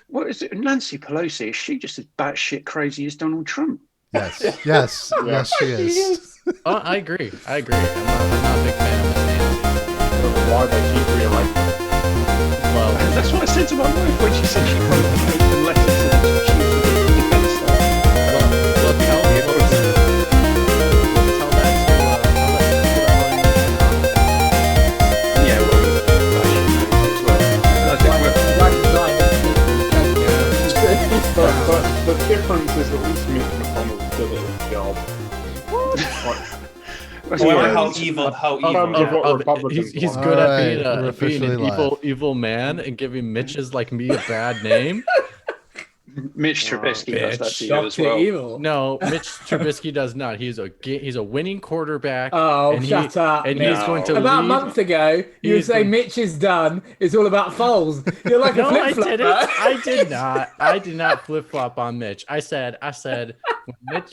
What is it? Nancy Pelosi, is she just as batshit crazy as Donald Trump? Yes, she is. I agree. I'm not a big fan of Miss Nancy. Why they keep re-electing? Well, That's what I said to my wife when she said she wrote an open letter to the chief of the defense staff. we'll tell that to Yeah, well, But the difference is at least Mitch McConnell's good at his job. I wonder he's good at being an evil man and giving Mitch's like me a bad name. Mitch Trubisky does that to you as Dr. well. Evil. No, Mitch Trubisky does not. He's a winning quarterback. Oh, and shut up. And Mitch. he's going to About lead. a month ago, you were saying Mitch is done. It's all about Foles. You're like a No, I flip-flopper. didn't. I did not. I did not flip flop on Mitch. I said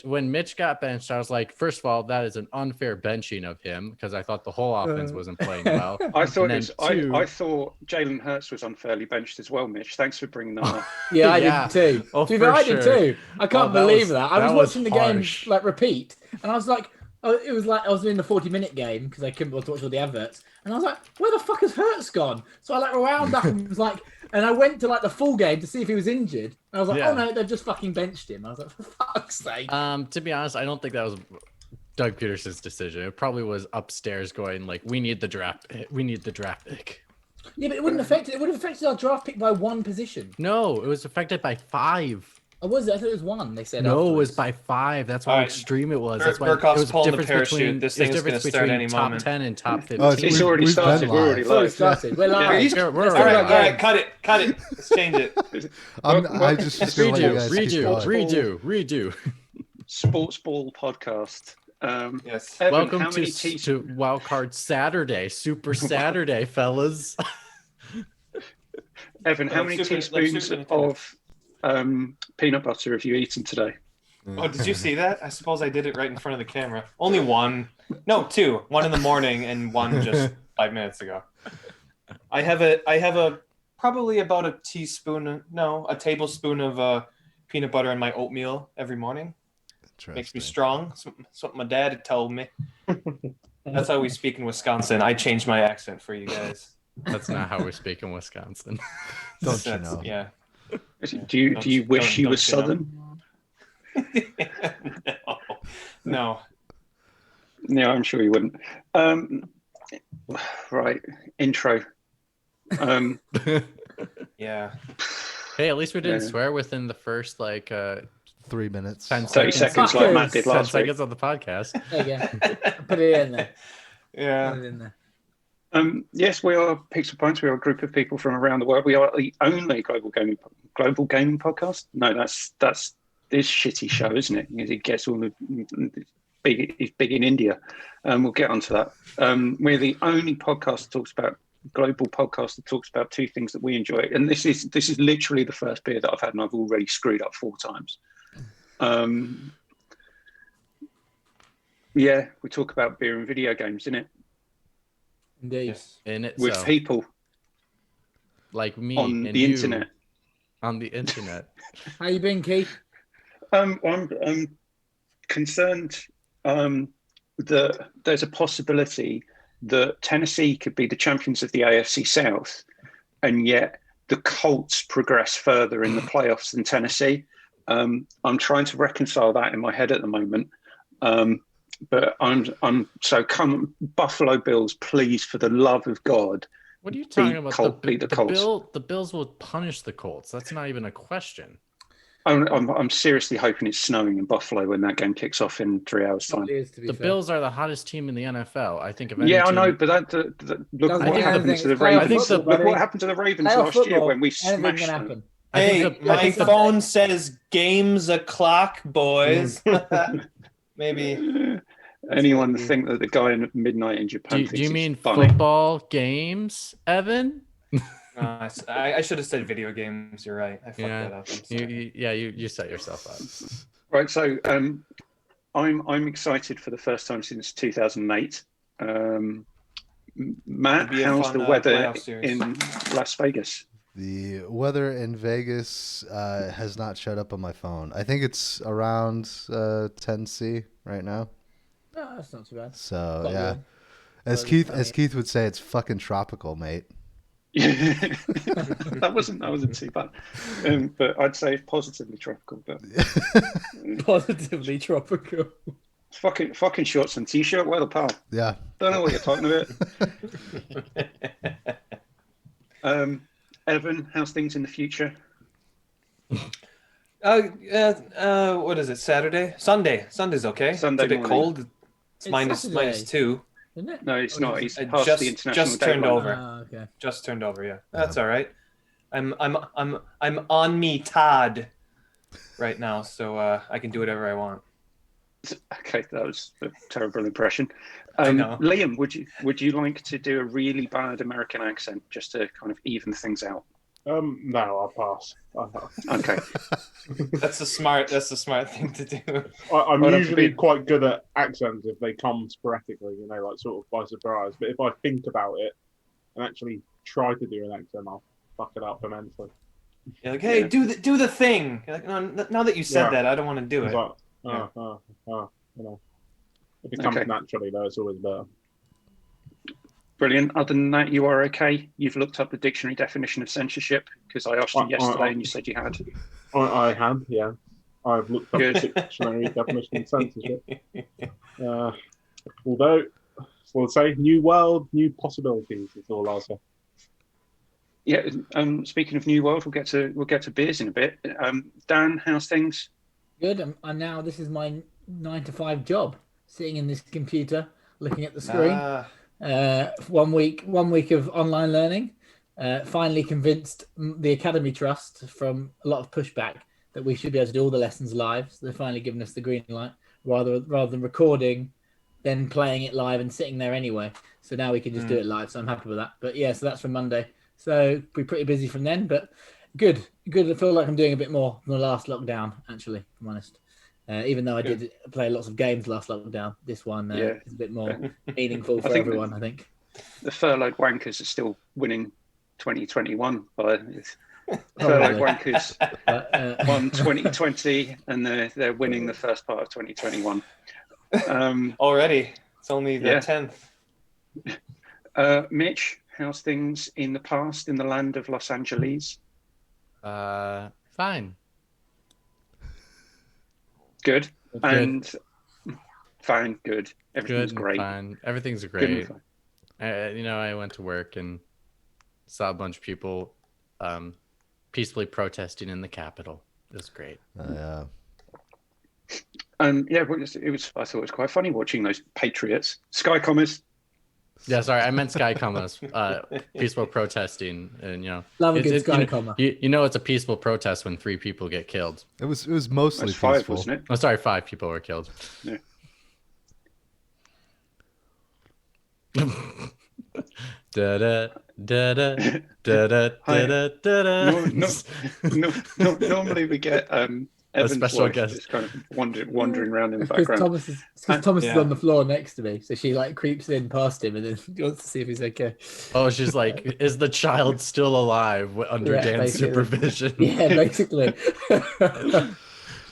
when Mitch got benched, I was like, first of all, that is an unfair benching of him because I thought the whole offense wasn't playing well. I thought I thought Jalen Hurts was unfairly benched as well, Mitch. Thanks for bringing that up. Yeah, I Yeah. did too. Oh, To be fair, for I did sure. too. I can't Oh, that believe was- that. I that was was watching the harsh. game like repeat, and I was like, it was like I was in the 40-minute game because I couldn't watch all the adverts, and I was like, where the fuck has Hurts gone? So I like wound up and was like, and I went to like the full game to see if he was injured. And I was like, Yeah. oh no, they've just fucking benched him. I was like, for fuck's sake. To be honest, I don't think that was Doug Peterson's decision. It probably was upstairs going like, we need the draft pick. Yeah, but it wouldn't affect it. It would have affected our draft pick by one position. No, it was affected by 5. Or was it? I thought it was one. They said No, it afterwards. was by 5. That's how All right. extreme it was. That's why Burkhoff's it was pulling the difference parachute. between This thing is difference gonna start between any top moment. 10 and top 15. Oh, It's already we've been started. We're already live. Oh, it live. started. We're live. we're All right, Alright, cut it. Let's change it. I just feel like you guys keep going. redo. Sports Ball podcast. Yes. Evan, Welcome how many to Wildcard Saturday, Super Saturday, fellas. Evan, how many teaspoons of peanut butter have you eaten today? Oh, did you see that? I suppose I did it right in front of the camera. Only one. No, 2. One in the morning and one just 5 minutes ago. I have a probably about a tablespoon of peanut butter in my oatmeal every morning. Makes me strong. That's what my dad had told me. That's how we speak in Wisconsin. I changed my accent for you guys. That's not how we speak in Wisconsin. Don't you know? Yeah. Do you wish you were don't you know? Southern? No. No, I'm sure you wouldn't. Right, intro. Yeah. Hey, at least we didn't Yeah. swear within the first 3 minutes. 10 30 seconds like Matt did 10 last week. seconds on the podcast. There you go. Put it in there. Yeah. Put it in there. Yes, we are Pixel Pints. We are a group of people from around the world. We are the only global gaming podcast. No, that's this shitty show, isn't it? It gets all the it's big in India. We'll get onto that. We're the only podcast that talks about global podcast that talks about 2 things that we enjoy, and this is literally the first beer that I've had, and I've already screwed up 4 times. Yeah, we talk about beer and video games, innit? Indeed. Yes. In it, With so, people like me on and the you internet. On the internet. How you been, Keith? I'm concerned that there's a possibility that Tennessee could be the champions of the AFC South, and yet the Colts progress further in the playoffs than Tennessee. I'm trying to reconcile that in my head at the moment. But I'm so come Buffalo Bills, please, for the love of God. What are you talking about? Beat the Colts. The Bills will punish the Colts. That's not even a question. I'm seriously hoping it's snowing in Buffalo when that game kicks off in 3 hours' time. The Bills are the hottest team in the NFL. I think. Yeah, I know, but look what happened to the Ravens. Look what happened to the Ravens last year when we smashed them. Hey, my phone says games o'clock, boys. Maybe. Anyone think that the guy in midnight in Japan Do thinks you it's mean funny? football games, Evan? I should have said video games. You're right. I fucked that up. You set yourself up. Right, so I'm excited for the first time since 2008. Matt, how's the weather in Las Vegas? The weather in Vegas has not showed up on my phone. I think it's around 10°C right now. No, that's not too bad. So Quite yeah, warm. as Keith would say, it's fucking tropical, mate. That wasn't too bad, but I'd say positively tropical. But Positively tropical. fucking shorts and t-shirt weather, pal. Yeah. Don't know what you're talking about. Evan, how's things in the future? What is it? Sunday. Sunday's okay. Sunday it's a bit morning. cold. It's -2. Isn't it? No, it's Or not. is It's past the international just turned deadline. over. okay. Just turned over. Yeah, that's all right. I'm on me Todd right now, so I can do whatever I want. Okay, that was a terrible impression. I know. Liam, would you like to do a really bad American accent just to kind of even things out? No, I'll pass. Okay. That's a smart thing to do. I'm Well, usually quite good at accents if they come sporadically, like sort of by surprise. But if I think about it and actually try to do an accent, I'll fuck it up immensely. You're like, hey, Yeah. do the thing. You're like, no, now that you said Yeah. that, I don't want to do It's it. like, if it comes Okay. naturally, though, it's always better. Brilliant. Other than that, you are okay. You've looked up the dictionary definition of censorship because I asked you yesterday and you said you had. I have, yeah. I've looked up Good. the dictionary definition of censorship. Although, we'll say, new world, new possibilities is all I'll say. Yeah. Speaking of New World, we'll get to beers in a bit. Dan, how's things? Good. I'm now. This is my 9 to 5 job. Sitting in this computer, looking at the screen. 1 week of online learning. Finally convinced the Academy Trust from a lot of pushback that we should be able to do all the lessons live. So they're finally given us the green light rather than recording, then playing it live and sitting there anyway. So now we can just do it live. So I'm happy with that. But yeah, so that's from Monday. So we're pretty busy from then, but good. I feel like I'm doing a bit more than the last lockdown, actually, if I'm honest. Even though I did play lots of games last lockdown, this one is a bit more meaningful for everyone, I think. The furloughed wankers are still winning 2021 by furloughed wankers won 2020 and they're winning the first part of 2021. Already, it's only the 10th. Mitch, how's things in the past in the land of Los Angeles? Fine. Good. And fine, good. Everything's great. Fine. Everything's great. I went to work and saw a bunch of people peacefully protesting in the Capitol. It was great. Yeah. And I thought it was quite funny watching those patriots, Sky Commerce. Yeah, sorry, I meant Sky Commerce. Peaceful protesting, and love a good Sky Commerce. It's a peaceful protest when 3 people get killed. It was mostly That's 5, peaceful. wasn't it? Oh, sorry, 5 people were killed. Yeah. Da da da da da da da da. Normally we get Evan's special wife guest just kind of wandering around in the Because background. Thomas is on the floor next to me, so she creeps in past him and then wants to see if he's okay. Oh, she's like, is the child still alive under Dan's supervision? Yeah, basically.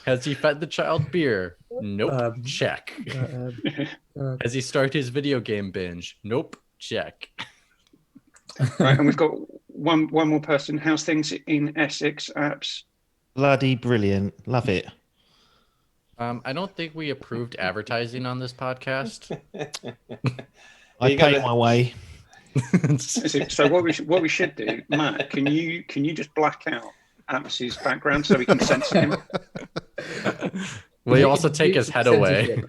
Has he fed the child beer? Nope. Check. Has he started his video game binge? Nope. Check. Right, and we've got one more person. How's things in Essex, apps? Bloody brilliant. Love it. I don't think we approved advertising on this podcast. I paid my way. So what we should do, Matt, can you just black out Apps's background so we can censor him? Will you also take his head away?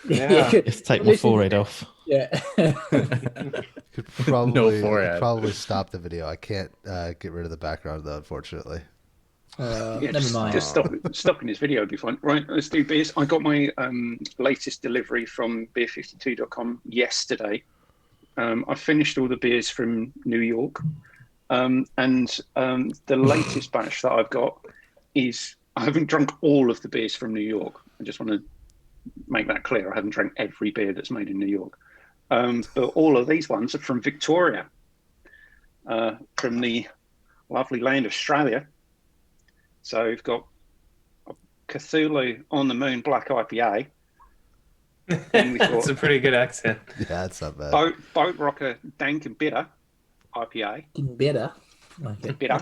Yeah. Just take my forehead off. Yeah. Could probably, No forehead. could probably stop the video. I can't get rid of the background though, unfortunately. Never mind. Just stopping his video would be fun. Right, let's do beers. I got my latest delivery from beer52.com yesterday. I finished all the beers from New York. And the latest batch that I've got is, I haven't drunk all of the beers from New York. I just want to make that clear. I haven't drank every beer that's made in New York. But all of these ones are from Victoria, from the lovely land Australia. So we've got Cthulhu on the Moon Black IPA. And we've That's got a pretty good accent. Yeah, it's not bad. Boat Rocker Dank and Bitter IPA. Better. Like it. Bitter.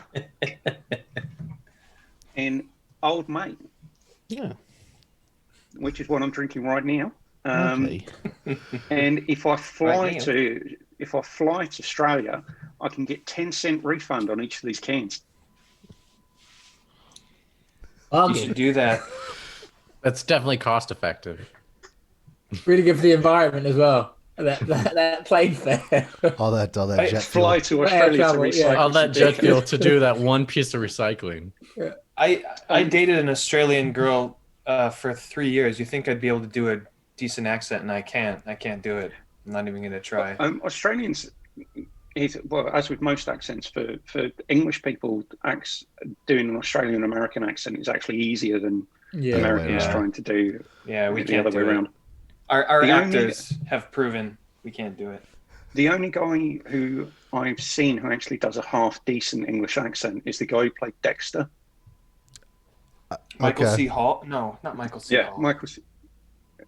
And Old Mate, Yeah. which is what I'm drinking right now. Lovely. And if I fly Right now. to Australia, I can get 10-cent refund on each of these cans. You should do that. That's definitely cost effective. Really good for the environment as well. That plane fare. All that jet Fly fuel. to Australia to travel, recycle. yeah. All that some jet beer fuel cans. to do that one piece of recycling. I dated an Australian girl for 3 years. You think I'd be able to do a decent accent, and I can't. I can't do it. I'm not even gonna try. Australians, well, as with most accents, for English people, doing an Australian American accent is actually easier than Yeah. Americans Yeah. trying to do Yeah, we the can't other way do it. around. Our The only- actors have proven we can't do it. The only guy who I've seen who actually does a half decent English accent is the guy who played Dexter. Michael Okay. C. Hall? No, not Michael C. Yeah, Hall. Michael.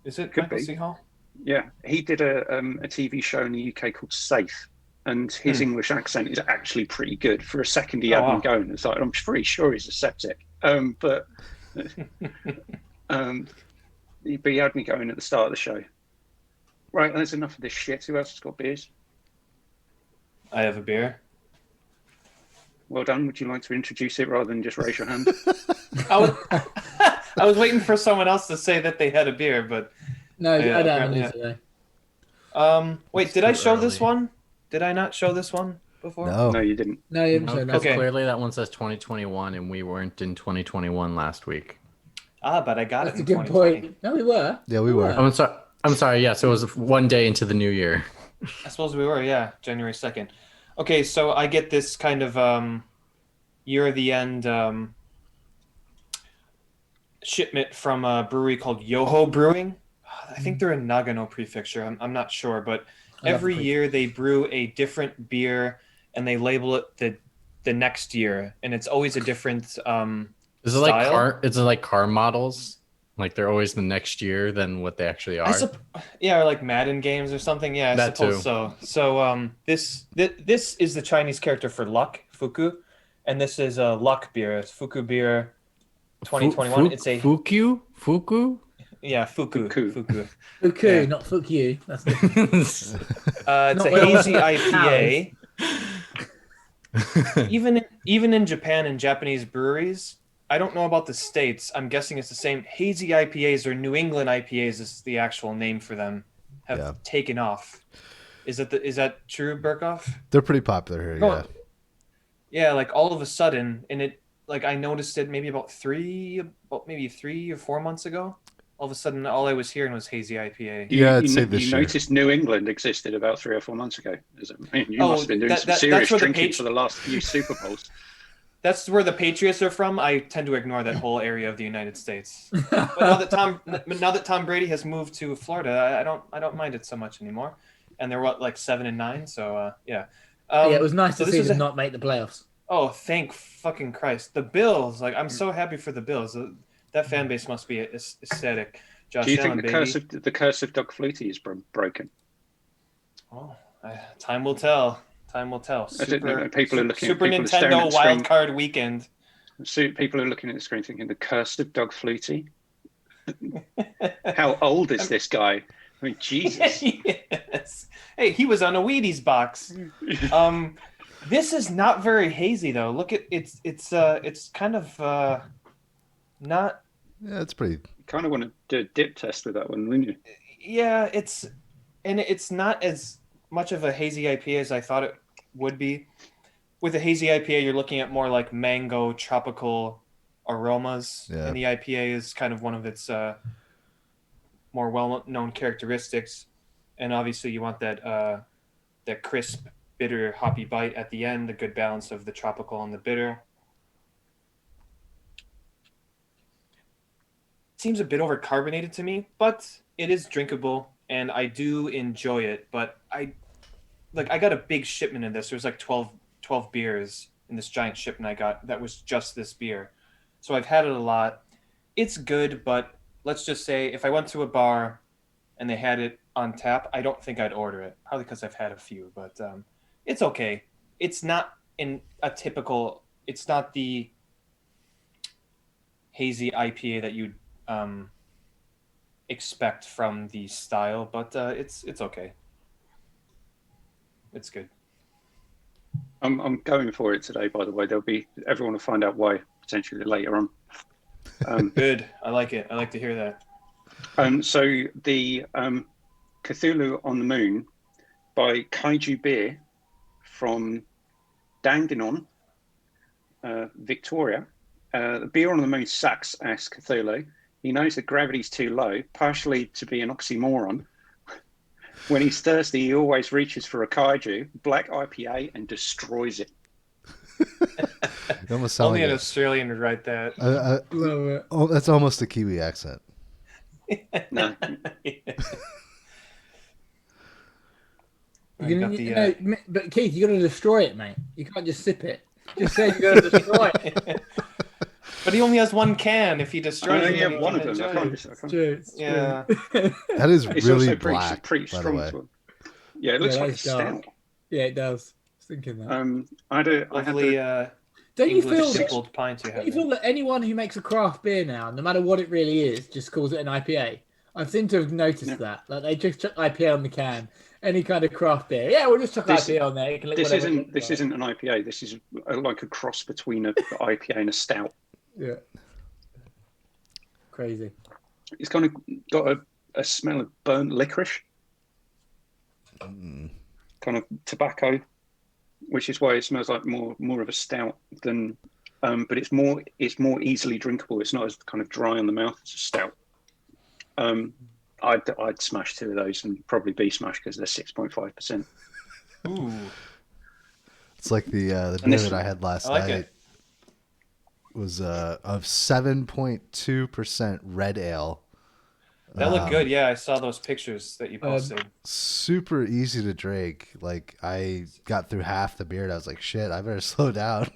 Is it could Michael be. C. Hall? Yeah, he did a TV show in the UK called Safe, and his English accent is actually pretty good. For a second, he Oh, had me wow. going. It's like I'm pretty sure he's a septic, but he had me going at the start of the show. Right, there's enough of this shit. Who else has got beers? I have a beer. Well done. Would you like to introduce it rather than just raise your hand? I was waiting for someone else to say that they had a beer, but No, Yeah, I don't apparently, need to. wait, It's did I too show this early. one? Did I not show this one before? No. No, you didn't. No, you haven't shown Because Okay. clearly that one says 2021, and we weren't in 2021 last week. Ah, but I got That's it a in good 2020. point. No, we were. Yeah, we were. I'm sorry. I'm sorry. Yes, it was one day into the new year. I suppose we were, yeah, January 2nd. Okay, so I get this kind of year of the end shipment from a brewery called Yoho Brewing. I think they're in Nagano Prefecture. I'm not sure, but I love every the year they brew a different beer and they label it the next year, and it's always a different Is it like style? car? Is it like car models? Like they're always the next year than what they actually are. Yeah, or like Madden games or something. Yeah, I That suppose too. so. So this is the Chinese character for luck, Fuku, and this is a luck beer. It's Fuku beer 2021. It's a Fuku. yeah, Fuku. Fuku. Fuku. Fuku, Yeah. not fuck you. That's the, It's Not a what I hazy want. IPA. Even in Japan and Japanese breweries, I don't know about the States. I'm guessing it's the same. Hazy IPAs or New England IPAs is the actual name for them. Have Yeah. taken off. Is that true, Burkhoff? They're pretty popular here. No. Yeah. Yeah, like all of a sudden, and it like I noticed it maybe about 3 or 4 months ago. All of a sudden, all I was hearing was hazy IPA. Yeah, I'd say this you year. noticed New England existed about 3 or 4 months ago. You Oh, must have been doing that- some that's serious where the drinking page- for the last few Super Bowls. That's where the Patriots are from. I tend to ignore that whole area of the United States. But now that Tom Brady has moved to Florida, I don't mind it so much anymore. And they're what, like 7-9, so yeah. yeah, it was nice so to this see is them a- not make the playoffs. Oh, thank fucking Christ! The Bills, like I'm so happy for the Bills. That fan base must be ecstatic. Josh Do you Allen, think baby. the curse of Doug Flutie is broken? Oh, time will tell. Time will tell. I don't know. People are looking. Super people are staring at Nintendo the screen. Wild Card Weekend. So people are looking at the screen thinking, the curse of Doug Flutie? How old is this guy? I mean, Jesus. Yes. Hey, he was on a Wheaties box. This is not very hazy though. Look at it's kind of not. Yeah, it's pretty. Kind of want to do a dip test with that one, wouldn't you? Yeah, it's not as much of a hazy IPA as I thought it would be. With a hazy IPA, you're looking at more like mango tropical aromas, Yeah. and the IPA is kind of one of its more well-known characteristics. And obviously, you want that crisp, bitter, hoppy bite at the end, the good balance of the tropical and the bitter. Seems a bit overcarbonated to me, but it is drinkable, and I do enjoy it. But I got a big shipment of this. There's like 12 beers, in this giant shipment I got that was just this beer. So I've had it a lot. It's good, but let's just say if I went to a bar and they had it on tap, I don't think I'd order it. Probably because I've had a few, but it's okay. It's not it's not the hazy IPA that you'd expect from the style, but it's okay. It's good. I'm going for it today. By the way, everyone will find out why potentially later on. Good. I like it. I like to hear that. So the Cthulhu on the Moon by Kaiju Beer from Dandenong, Victoria. The beer on the moon sucks, asks Cthulhu. He knows that gravity's too low, partially to be an oxymoron. When he's thirsty, he always reaches for a kaiju, black IPA, and destroys it. It almost sounds Only like an Australian would write that. Love it. Oh, that's almost a Kiwi accent. No. But Keith, you got to destroy it, mate. You can't just sip it. Just say you got to destroy it. But he only has one can. If he destroys I it, only then have he one of can them. enjoy I it. can't. It's true. Yeah. That is It's really also black, pretty by the strong. way. As well. Yeah, it looks Yeah, like a that is dark. stout. Yeah, it does. I was thinking that. I had Lovely Don't you English feel that? simpled pint you Don't have you there. feel that anyone who makes a craft beer now, no matter what it really is, just calls it an IPA? I seem to have noticed that. Like they just chuck IPA on the can. Any kind of craft beer. Yeah, we'll just chuck IPA on there. You can This whatever it isn't looks this like. isn't an IPA. This is like a cross between an IPA and a stout. Yeah. Crazy. It's kind of got a smell of burnt licorice, Mm. kind of tobacco, which is why it smells like more of a stout than. But it's more easily drinkable. It's not as kind of dry on the mouth as a stout. I'd smash two of those and probably be smashed because they're 6.5%. Ooh. It's like the And beer this- that I had last I like night it. was of 7.2% red ale. That looked good. Yeah, I saw those pictures that you posted. Super easy to drink. Like I got through half the beer and I was like, shit, I better slow down.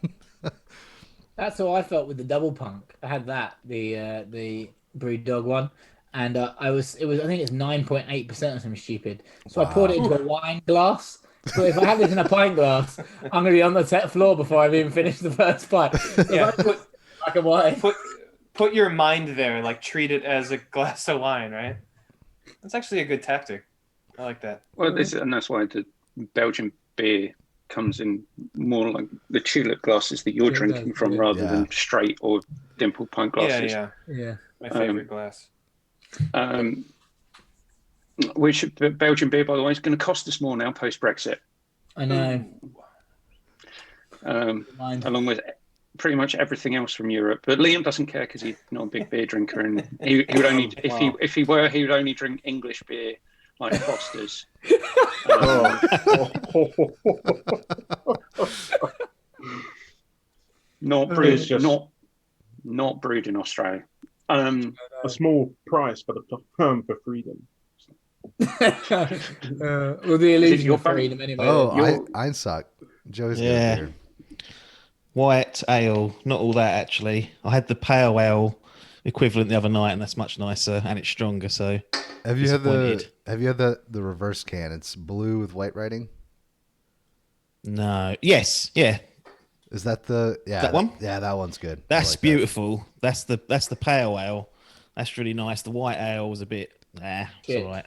That's how I felt with the double punk. I had that, the Brewed Dog one. And I think it's 9.8% or something stupid. So I poured it into a wine glass. So if I have this in a pint glass, I'm going to be on the floor before I've even finished the first pint. So Yeah. if I put black and white. Put your mind there, like treat it as a glass of wine, right? That's actually a good tactic. I like that. Well, and that's why the Belgian beer comes in more like the tulip glasses that you're Yeah, it drinking does, from, yeah. rather than straight or dimple pint glasses. Yeah. My favorite glass. Which Belgian beer, by the way, is going to cost us more now post Brexit, I know. Mind. along with pretty much everything else from Europe. But Liam doesn't care because he's not a big beer drinker, and he would only if he were, he would only drink English beer like Foster's. Not brewed, It's just- not brewed in Australia. A small price for for freedom. Well, the illusion your of freedom anyway. Oh, You're- Einsock. Joe's Yeah. good beer. White ale, not all that actually. I had the pale ale equivalent the other night, and that's much nicer and it's stronger. So Have you had Disappointed. the reverse can? It's blue with white writing. no, yes, yeah, Is that the That one? Yeah, that one's good. I that's like that. beautiful. That's the pale ale. That's really nice. The white ale was a bit it's Shit. all right.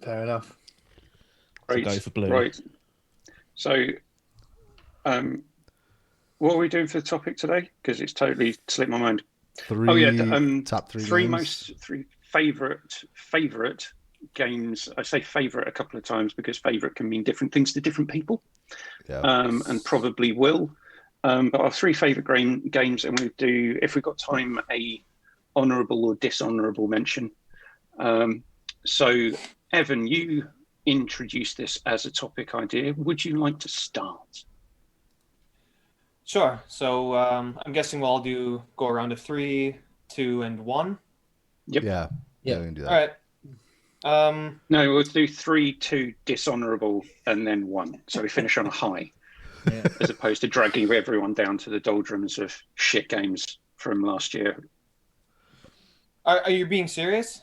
Fair enough. Right, go for blue. Right. So, what are we doing for the topic today? Because it's totally slipped my mind. Top three games. Three favorite games. I say favorite a couple of times because favorite can mean different things to different people, Yeah. and probably will. But our three favorite games, and we do, if we've got time, a honourable or dishonourable mention. So, Evan, you introduced this as a topic idea. Would you like to start? Sure. So I'm guessing we'll all go around to 3, 2, and 1. Yep. Yeah. Yeah. We can do that. All right. No, we'll do 3, 2, dishonourable, and then 1. So we finish on a high, Yeah. as opposed to dragging everyone down to the doldrums of shit games from last year. Are you being serious?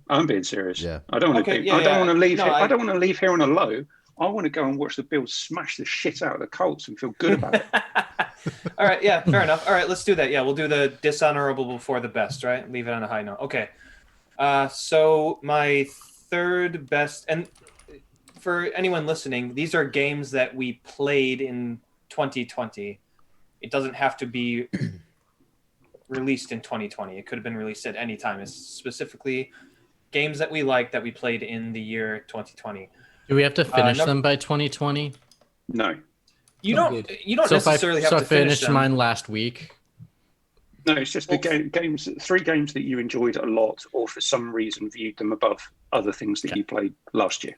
I'm being serious. Yeah. I don't want to. Okay, yeah, I don't yeah. want to leave. No, here, I- I don't want to leave here on a low. I want to go and watch the Bills smash the shit out of the Colts and feel good about it. All right, yeah, fair enough. All right, let's do that. Yeah, we'll do the dishonorable before the best, right? Leave it on a high note. Okay. So my third best, and for anyone listening, these are games that we played in 2020. It doesn't have to be released in 2020. It could have been released at any time. It's specifically games that we like that we played in the year 2020. Do we have to finish no- them by 2020? No, You Not don't. good. You don't So necessarily have I to finish finished them. mine last week. no, it's just the games. 3 games that you enjoyed a lot, or for some reason viewed them above other things that you played last year.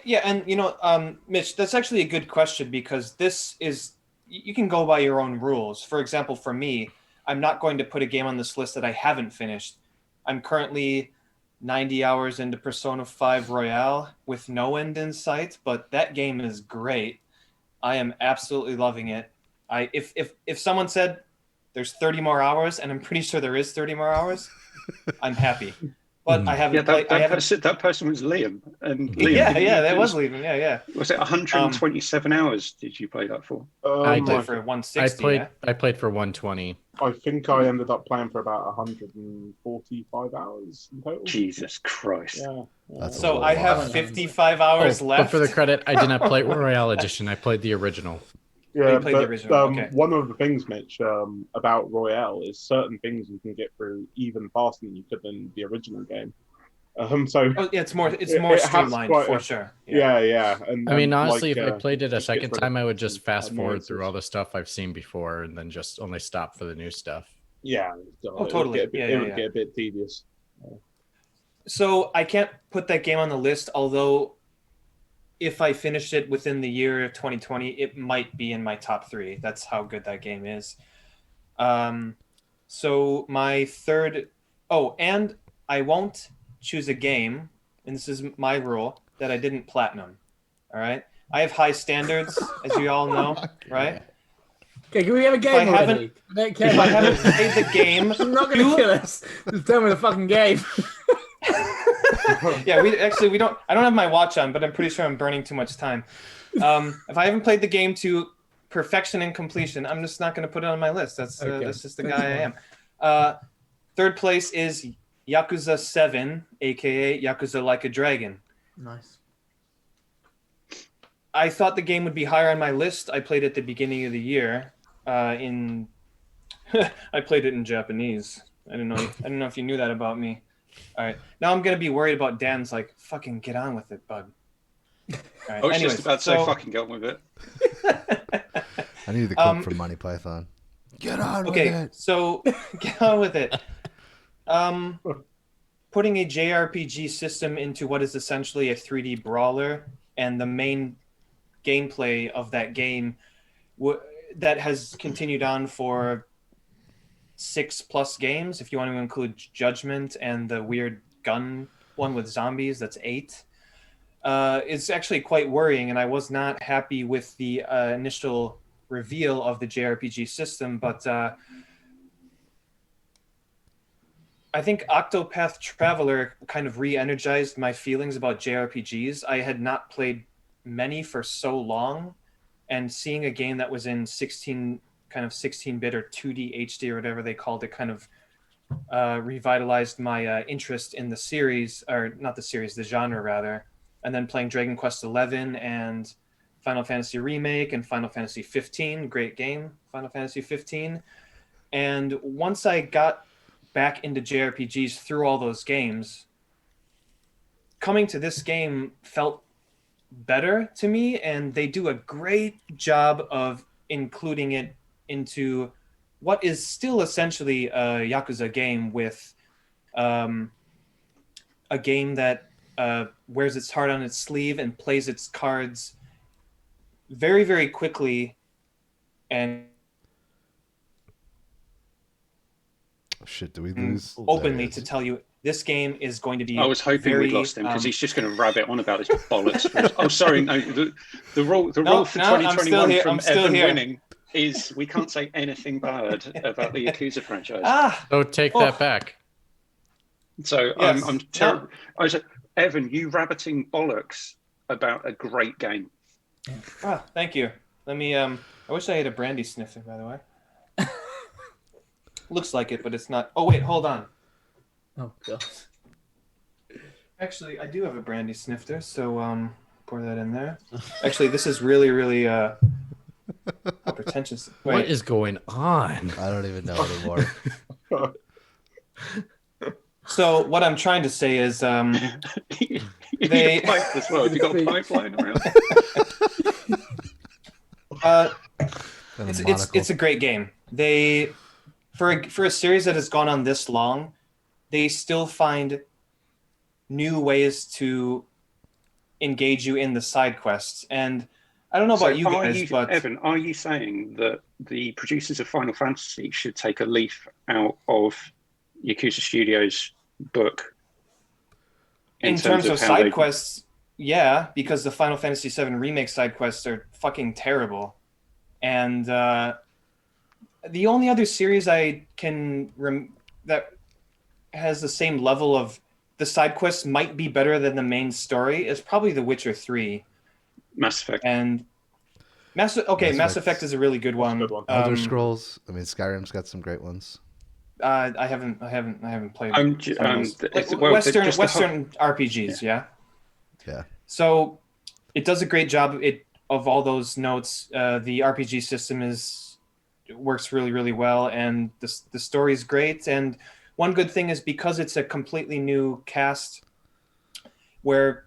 Yeah, and Mitch, that's actually a good question because this is you can go by your own rules. For example, for me, I'm not going to put a game on this list that I haven't finished. I'm currently 90 hours into Persona 5 Royale with no end in sight, but that game is great. I am absolutely loving it. If someone said there's 30 more hours, and I'm pretty sure there is 30 more hours, I'm happy. But I haven't Yeah, played. that person was Liam. And Liam, Yeah, that was leaving. Yeah. Was it 127 hours? Did you play that for? I I did. played for 160. I played for 120. I think I ended up playing for about 145 hours in total. Jesus Christ! Yeah. That's So a I lot. have 55 hours left. But for the credit, I did not play Royale Edition. I played the original. Yeah, you played the but original, okay. one of the things, Mitch, about Royale is certain things you can get through even faster than you could in the original game. So Oh, yeah, it's more it has streamlined quite for a- sure. yeah. And I mean, and, honestly, like, if I played it a just gets second rid of time, I would just some fast forward annoyances. through all the stuff I've seen before and then just only stop for the new stuff. Yeah. Oh, totally. It Yeah, would yeah. get a bit tedious. So I can't put that game on the list, although if I finished it within the year of 2020, it might be in my top 3. That's how good that game is. So my third, and I won't choose a game, and this is my rule, that I didn't platinum. All right? I have high standards, as you all know, right? Okay, can we have a game I haven't- already? I don't care If I about haven't this. played the game, I'm not going to kill us. Just done with the fucking game. yeah, we don't. I don't have my watch on, but I'm pretty sure I'm burning too much time. If I haven't played the game to perfection and completion, I'm just not going to put it on my list. That's Okay. that's just the guy I am. Third place is Yakuza 7, aka Yakuza Like a Dragon. Nice. I thought the game would be higher on my list. I played it at the beginning of the year. I played it in Japanese. I don't know if you knew that about me. All right, now I'm gonna be worried about Dan's like fucking get on with it, bud. All right. I was anyways, just about to say fucking get on with it. I knew the clip from Monty Python. Get on with Okay, it. so get on with it. Putting a JRPG system into what is essentially a 3D brawler, and the main gameplay of that game that has continued on for 6+ games, if you want to include Judgment and the weird gun one with zombies, that's 8. It's actually quite worrying, and I was not happy with the initial reveal of the JRPG system, but I think Octopath Traveler kind of re-energized my feelings about JRPGs. I had not played many for so long, and seeing a game that was in 16-bit or 2D HD or whatever they called it kind of revitalized my interest in the series, or not the series, the genre rather. And then playing Dragon Quest XI and Final Fantasy Remake and Final Fantasy 15, great game, Final Fantasy 15. And once I got back into JRPGs through all those games, coming to this game felt better to me, and they do a great job of including it into what is still essentially a Yakuza game with a game that wears its heart on its sleeve and plays its cards very, very quickly and Oh, shit, do we lose? openly There he to is. tell you this game is going to be. I was hoping very, we'd lost him because he's just going to rabbit on about this bollocks. Oh, sorry, no. The rule for I'm 2021 still here. from I'm still Evan here. winning is we can't say anything bad about the Yakuza franchise. So take that back. So Yes. I'm terrible. I was Evan, you rabbiting bollocks about a great game. Ah, thank you. Let me. I wish I had a brandy snifter, by the way. Looks like it, but it's not. Oh wait, hold on. Oh god. Actually, I do have a brandy snifter, so pour that in there. Actually, this is really, really how pretentious. Wait. What is going on? I don't even know anymore. So what I'm trying to say is, You They- got pipe as well. Have you got a pipeline around? And a it's monocle. a great game. They for a series that has gone on this long, they still find new ways to engage you in the side quests. And I don't know about you guys, but Evan, are you saying that the producers of Final Fantasy should take a leaf out of Yakuza Studios' book in terms of how side they- quests, yeah, because the Final Fantasy VII Remake side quests are fucking terrible. And the only other series I can that has the same level of the side quests might be better than the main story is probably The Witcher 3. Mass Effect? And Mass Effect is a really good one. Good one. Elder Scrolls. I mean, Skyrim's got some great ones. I haven't played I'm some ju- of those. it's- Like well, Western just the whole- RPGs, yeah. Yeah. So it does a great job of all those notes. The RPG system works really, really well, and the story is great. And one good thing is because it's a completely new cast, where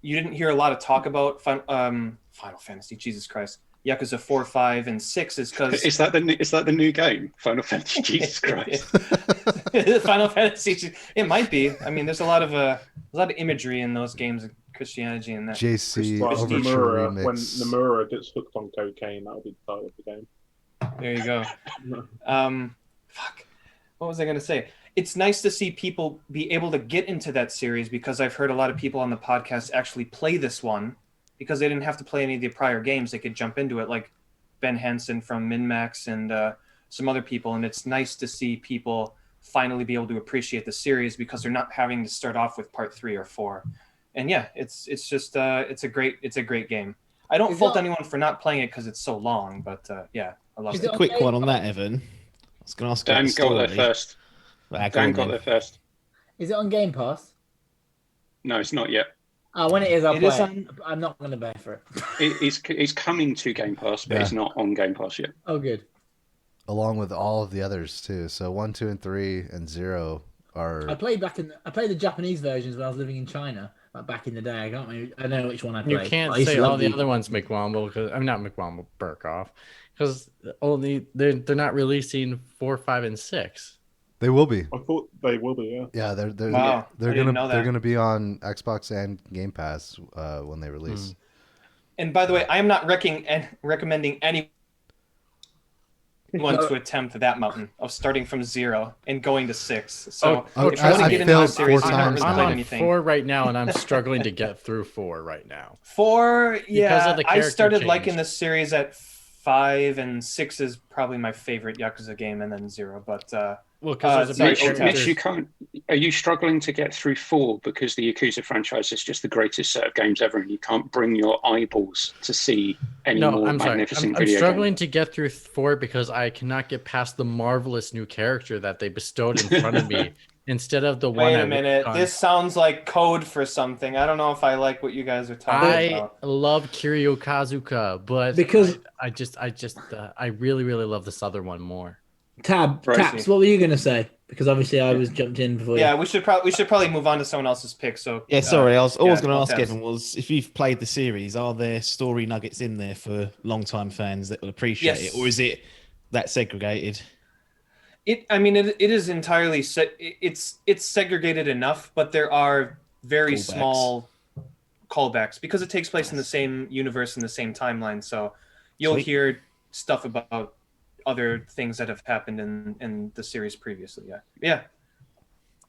you didn't hear a lot of talk about Final Fantasy. Jesus Christ, Yakuza 4, 5, and 6 is because Is that the new game? Final Fantasy? Jesus Christ! Final Fantasy. It might be. I mean, there's a lot of imagery in those games, Christianity and that. JC Like Overture Nomura, Remix. when Nomura gets hooked on cocaine, that'll be the title of the game. There you go. Fuck. What was I going to say? It's nice to see people be able to get into that series because I've heard a lot of people on the podcast actually play this one because they didn't have to play any of the prior games. They could jump into it, like Ben Hansen from MinMax and some other people. And it's nice to see people finally be able to appreciate the series because they're not having to start off with part 3 or 4. And yeah, it's just it's a great game. I don't fault anyone for not playing it because it's so long, but yeah, I love Is it. it A quick okay? one on that, Evan. I was going to ask about Dan the got story. there first. Right, Dan on got then. there first. Is it on Game Pass? No, it's not yet. When it is, I'll It play is it. I'm not going to pay for it. It's coming to Game Pass, but it's not on Game Pass yet. Oh, good. Along with all of the others too. So 1, 2, and 3, and 0 are. I played the Japanese versions when I was living in China, like back in the day. I don't know which one I played. You can't I used say to love all the other ones McWomble because I'm not McWomble Burkoff because only they're not releasing 4, 5, and 6. They will be. I thought they will be, yeah. Yeah, they're Wow, they're I didn't know they're that. gonna be on Xbox and Game Pass when they release. And by the way, I am not recommending anyone to attempt that mountain of starting from 0 and going to 6. So Oh, if you want I to get into failed the series, 4 you've not times really I'm now. played on anything. 4 right now, and I'm struggling to get through 4 right now. 4, yeah. of the I character started change. liking the series at 5, and 6 is probably my favorite Yakuza game, and then 0. But Well, because there's a sorry, big Mitch, character. Mitch, you can't. Are you struggling to get through 4 because the Yakuza franchise is just the greatest set of games ever, and you can't bring your eyeballs to see any No, more I'm sorry. magnificent I'm video struggling games? to get through 4 because I cannot get past the marvelous new character that they bestowed in front of me instead of the one. wait I a worked minute. on. This sounds like code for something. I don't know if I like what you guys are talking I about. love Kiryu Kazuka, but Because- I really love this other one more. Taps, what were you going to say? Because obviously I was jumped in before you. Yeah, we should probably move on to someone else's pick. So Yeah, sorry. I was always yeah, going to ask Tabs. Evan was if you've played the series, are there story nuggets in there for long-time fans that will appreciate Yes. it, or is it that segregated? It is entirely it's segregated enough, but there are very Callbacks. small callbacks because it takes place in the same universe in the same timeline. So you'll Sweet. hear stuff about other things that have happened in the series previously. Yeah,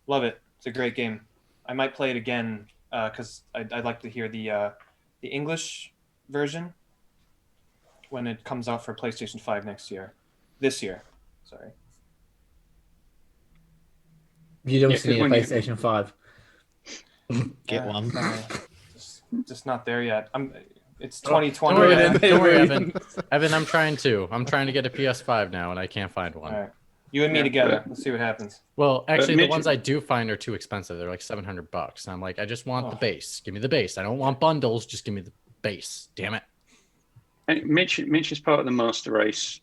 love it. It's a great game. I might play it again because I'd like to hear the English version when it comes out for PlayStation 5 this year. Sorry. You don't Yeah, need a 'cause when you- PlayStation 5. Get one. Just not there yet. It's Don't 2020. worry, Yeah. Evan. Don't worry, Evan. Evan, I'm trying to. I'm trying to get a PS5 now, and I can't find one. All right. You and me Yeah, together. but- Let's see what happens. Well, actually, the Mitch- ones I do find are too expensive. They're like $700. And I'm like, I just want the base. Give me the base. I don't want bundles. Just give me the base. Damn it. And Mitch is part of the master race.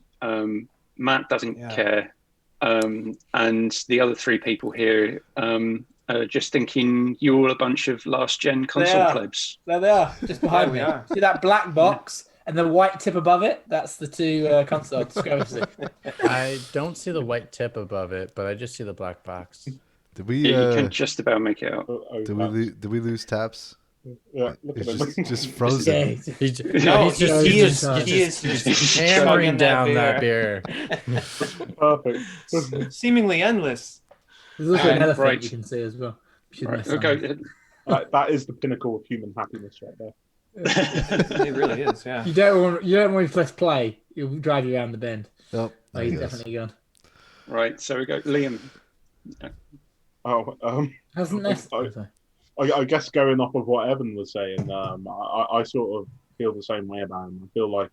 Matt doesn't Yeah. care, and the other three people here are just thinking you're all a bunch of last gen console are. plebs. There they are, just behind we me. are. See that black box and the white tip above it? That's the two console discrepancy. I don't see the white tip above it, but I just see the black box. Did we You can just about make it out. did we lose Taps? Yeah, look at It's him. just frozen. Yeah, He's, No, he's just, he he's is. just, He is. he's He's just chugging hammering down that beer. Perfect. Seemingly endless. there's also another thing right. you can see as well. Should Right, mess on okay. it. That is the pinnacle of human happiness right there. It really is. Yeah. You don't want to press play. It'll drive you around the bend. Oh, Oh, he's definitely gone. Right, so we go Liam. Oh, Hasn't this? I guess going off of what Evan was saying, I sort of feel the same way about him. I feel like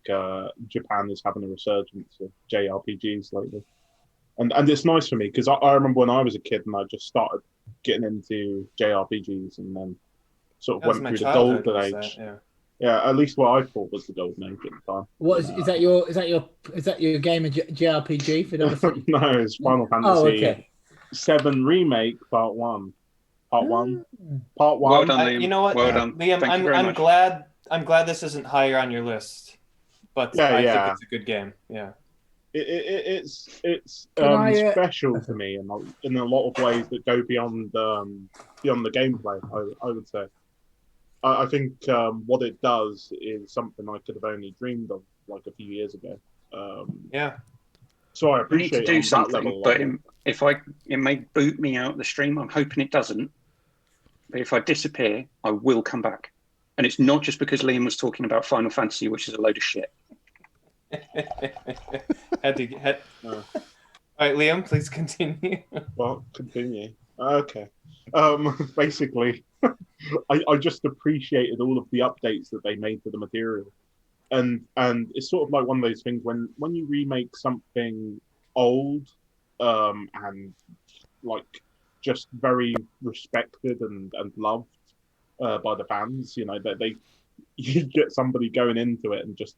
Japan is having a resurgence of JRPGs lately, and it's nice for me because I remember when I was a kid and I just started getting into JRPGs and then sort of That was went my through the childhood. golden was age. that, yeah. Yeah, at least what I thought was the golden age at the time. What is that? Is that your game of JRPG for number 3? No, it's Final Fantasy Oh, okay. 7 Remake Part 1. Part 1. Mm. Part 1. Well done, Liam. You know what, Well done. Liam? Thank you very I'm much. glad. I'm glad this isn't higher on your list, but Yeah, I yeah. think it's a good game. Yeah. It's Can I, special to me in a lot of ways that go beyond the gameplay. I would say. I think what it does is something I could have only dreamed of like a few years ago. Yeah. So I We need to appreciate do it on that something, level. but it may boot me out of the stream. I'm hoping it doesn't. But if I disappear, I will come back. And it's not just because Liam was talking about Final Fantasy, which is a load of shit. All right, Liam, please continue. Well, continue. Okay. Basically, I just appreciated all of the updates that they made to the material, and it's sort of like one of those things when you remake something old, and like just very respected and loved by the fans. You know that you get somebody going into it and just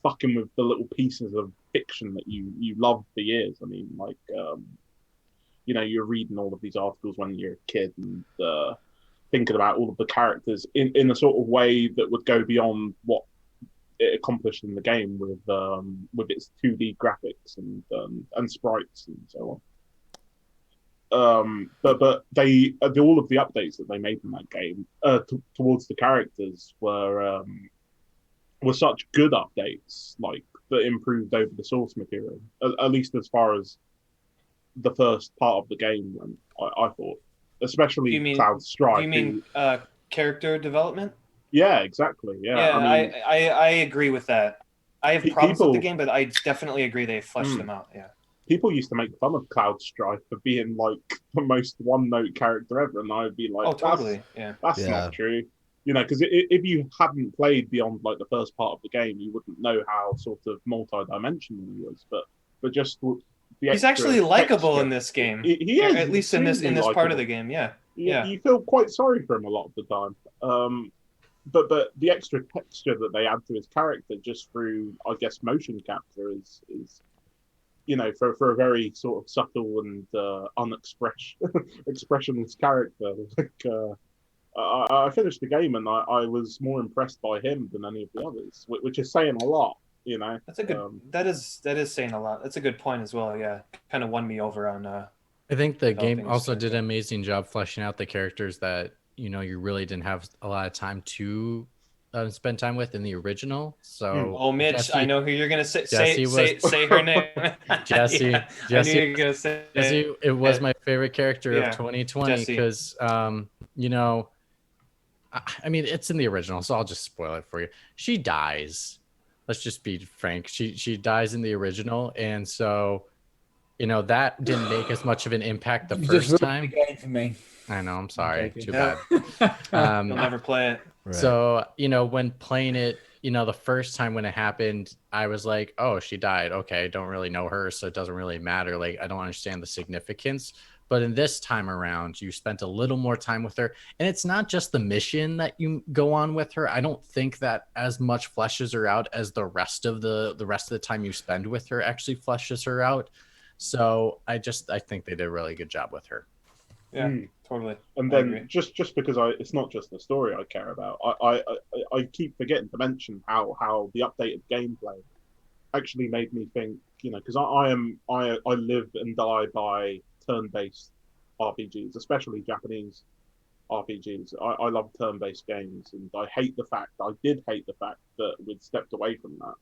fucking with the little pieces of fiction that you loved for years. I mean, like. You know, you're reading all of these articles when you're a kid and thinking about all of the characters in a sort of way that would go beyond what it accomplished in the game with its 2D graphics and sprites and so on. But they all of the updates that they made in that game towards the characters were such good updates, like that improved over the source material, at least as far as the first part of the game went, I thought, especially Cloud Strife. Do you mean character development? Yeah, exactly. Yeah, Yeah, I mean, I agree with that. I have problems with the people- game, but I definitely agree they fleshed them out. Yeah. people used to make fun of Cloud Strife for being like the most one-note character ever, and I would be like, Oh, totally. Yeah. That's Yeah. not true. You know, because if you hadn't played beyond like the first part of the game, you wouldn't know how sort of multi-dimensional he was. But just the He's extra actually likable texture- in this game. He is, At least in this extremely part of likable. the game. Yeah. Yeah, you feel quite sorry for him a lot of the time. But the extra texture that they add to his character just through, I guess, motion capture is you know, for a very sort of subtle and expressionless character. Like, I finished the game and I was more impressed by him than any of the others, which is saying a lot. You know, That's a good. That is saying a lot. That's a good point as well. Yeah, kind of won me over on. I think the Developing game his also did character. an amazing job fleshing out the characters that you really didn't have a lot of time to spend time with in the original. So Oh, Mitch, Jesse, I know who you're gonna say. Jesse Say her name. Jesse, Yeah, I Jesse, knew you were gonna say. Jesse, it was my favorite character Yeah, of 2020 Jesse. because, you know, I mean, it's in the original, so I'll just spoil it for you. She dies. Let's just be frank. She dies in the original, and so, you know, that didn't make as much of an impact the You first just ruined time. the game for me. I know. I'm sorry. joking. Too Yeah. bad. You'll never play it. Right. So, you know, when playing it, you know, the first time when it happened, I was like, oh, she died. Okay, I don't really know her, so it doesn't really matter. Like, I don't understand the significance. But in this time around, you spent a little more time with her. And it's not just the mission that you go on with her. I don't think that as much fleshes her out as the rest of the time you spend with her actually fleshes her out. So I think they did a really good job with her. Yeah, totally. And I then agree. just because it's not just the story I care about, I keep forgetting to mention how the updated gameplay actually made me think, you know, because I live and die by turn-based RPGs, especially Japanese RPGs. I love turn-based games, and I hate the fact that we'd stepped away from that.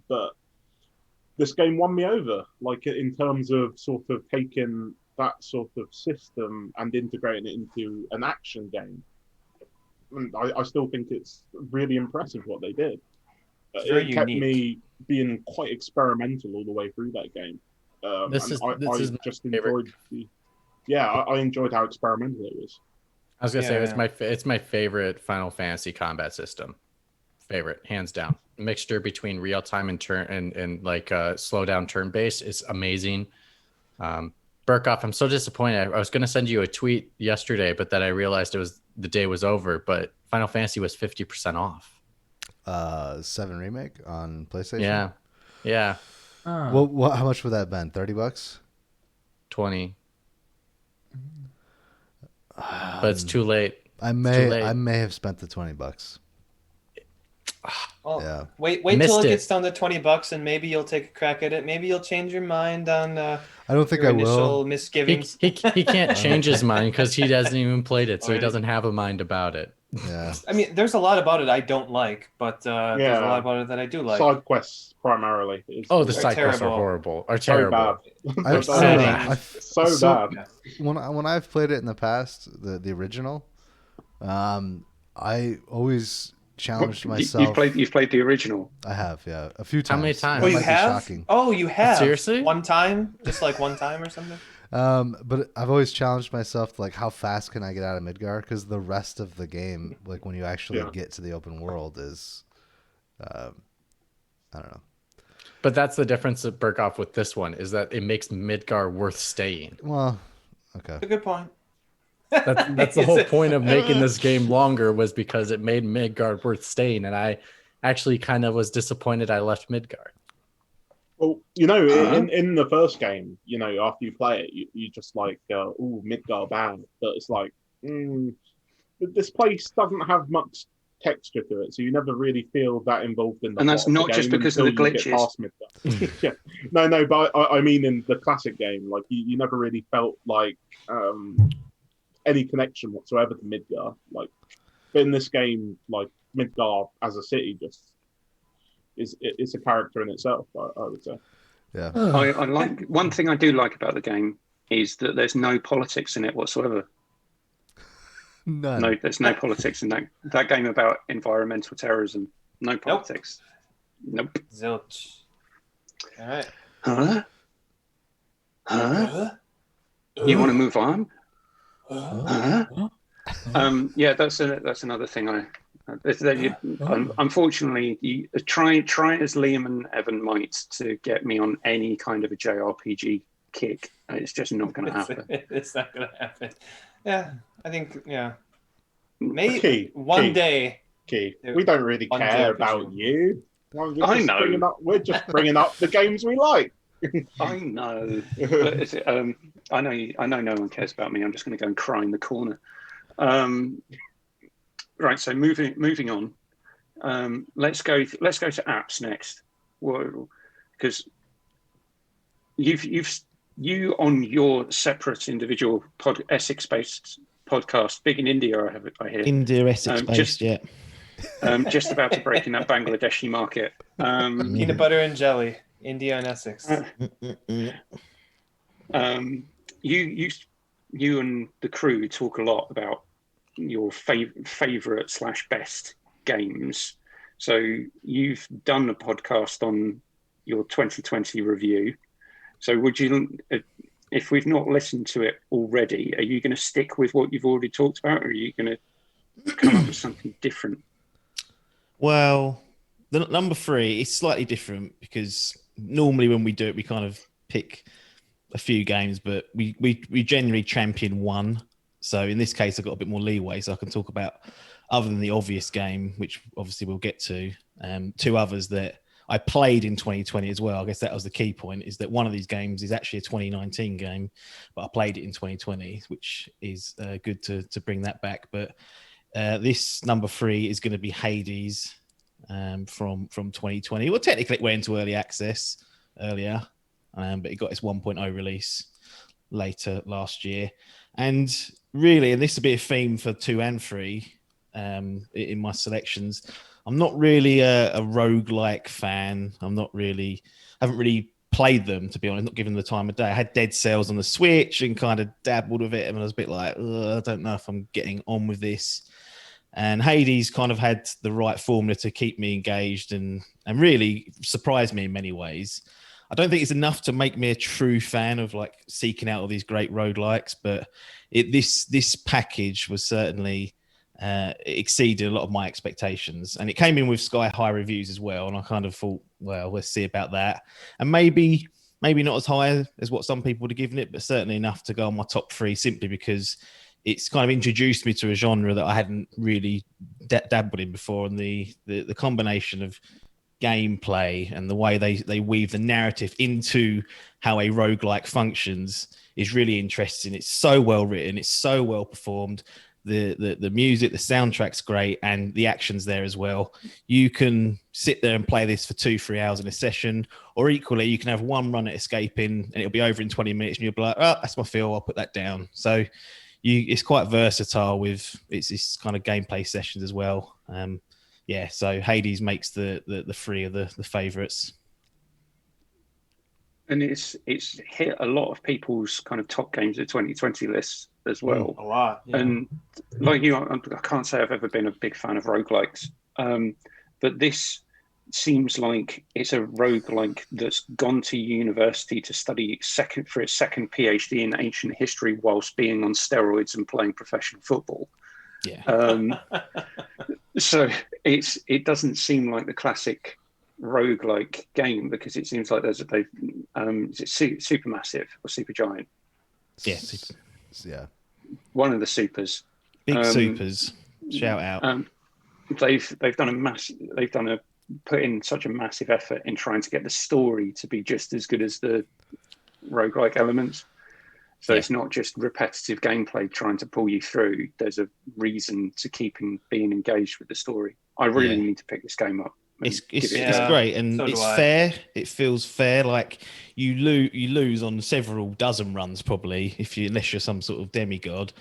But this game won me over, like in terms of sort of taking that sort of system and integrating it into an action game. And I still think it's really impressive what they did. It's very It kept unique. me being quite experimental all the way through that game. I just enjoyed I enjoyed how experimental it was. I was gonna say Yeah. it's my favorite Final Fantasy combat system. Favorite, hands down. Mixture between real time and turn and like slow down turn based is amazing. Burkoff, I'm so disappointed. I was gonna send you a tweet yesterday, but then I realized the day was over. But Final Fantasy was 50% off. 7 remake on PlayStation. Yeah. Well, how much would that have been? $30? 20. But it's too late. I may have spent the $20. Oh, Yeah. Wait Missed till it it. gets down to $20, and maybe you'll take a crack at it. Maybe you'll change your mind on I don't think your I initial will. misgivings. He can't change his mind because he hasn't even played it, so he Already. doesn't have a mind about it. Yeah. I mean, there's a lot about it I don't like, but there's a Yeah. lot about it that I do like. Side quests primarily. Oh, the They're side quests are terrible. horrible. Are so terrible. bad. I don't so know. bad. So So- bad. When I've played it in the past, the original, I always challenged myself. You've played the original. I have, yeah, a few times. How many times? That Oh, you might be have? shocking. Oh, you have? Seriously? One time? Just like one time or something? But I've always challenged myself to, like, how fast can I get out of Midgar? Because the rest of the game, like when you actually get to the open world, is I don't know. But that's the difference of Burkoff with this one is that it makes Midgar worth staying. Well, okay. That's a good point. That's the whole point of making this game longer was because it made Midgard worth staying, and I actually kind of was disappointed I left Midgard. Well, you know, in the first game, you know, after you play it, you just like, ooh, Midgar bad. But it's like, this place doesn't have much texture to it, so you never really feel that involved in the And that's plot of not the just game because of the until you get glitches. past Midgar. Yeah. No, but I mean in the classic game, like you never really felt like any connection whatsoever to Midgar. Like, but in this game, like Midgar as a city just is a character in itself. I would say. Yeah. I like one thing I do like about the game is that there's no politics in it whatsoever. None. No, there's no politics in that game about environmental terrorism. No politics. Nope. Zilch. All right. Huh? You want to move on? Huh? Yeah, that's another thing. Unfortunately, you try as Liam and Evan might to get me on any kind of a JRPG kick. It's just not going to happen. It's not going to happen. Yeah, I think, maybe Key, one day. Key, we don't really One care JRPG. about you. I know. We're just bringing up the games we like. I know. But I know no one cares about me. I'm just going to go and cry in the corner. Right. So moving on. Let's go to apps next. Because you on your separate individual Essex-based podcast, big in India, I hear. India Essex based, yeah. Just about to break in that Bangladeshi market. Peanut butter and jelly, India and Essex. You and the crew talk a lot about your favorite / best games. So you've done a podcast on your 2020 review. So would you, if we've not listened to it already, are you going to stick with what you've already talked about, or are you going to come up with something different? Well, the number 3 is slightly different because normally when we do it, we kind of pick a few games, but we generally champion one. So in this case, I've got a bit more leeway, so I can talk about, other than the obvious game, which obviously we'll get to, 2 others that I played in 2020 as well. I guess that was the key point, is that one of these games is actually a 2019 game, but I played it in 2020, which is good to bring that back. But this number 3 is going to be Hades from 2020. Well, technically it went into early access earlier, but it got its 1.0 release later last year. And really, and this will be a theme for 2 and 3 in my selections, I'm not really a roguelike fan. Haven't really played them, to be honest, not given the time of day. I had Dead Cells on the Switch and kind of dabbled with it, and I was a bit like, I don't know if I'm getting on with this. And Hades kind of had the right formula to keep me engaged and really surprised me in many ways. I don't think it's enough to make me a true fan of like seeking out all these great roguelikes, but this package was certainly exceeded a lot of my expectations, and it came in with sky high reviews as well. And I kind of thought, well, let's see about that, and maybe not as high as what some people would have given it, but certainly enough to go on my top 3, simply because it's kind of introduced me to a genre that I hadn't really dabbled in before, and the combination of gameplay and the way they weave the narrative into how a roguelike functions is really interesting. It's so well written, it's so well performed. The music, the soundtrack's great, and the action's there as well. You can sit there and play this for 2-3 hours in a session, or equally you can have one run at escaping and it'll be over in 20 minutes and you'll be like, oh, that's my feel, I'll put that down. So it's quite versatile with its kind of gameplay sessions as well. So Hades makes the 3 of the favourites. And it's hit a lot of people's kind of top games of 2020 lists as well. A lot. Yeah. And like you, I can't say I've ever been a big fan of roguelikes, but this seems like it's a roguelike that's gone to university to study for its second PhD in ancient history whilst being on steroids and playing professional football. Yeah. So it doesn't seem like the classic roguelike game, because it seems like is it Supermassive or Supergiant? Yeah. One of the supers. Big supers. Shout out. They've put in such a massive effort in trying to get the story to be just as good as the roguelike elements. So it's not just repetitive gameplay trying to pull you through. There's a reason to keep being engaged with the story. I really need to pick this game up. It's great, and so it's fair. It feels fair. Like you lose on several dozen runs probably, unless you're some sort of demigod,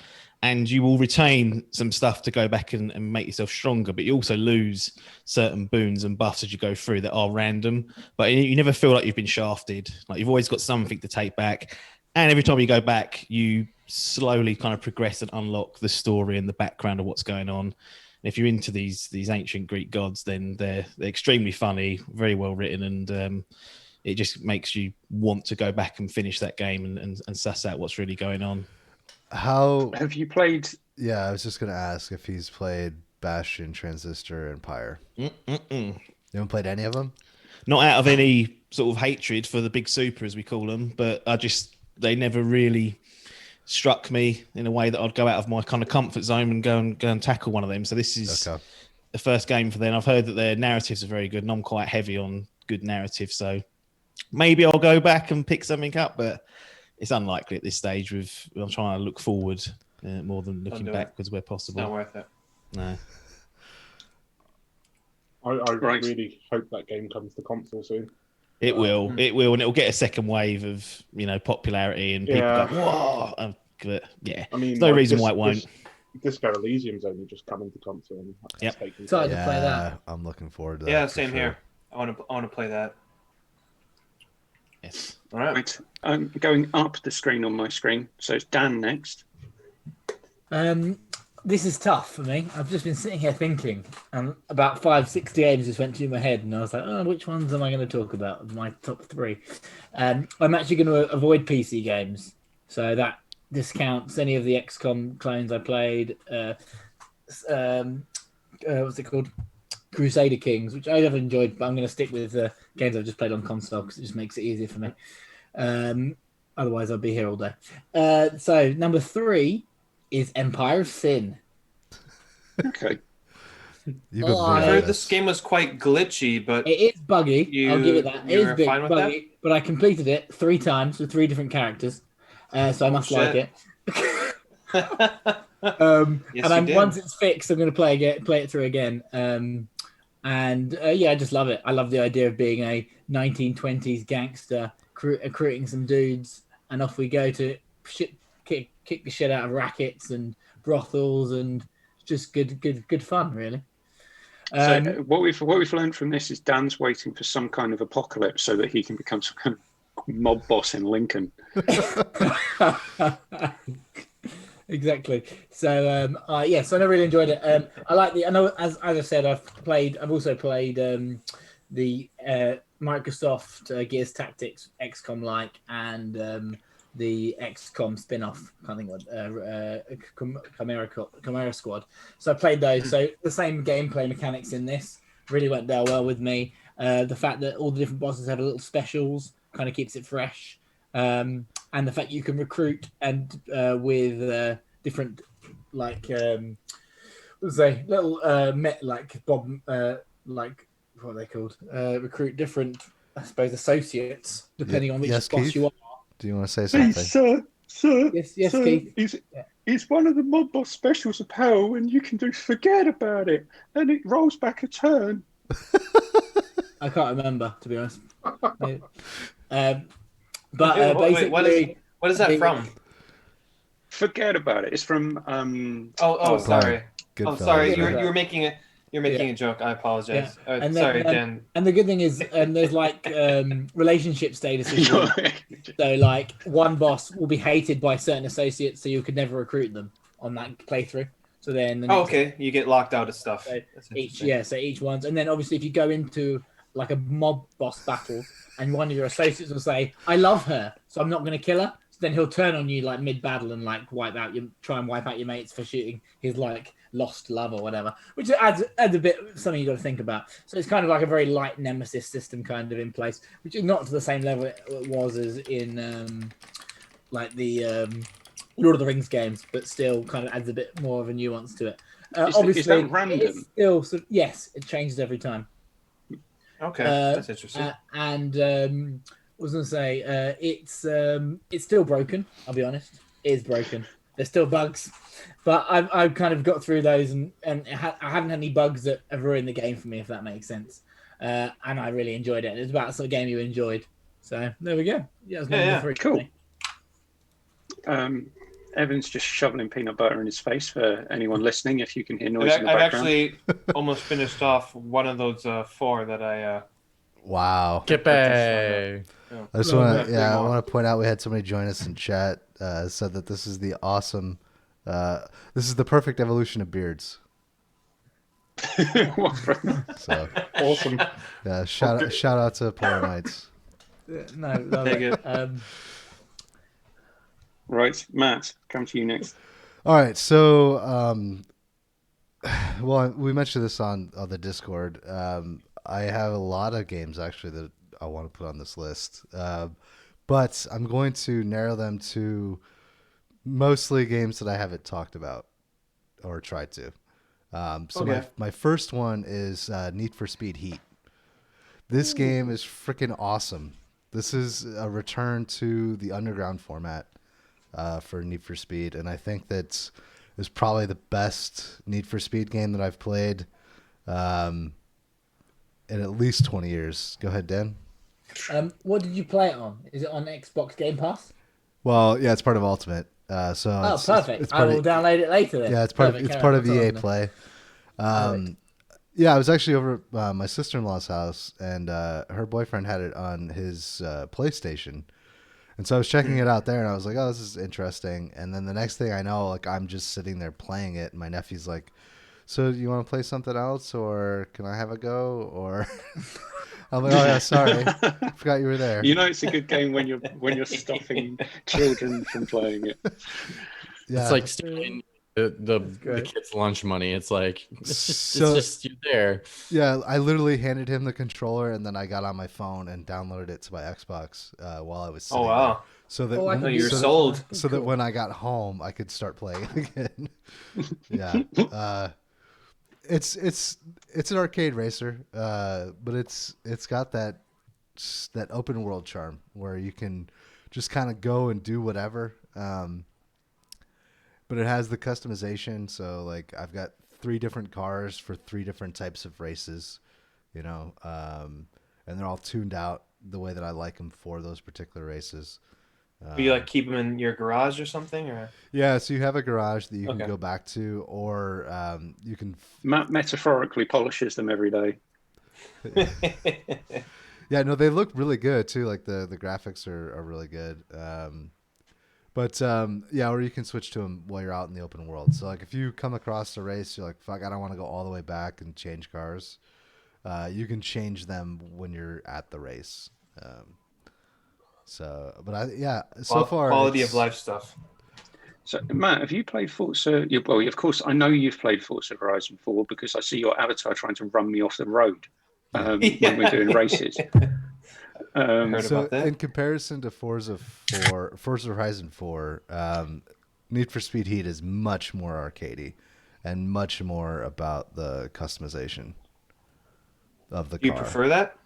and you will retain some stuff to go back and make yourself stronger. But you also lose certain boons and buffs as you go through that are random. But you never feel like you've been shafted. Like you've always got something to take back, and every time you go back, you slowly kind of progress and unlock the story and the background of what's going on. And if you're into these ancient Greek gods, then they're extremely funny, very well written, and it just makes you want to go back and finish that game and suss out what's really going on. How have you played? Yeah, I was just going to ask if he's played Bastion, Transistor, and Pyre. You haven't played any of them? Not out of any sort of hatred for the big super, as we call them, but they never really struck me in a way that I'd go out of my kind of comfort zone and go and tackle one of them. So this is the first game for them. I've heard that their narratives are very good, and I'm quite heavy on good narrative. So maybe I'll go back and pick something up, but it's unlikely at this stage. I'm trying to look forward more than looking backwards where possible. It's not worth it. No. I really hope that game comes to console soon. It will, and it'll get a second wave of popularity, and people go, "Whoa!" But yeah, I mean, there's no reason why it won't. Disco Elysium's only just coming to console. And that's Yep. taken So I place. to play that. I'm looking forward to that. Yeah, for same sure. here. I want to play that. Yes. All right. Right. I'm going up the screen on my screen. So it's Dan next. This is tough for me. I've just been sitting here thinking, and about 5-6 games just went through my head, and I was like, "Oh, which ones am I going to talk about? My top 3." I'm actually going to avoid PC games, so that discounts any of the XCOM clones I played. What's it called? Crusader Kings, which I have enjoyed, but I'm going to stick with games I've just played on console because it just makes it easier for me. Otherwise, I'll be here all day. So number 3 is Empire of Sin. Okay. You've been I I playing heard this. this game was quite glitchy, but It is buggy. I'll give it that. It you is were big fine with buggy, but I completed it 3 times with 3 different characters, so I must like shit. it. Yes, And you did. once it's fixed, I'm going to play it through again. Yeah, I just love it. I love the idea of being a 1920s gangster, recruiting some dudes, and off we go to kick the shit out of rackets and brothels, and just good fun, really. So what we've learned from this is Dan's waiting for some kind of apocalypse so that he can become some kind of mob boss in Lincoln. Exactly. So so I really enjoyed it. I know as I said, I've also played the Microsoft Gears Tactics XCOM like, and the XCOM spin-off, I think what Chimera Squad. So I played those. So the same gameplay mechanics in this really went down well with me. The fact that all the different bosses have little specials kind of keeps it fresh. And the fact you can recruit and with different like Bob like what are they called? Recruit different, I suppose, associates depending on which yes, boss Keith? you are. Do you want to say something? Sir, Yes, sir, Keith. it's one of the mob boss specials of power, and you can do forget about it, and it rolls back a turn. I can't remember, to be honest. But Wait, basically, what is that from? Forget about it. It's from Sorry. Good Oh, fellas, sorry. right? You're making a joke. I apologize. Yeah. And Sorry, then, Dan. and the good thing is, there's like relationship statuses. So like one boss will be hated by certain associates, so you could never recruit them on that playthrough. So then Okay, you get locked out of stuff. So That's each interesting. each one's, and then obviously if you go into like a mob boss battle and one of your associates will say, "I love her, so I'm not going to kill her," so then he'll turn on you like mid battle and like try and wipe out your mates for shooting his like lost love or whatever, which adds a bit something you got to think about. So it's kind of like a very light nemesis system kind of in place, which is not to the same level it was as in like the Lord of the Rings games, but still kind of adds a bit more of a nuance to it. Obviously, is that random? it's still yes, it changes every time. Okay, that's interesting. And what was I going to say? It's still broken. I'll be honest, it is broken. There's still bugs, but I've kind of got through those, and I haven't had any bugs that have ruined the game for me, if that makes sense. And I really enjoyed it. It's about the sort of game you enjoyed. So there we go. Yeah, it was number 3. Cool. Evan's just shoveling peanut butter in his face for anyone listening. If you can hear noise in the I've background. actually almost finished off one of those 4 that I. Wow. Kippe. I just want to, I more. want to point out we had somebody join us in chat. Said that this is the awesome, this is the perfect evolution of beards. So Awesome. yeah, shout out to Polar Knights. No, Take it. Right, Matt, come to you next. All right, so well, we mentioned this on the Discord. I have a lot of games actually that I want to put on this list, but I'm going to narrow them to mostly games that I haven't talked about or tried to. So Okay. my first one is Need for Speed Heat. This game is freaking awesome. This is a return to the underground format for Need for Speed, and I think that it's probably the best Need for Speed game that I've played in at least 20 years. Go ahead, Dan. What did you play it on? Is it on Xbox Game Pass? Well, yeah, it's part of Ultimate. So Oh, it's, perfect. It's I part will of, download it later then. yeah, it's part Perfect. of That's EA awesome. Play. Perfect. Yeah, I was actually over at my sister-in-law's house, and her boyfriend had it on his PlayStation. And so I was checking it out there, and I was like, "Oh, this is interesting." And then the next thing I know, like I'm just sitting there playing it, and my nephew's like, "So you want to play something else, or can I have a go?" Or I'm like, "Oh yeah, sorry, forgot you were there." You know, it's a good game when you're stopping children from playing it. Yeah, It's like stealing the great. kids' lunch money. It's like So- it's just you there. yeah. I literally handed him the controller, and then I got on my phone and downloaded it to my Xbox while I was sitting Oh wow. there, so that Oh, I No, can you're do that. sold. so that Cool. when I got home, I could start playing again. Yeah, it's an arcade racer, but it's got that open world charm where you can just kind of go and do whatever. But it has the customization, so like I've got 3 different cars for 3 different types of races, you know, and they're all tuned out the way that I like them for those particular races. Do you like keep them in your garage or something, or? Yeah, so you have a garage that you can Okay. go back to, or you can. Metaphorically polishes them every day. Yeah, no, they look really good too. Like the graphics are really good. But yeah, or you can switch to them while you're out in the open world. So like if you come across a race, you're like, fuck, I don't want to go all the way back and change cars. You can change them when you're at the race. So far quality it's- of life stuff. So, Matt, have you played Forza? Well, of course, I know you've played Forza Horizon 4 because I see your avatar trying to run me off the road when we're doing races. Heard So about that. in comparison to Forza Horizon 4, Need for Speed Heat is much more arcadey and much more about the customization of the Do you car. prefer that?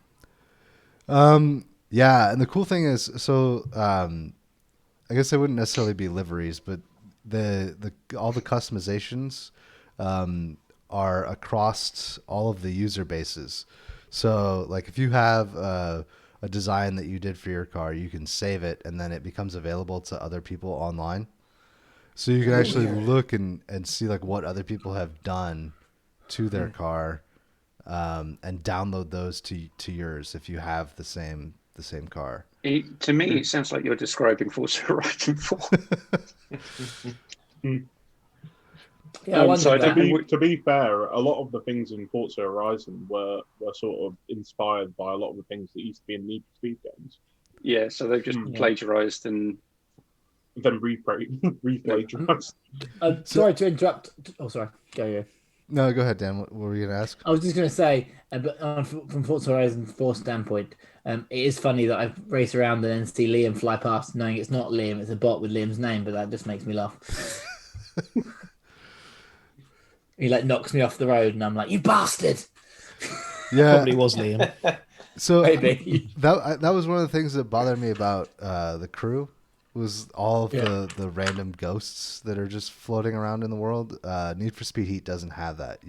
Yeah, and the cool thing is, so I guess they wouldn't necessarily be liveries, but the all the customizations are across all of the user bases. So, like, if you have a design that you did for your car, you can save it, and then it becomes available to other people online. So you can actually look and see like what other people have done to their car, and download those to yours if you have the same car. To me, it sounds like you're describing Forza Horizon 4. Yeah, I wondered so I that. don't- To be fair, a lot of the things in Forza Horizon were sort of inspired by a lot of the things that used to be in Need for Speed games. Yeah, so they've just plagiarized and Then replagiarized. Sorry to interrupt. Oh, sorry. Go yeah. No, go ahead, Dan. What were you gonna ask? I was just going to say, but from Forza Horizon 4 standpoint, it is funny that I race around and then see Liam fly past, knowing it's not Liam, it's a bot with Liam's name, but that just makes me laugh. He like knocks me off the road, and I'm like, "You bastard!" Yeah, Probably was Liam. so Maybe. that was one of the things that bothered me about the crew was all of the random ghosts that are just floating around in the world. Need for Speed Heat doesn't have that.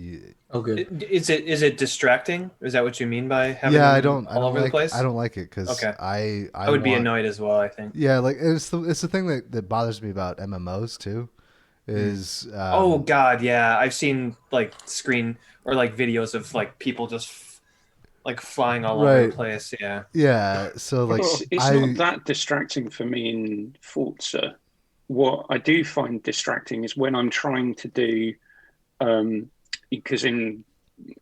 Oh, good. Is it distracting? Is that what you mean by having Yeah, them all over the place? I don't like it because Okay. I would be want- annoyed as well, I think. Yeah, like it's the thing that bothers me about MMOs too, is Oh God, yeah. I've seen like screen or like videos of like people just like flying all over Right. the place. Yeah. yeah. So like it's not that distracting for me in Forza. What I do find distracting is when I'm trying to do, because in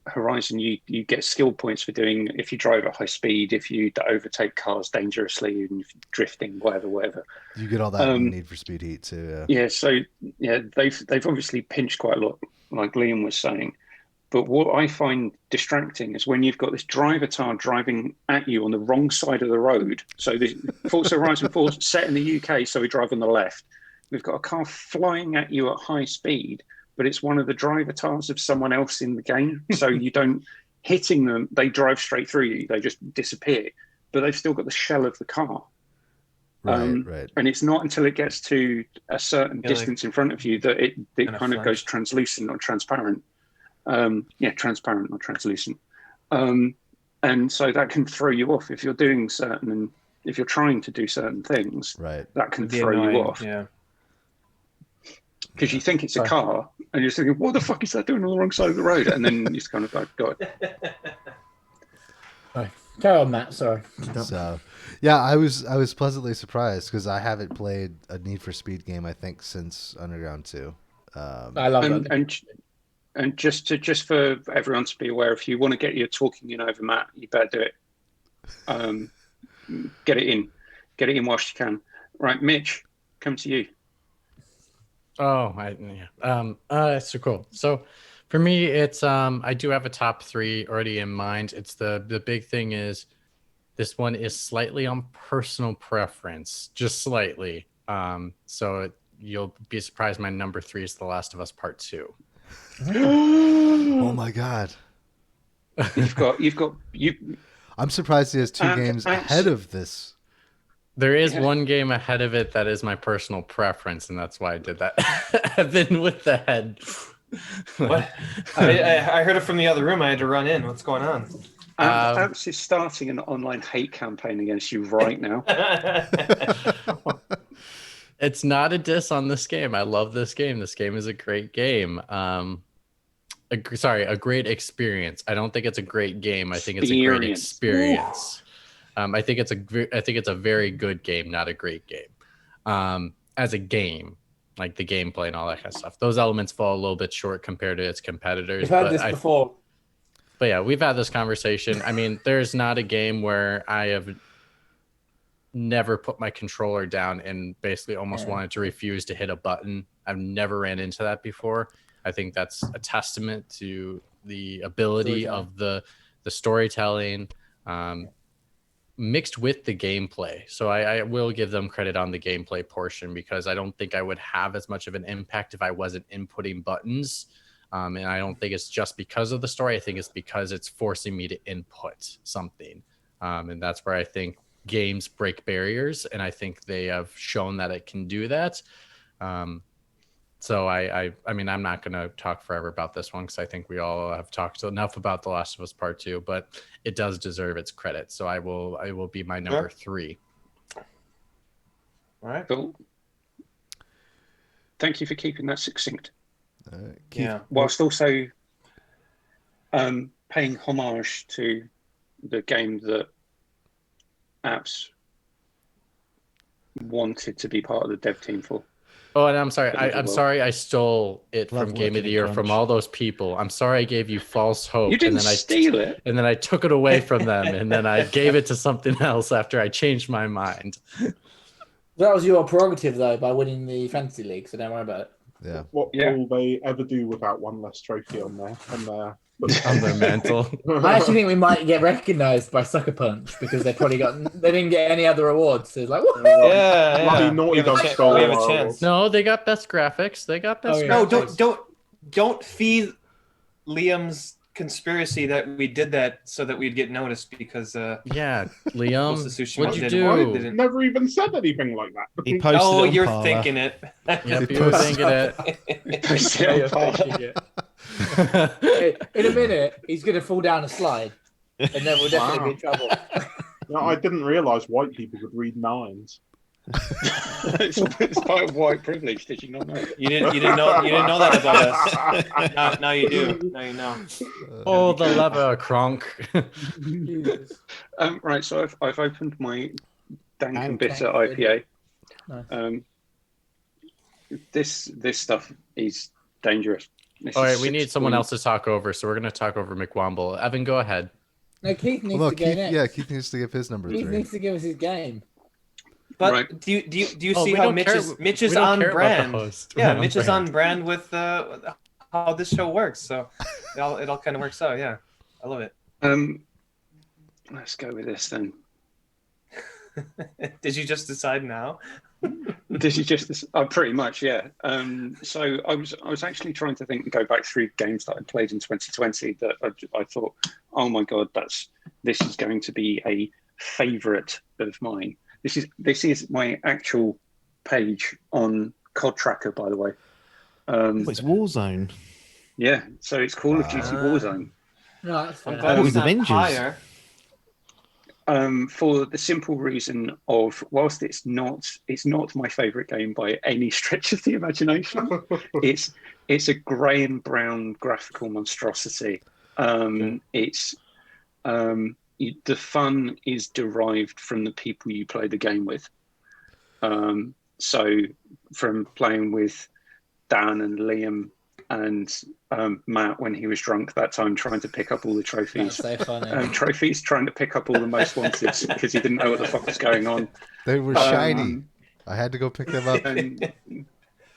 Horizon you get skill points for doing if you drive at high speed, if you overtake cars dangerously, and if you're drifting, whatever. you get all that in Need for Speed Heat too. Yeah, so yeah, they've obviously pinched quite a lot, like Liam was saying. But what I find distracting is when you've got this driver-tar driving at you on the wrong side of the road. So the Forza Horizon 4 set in the UK, so we drive on the left. We've got a car flying at you at high speed, but it's one of the driver-tars of someone else in the game. So you don't hitting them; they drive straight through you. They just disappear, but they've still got the shell of the car. Right. And it's not until it gets to a certain distance in front of you that it kind of goes translucent or transparent. Transparent or translucent. And so that can throw you off if you're doing if you're trying to do certain things. Right. That can Be throw you annoying, off. Yeah. because you think it's a car, and you're thinking, what the fuck is that doing on the wrong side of the road? And then you just kind of like, God. Carry on, Matt. Sorry. So, yeah, I was pleasantly surprised because I haven't played a Need for Speed game, I think, since Underground 2. I love that. And just for everyone to be aware, if you want to get your talking in over Matt, you better do it. Get it in whilst you can. Right, Mitch, come to you. Oh, so cool. So for me, it's I do have a top 3 already in mind. It's the big thing is this one is slightly on personal preference, just slightly. So you'll be surprised. My number 3 is The Last of Us Part 2. Oh my God! I'm surprised he has 2 games ahead of this. There is one game ahead of it that is my personal preference, and that's why I did that. I've been with the head. What? I heard it from the other room. I had to run in. What's going on? Amps is starting an online hate campaign against you right now. It's not a diss on this game. I love this game. This game is a great game. A great experience. I don't think it's a great game. I think it's a great experience. I think it's a very good game, not a great game. As a game, like the gameplay and all that kind of stuff, those elements fall a little bit short compared to its competitors. We've had this before. But yeah, we've had this conversation. I mean, there's not a game where I have never put my controller down and basically almost wanted to refuse to hit a button. I've never ran into that before. I think that's a testament to the ability of the storytelling, mixed with the gameplay. So I will give them credit on the gameplay portion, because I don't think I would have as much of an impact if I wasn't inputting buttons. And I don't think it's just because of the story. I think it's because it's forcing me to input something. And that's where I think games break barriers. And I think they have shown that it can do that. So I mean, I'm not going to talk forever about this one, because I think we all have talked enough about The Last of Us Part 2, but it does deserve its credit. So I will be my number 3. All right. Cool. Thank you for keeping that succinct. Yeah. Whilst also paying homage to the game that Apps wanted to be part of the dev team for. Oh, and I'm sorry. I'm sorry I stole it from Game of the Year from all those people. I'm sorry I gave you false hope. You didn't steal it. And then I took it away from them, and then I gave it to something else after I changed my mind. That was your prerogative, though, by winning the fantasy league, so don't worry about it. Yeah. What will they ever do without one less trophy on their on their mantle? I actually think we might get recognised by Sucker Punch, because they didn't get any other awards. So it's like, woohoo! Yeah. Bloody Naughty Dog stole. We have a chance. No, they got best graphics. They got best. No, graphics. don't feed Liam's conspiracy that we did that so that we'd get noticed, because yeah, Liam, what'd you do? Never even said anything like that. He posted Oh, it on you're Parler. thinking it. Yep, you were thinking it. In a minute, he's going to fall down a slide, and then we'll definitely be in trouble. No, I didn't realise white people could read minds. It's part of white privilege. Did you not know? You didn't know that about us. Now you do. Now you know. Oh, the lever, Kronk. Right, so I've opened my dank and bitter IPA. Nice. This stuff is dangerous. All right, we need someone else to talk over, so we're going to talk over McWomble. Evan, go ahead. No, Keith needs to go next. Yeah, Keith needs to give his number 3. Keith needs to give us his game. But right. do you see how Mitch is on brand? Yeah, Mitch is on brand with how this show works. So it all kind of works out. Yeah, I love it. Let's go with this then. Did you just decide now? Did you just? Pretty much, yeah. So I was actually trying to think and go back through games that I played in 2020 that I thought, oh my god, this is going to be a favourite of mine. This is my actual page on COD Tracker, by the way. It's Warzone. Yeah, so it's Call of Duty Warzone. No, that's fair. I'm glad it's not Avengers. higher. For the simple reason of, whilst it's not my favourite game by any stretch of the imagination, it's a grey and brown graphical monstrosity. It's the fun is derived from the people you play the game with. So from playing with Dan and Liam and Matt when he was drunk that time, trying to pick up all the trophies. That's so funny. Trying to pick up all the most wanted because he didn't know what the fuck was going on. They were shiny. I had to go pick them up. And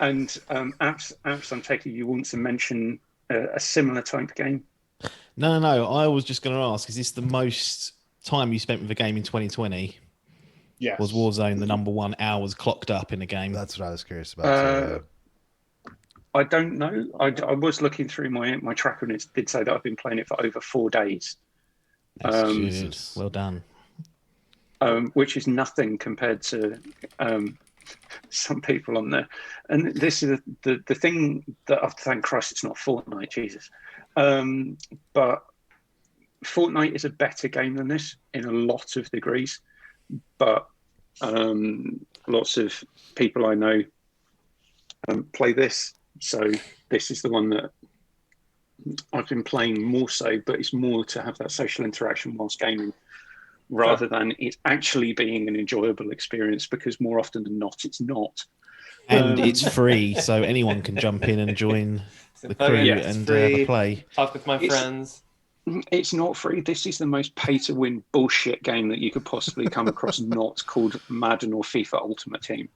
apps, I'm taking you want to mention a similar type game. No. I was just going to ask: is this the most time you spent with a game in 2020? Yes. Was Warzone the number 1 hours clocked up in a game? That's what I was curious about. I don't know. I was looking through my tracker, and it did say that I've been playing it for over 4 days. That's good. Well done. Which is nothing compared to some people on there. And this is the thing that I have to thank Christ it's not Fortnite, Jesus. But Fortnite is a better game than this in a lot of degrees. But lots of people I know play this. So this is the one that I've been playing more so, but it's more to have that social interaction whilst gaming rather than it actually being an enjoyable experience, because more often than not, it's not. And it's free, so anyone can jump in and join the crew and play. Talk with my friends. It's not free. This is the most pay-to-win bullshit game that you could possibly come across, not called Madden or FIFA Ultimate Team.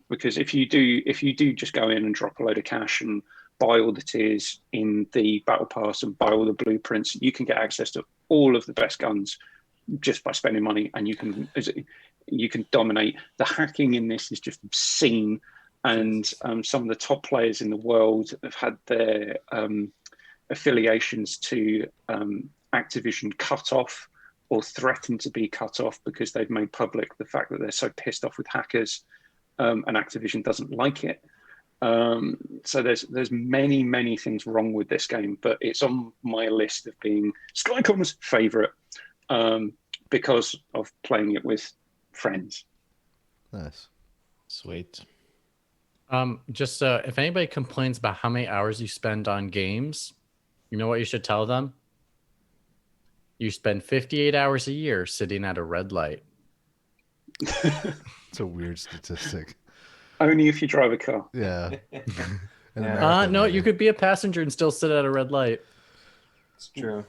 Because if you do just go in and drop a load of cash and buy all the tiers in the battle pass and buy all the blueprints, you can get access to all of the best guns just by spending money, and you can dominate. The hacking in this is just obscene, and some of the top players in the world have had their affiliations to Activision cut off or threatened to be cut off because they've made public the fact that they're so pissed off with hackers. And Activision doesn't like it. So there's many things wrong with this game, but it's on my list of being Skycom's favourite because of playing it with friends. Nice. Sweet. Just if anybody complains about how many hours you spend on games, you know what you should tell them? You spend 58 hours a year sitting at a red light. It's a weird statistic. Only if you drive a car. Yeah. No, you could be a passenger and still sit at a red light. It's true.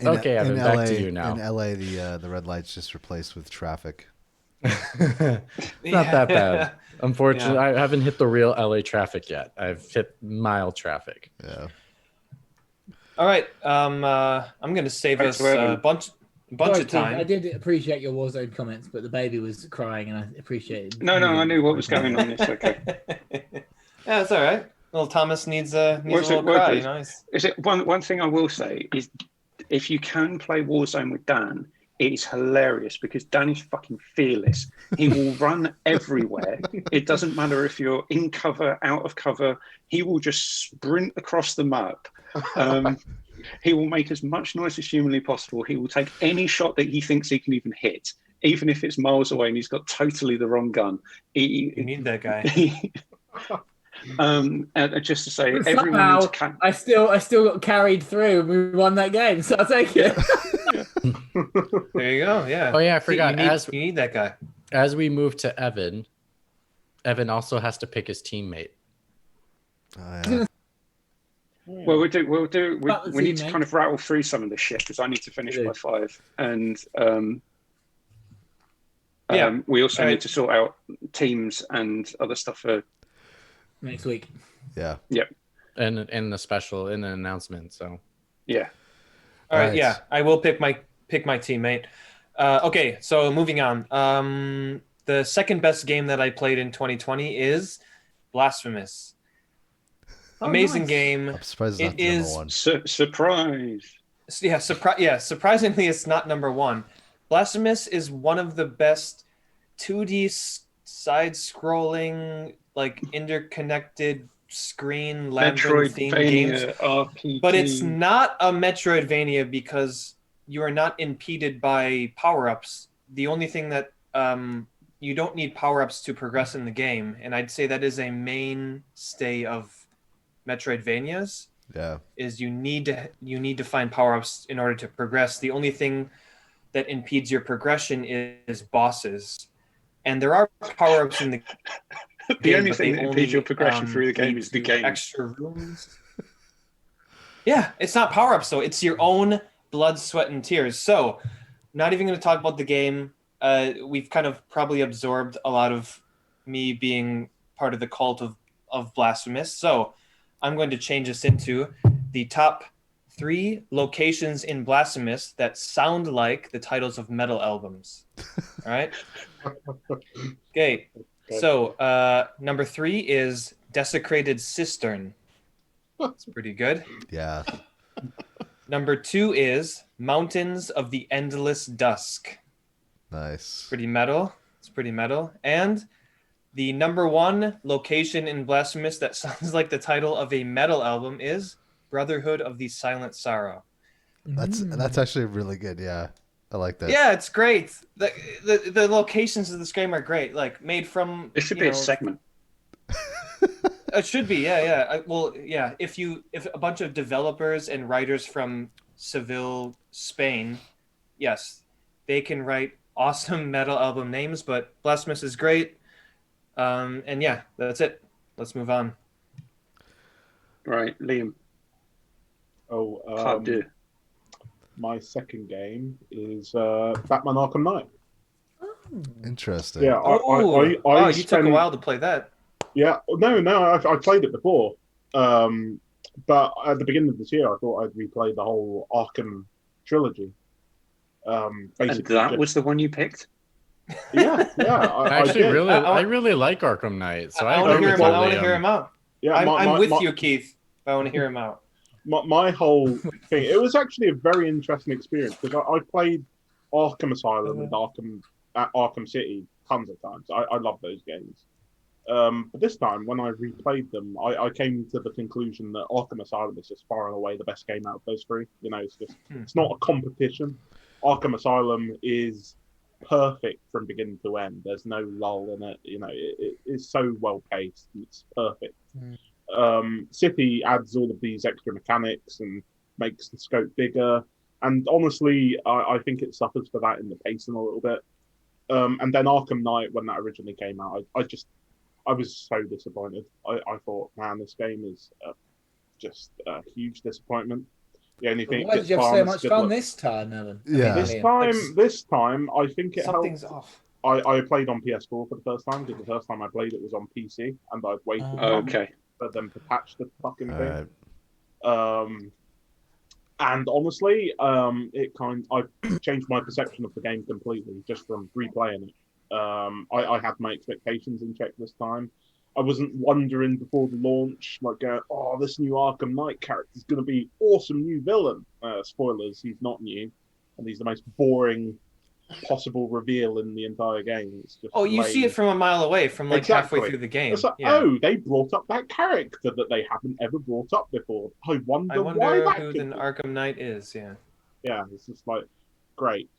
Okay, Evan, back to you now. In LA, the red light's just replaced with traffic. Not that bad. Unfortunately, I haven't hit the real LA traffic yet. I've hit mild traffic. Yeah. All right. I'm going to save us a bunch of time. I did appreciate your Warzone comments, but the baby was crying, and I appreciated. No, I knew what was going on. It's okay. Yeah, it's all right. Little Thomas needs a little cry. Nice. Is it one thing I will say is, if you can play Warzone with Dan, it is hilarious because Dan is fucking fearless. He will run everywhere. It doesn't matter if you're in cover, out of cover. He will just sprint across the map. He will make as much noise as humanly possible. He will take any shot that he thinks he can even hit, even if it's miles away and he's got totally the wrong gun. You need that guy. Just to say, somehow, I still got carried through and we won that game, so I'll take it. There you go. Yeah. Oh yeah, I forgot. You need that guy. As we move to Evan also has to pick his teammate. Oh, yeah. Well, we need to kind of rattle through some of this shit because I need to finish by 5, and we also need to sort out teams and other stuff for next week. Yeah. Yep. And in the announcement. So yeah. All right. Yeah, I will pick my teammate. Okay, so moving on. The second best game that I played in 2020 is Blasphemous. Amazing game. I'm surprised it's not number one. Surprise. Surprisingly, it's not number one. Blasphemous is one of the best 2D side-scrolling, like interconnected screen labyrinthine games. Metroidvania RPG. But it's not a Metroidvania because you are not impeded by power-ups. The only thing that you don't need power-ups to progress in the game, and I'd say that is a mainstay of Metroidvanias. Yeah. Is you need to find power-ups in order to progress. The only thing that impedes your progression is bosses, and there are power-ups in the The game, only but thing they that only impedes your progression through the game lead is the to game. extra rooms. Yeah, it's not power-ups though. It's your own blood, sweat, and tears. So, not even going to talk about the game. We've kind of probably absorbed a lot of me being part of the cult of Blasphemous. So, I'm going to change this into the top 3 locations in Blasphemous that sound like the titles of metal albums. All right. Okay. So, number 3 is Desecrated Cistern. That's pretty good. Yeah. Number 2 is Mountains of the Endless Dusk. Nice. Pretty metal. It's pretty metal. And the number 1 location in Blasphemous that sounds like the title of a metal album is Brotherhood of the Silent Sorrow. That's actually really good. Yeah. I like that. Yeah, it's great. The locations of this game are great. Like made from. It should be a segment. It should be, yeah. If a bunch of developers and writers from Seville, Spain, yes, they can write awesome metal album names. But Blasphemous is great. And yeah, that's it. Let's move on. Right, Liam. Oh, my second game is Batman Arkham Knight. Interesting. Yeah, You took a while to play that. Yeah, no, I played it before, but at the beginning of this year, I thought I'd replay the whole Arkham trilogy. And that was the one you picked? Yeah. I really like Arkham Knight, so I want to hear him. I want to hear him out. Yeah, I'm with you, Keith. I want to hear him out. My whole thing, it was actually a very interesting experience because I played Arkham Asylum and Arkham City tons of times. I love those games. But this time, when I replayed them, I came to the conclusion that Arkham Asylum is just far and away the best game out of those 3. You know, it's not a competition. Arkham Asylum is perfect from beginning to end. There's no lull in it. You know, it's so well paced. It's perfect. City adds all of these extra mechanics and makes the scope bigger. And honestly, I think it suffers for that in the pacing a little bit. And then Arkham Knight, when that originally came out, I was so disappointed. I thought, man, this game is just a huge disappointment. The only thing. Why did you have so much fun this time, Evan? Yeah. This time, I think it Something's helped. off. I played on PS4 for the first time because the first time I played it was on PC, and I'd waited for them to patch the fucking thing. And honestly, I changed my perception of the game completely just from replaying it. I had my expectations in check this time. I wasn't wondering before the launch, like, this new Arkham Knight character is going to be awesome new villain. Spoilers, he's not new, and he's the most boring possible reveal in the entire game. It's just you see it from a mile away, from like halfway through the game. It's like, they brought up that character that they haven't ever brought up before. I wonder why that who the Arkham Knight is. Yeah, it's just like great.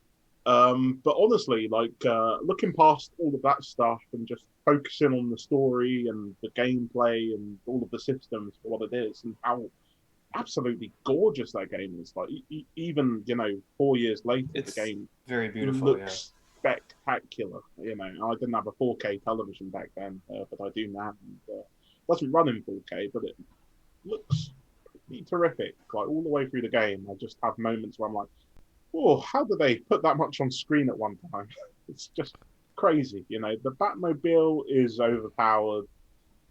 But honestly, like looking past all of that stuff and just focusing on the story and the gameplay and all of the systems for what it is and how absolutely gorgeous that game is. Like even 4 years later, the game very beautiful. Looks spectacular. You know, I didn't have a 4K television back then, but I do now. And, it doesn't run in 4K, but it looks pretty terrific. Like all the way through the game, I just have moments where I'm like, oh, how do they put that much on screen at one time? It's just crazy. You know, the Batmobile is overpowered,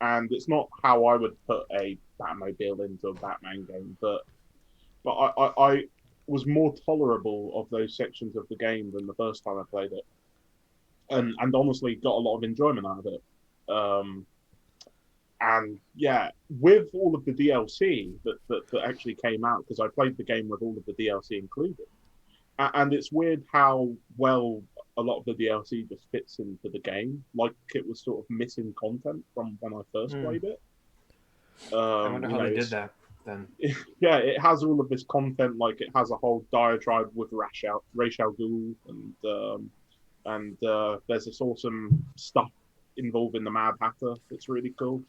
and it's not how I would put a Batmobile into a Batman game, but I was more tolerable of those sections of the game than the first time I played it, and honestly got a lot of enjoyment out of it. And yeah, with all of the DLC that actually came out, because I played the game with all of the DLC included. And it's weird how well a lot of the DLC just fits into the game, like it was sort of missing content from when I first played it. I wonder how they did that then. Yeah, it has all of this content. Like it has a whole diatribe with Ra's al Ghul, and there's this awesome stuff involving the Mad Hatter that's really cool.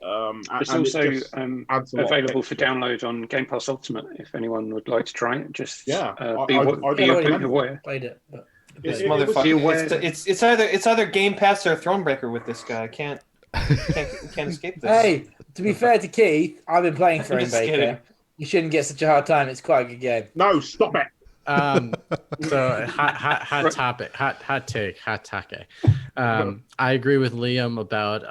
It's and also it just adds a lot of available for texture. download on Game Pass Ultimate if anyone would like to try it. Just Yeah, be I'd recommend it. aware. Played it, but This It was- Be aware motherfucker. that- It's either Game Pass or Thronebreaker with this guy. I can't escape this. hey, to be fair to Keith, I've been playing I'm just kidding. Thronebreaker. You shouldn't get such a hard time. It's quite a good game. No, stop it. So hot topic, hot take. I agree with Liam about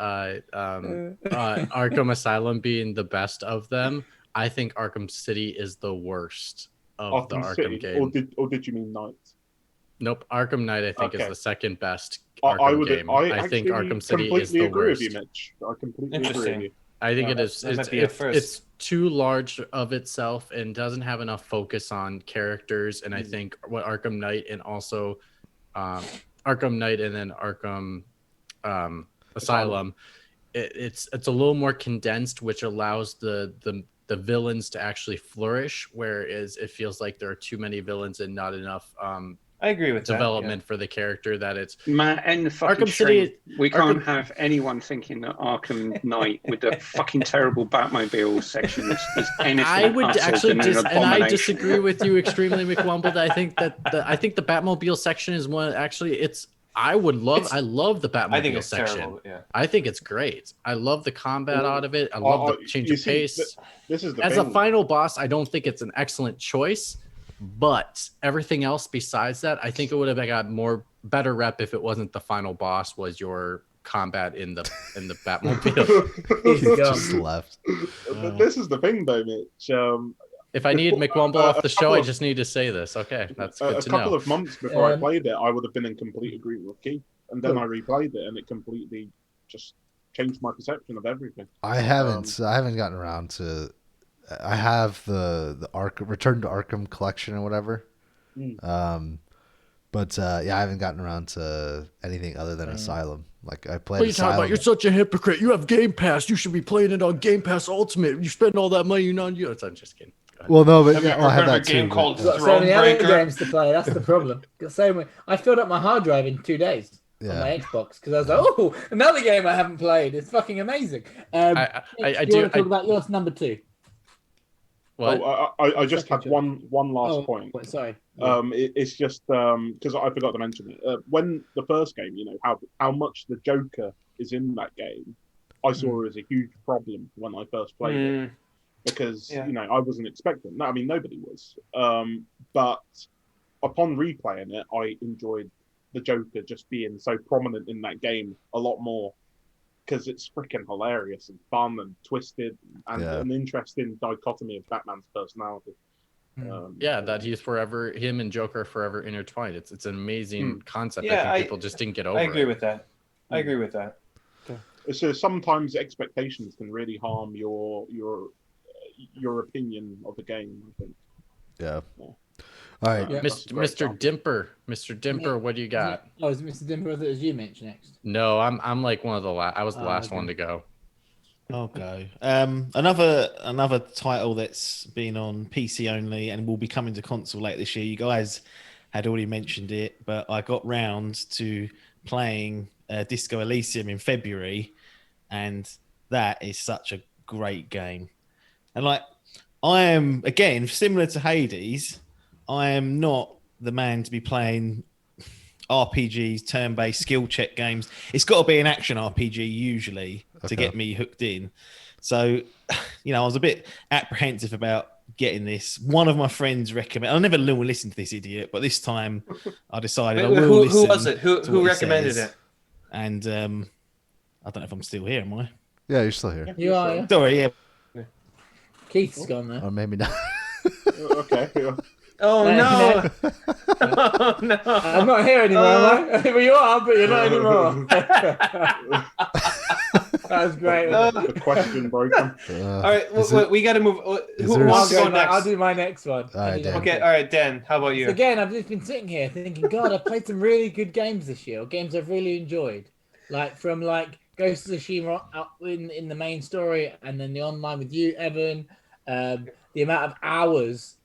Arkham Asylum being the best of them. I think Arkham City is the worst of the Arkham City, game. or did you mean Knight? Nope, Arkham Knight I think Okay. is the second best I Arkham game. I think actually Arkham City is completely the agree worst. with you, Mitch. I completely agree with Interesting. you. I think it That- is. that It's, might be a it's, first. it's too large of itself and doesn't have enough focus on characters. And I think what Arkham Knight and also Arkham Knight and then Arkham Asylum, it's a little more condensed, which allows the villains to actually flourish. Whereas it feels like there are too many villains and not enough I agree with development for the character. That it's Matt, end the fucking Arkham stream. City- We can't Arkham- have anyone thinking that Arkham Knight with the fucking terrible Batmobile section is anything I would other actually than an and I abomination. disagree with you extremely, McWumble. I think that the Batmobile section is one. Actually, I love the Batmobile I think it's section. terrible. Yeah. I think it's great. I love the combat out of it. I love the change you of see, pace. This is the As thing. a final boss, I don't think it's an excellent choice. But everything else besides that, I think it would have got better rep if it wasn't the final boss was your combat in the Batmobile. He just left. But this is the thing, though, Mitch. If I need McWumble off the show, I just need to say this. Okay, that's good A to couple know. of months before I Um, played it, I would have been in complete agreement with Keith, and then I replayed it, and it completely just changed my perception of everything. I haven't gotten around to. I have the Return to Arkham collection or whatever. But I haven't gotten around to anything other than Asylum. Like I played. What are you talking about? You're such a hypocrite. You have Game Pass. You should be playing it on Game Pass Ultimate. You spend all that money on you. I'm just kidding. Go ahead. Well, no, but Have you ever I have heard of a that too. game but- called Got so many other Thronebreaker? games to play. That's the problem. Got so many. I filled up my hard drive in 2 days on Yeah. my Xbox because I was like, oh, another game I haven't played. It's fucking amazing. I Mitch, do- you want to I- talk about yours number 2? What? Oh, I just had one last point. Wait, sorry. It's just because I forgot to mention it. When the first game, how much the Joker is in that game, I saw as a huge problem when I first played it because Yeah. I wasn't expecting. I mean, nobody was. But upon replaying it, I enjoyed the Joker just being so prominent in that game a lot more because it's freaking hilarious and fun and twisted and an interesting dichotomy of Batman's personality. That him and Joker are forever intertwined. It's an amazing concept. Yeah, I think people just didn't get over. I agree it. with that. I agree with that. So sometimes expectations can really harm your opinion of the game, I think. Yeah. All right. Yeah. That's a great Mr. example. Dimper, what do you got? Oh, is it Mr. Dimper? I thought it was you, Mitch, next. No, I'm like one of the last. I was the last okay. one to go. I'll go. Another title that's been on PC only and will be coming to console later this year. You guys had already mentioned it, but I got round to playing Disco Elysium in February, and that is such a great game. And like, I am again similar to Hades. I am not the man to be playing RPGs, turn-based skill check games. It's got to be an action RPG usually to get me hooked in. So, I was a bit apprehensive about getting this. One of my friends recommended. I never will listen to this idiot, but this time I decided I will Who listen. was it? Who to what he recommended says. it? And I don't know if I'm still here. Am I? Yeah, you're still here. You are, yeah? Sorry. Yeah. Keith's gone there. Or maybe not. Okay. Oh no! Oh no! I'm not here anymore, am I? Well, you are, but you're not anymore. That was great. The question broken. All right, is it- we got to move. Who there a- wants to I'll go next? I'll do my next one. All right, Dan. Okay, all right, Dan. How about you? Again, I've just been sitting here thinking, God, I've played some really good games this year, or games I've really enjoyed. Like from Ghost of Tsushima up in the main story, and then the online with you, Evan. The amount of hours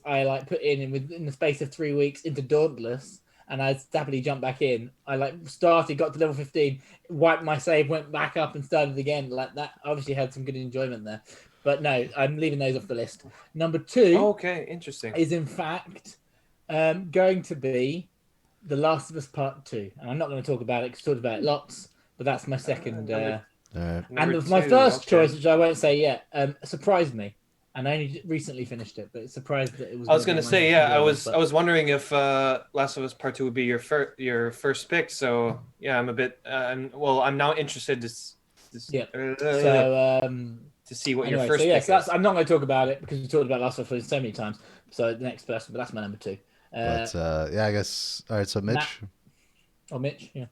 I like put in the space of 3 weeks into Dauntless, and I happily jumped back in. I got to level 15, wiped my save, went back up and started again. Like that, obviously had some good enjoyment there. But no, I'm leaving those off the list. Number 2 Okay, interesting. is in fact going to be The Last of Us Part 2. And I'm not going to talk about it because I talked about it lots, but that's my second. My first choice, which I won't say yet, surprised me. And I only recently finished it, but it surprised that it was. I was going to say, I was wondering if Last of Us Part 2 would be your first pick. So yeah, I'm a bit. I'm now interested to see what your first. So pick is. I'm not going to talk about it because we talked about Last of Us so many times. So the next person, but that's my number 2. I guess. All right, so Mitch. Mitch, yeah.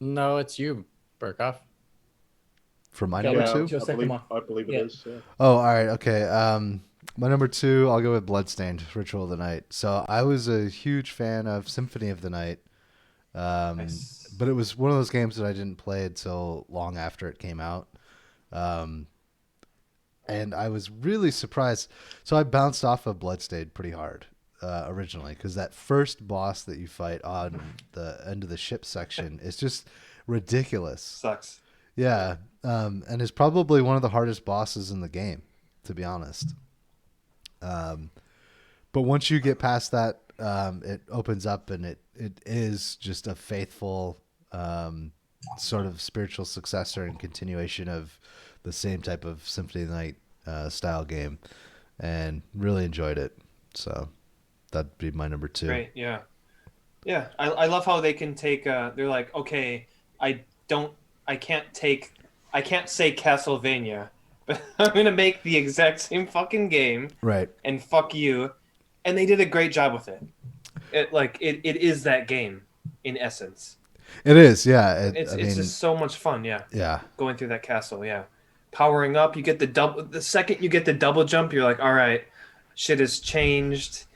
No, it's you, Burkhoff. For my number 2? Your second one. I believe it is. Yeah. Oh, all right. Okay. My number 2, I'll go with Bloodstained, Ritual of the Night. So I was a huge fan of Symphony of the Night. Nice. But it was one of those games that I didn't play until long after it came out. And I was really surprised. So I bounced off of Bloodstained pretty hard originally, because that first boss that you fight on the end of the ship section is just ridiculous. Sucks. Yeah. And is probably one of the hardest bosses in the game, to be honest. But once you get past that, it opens up, and it is just a faithful sort of spiritual successor and continuation of the same type of Symphony of the Night style game, and really enjoyed it. So that'd be my number 2. Great, yeah. I love how they can take. They're like, okay, I can't say Castlevania, but I'm gonna make the exact same fucking game, right? And fuck you, and they did a great job with it. It is that game in essence. It is, yeah. It's just so much fun, yeah. Yeah. Going through that castle, yeah. Powering up, you get the second you get the double jump, you're like, all right, shit has changed.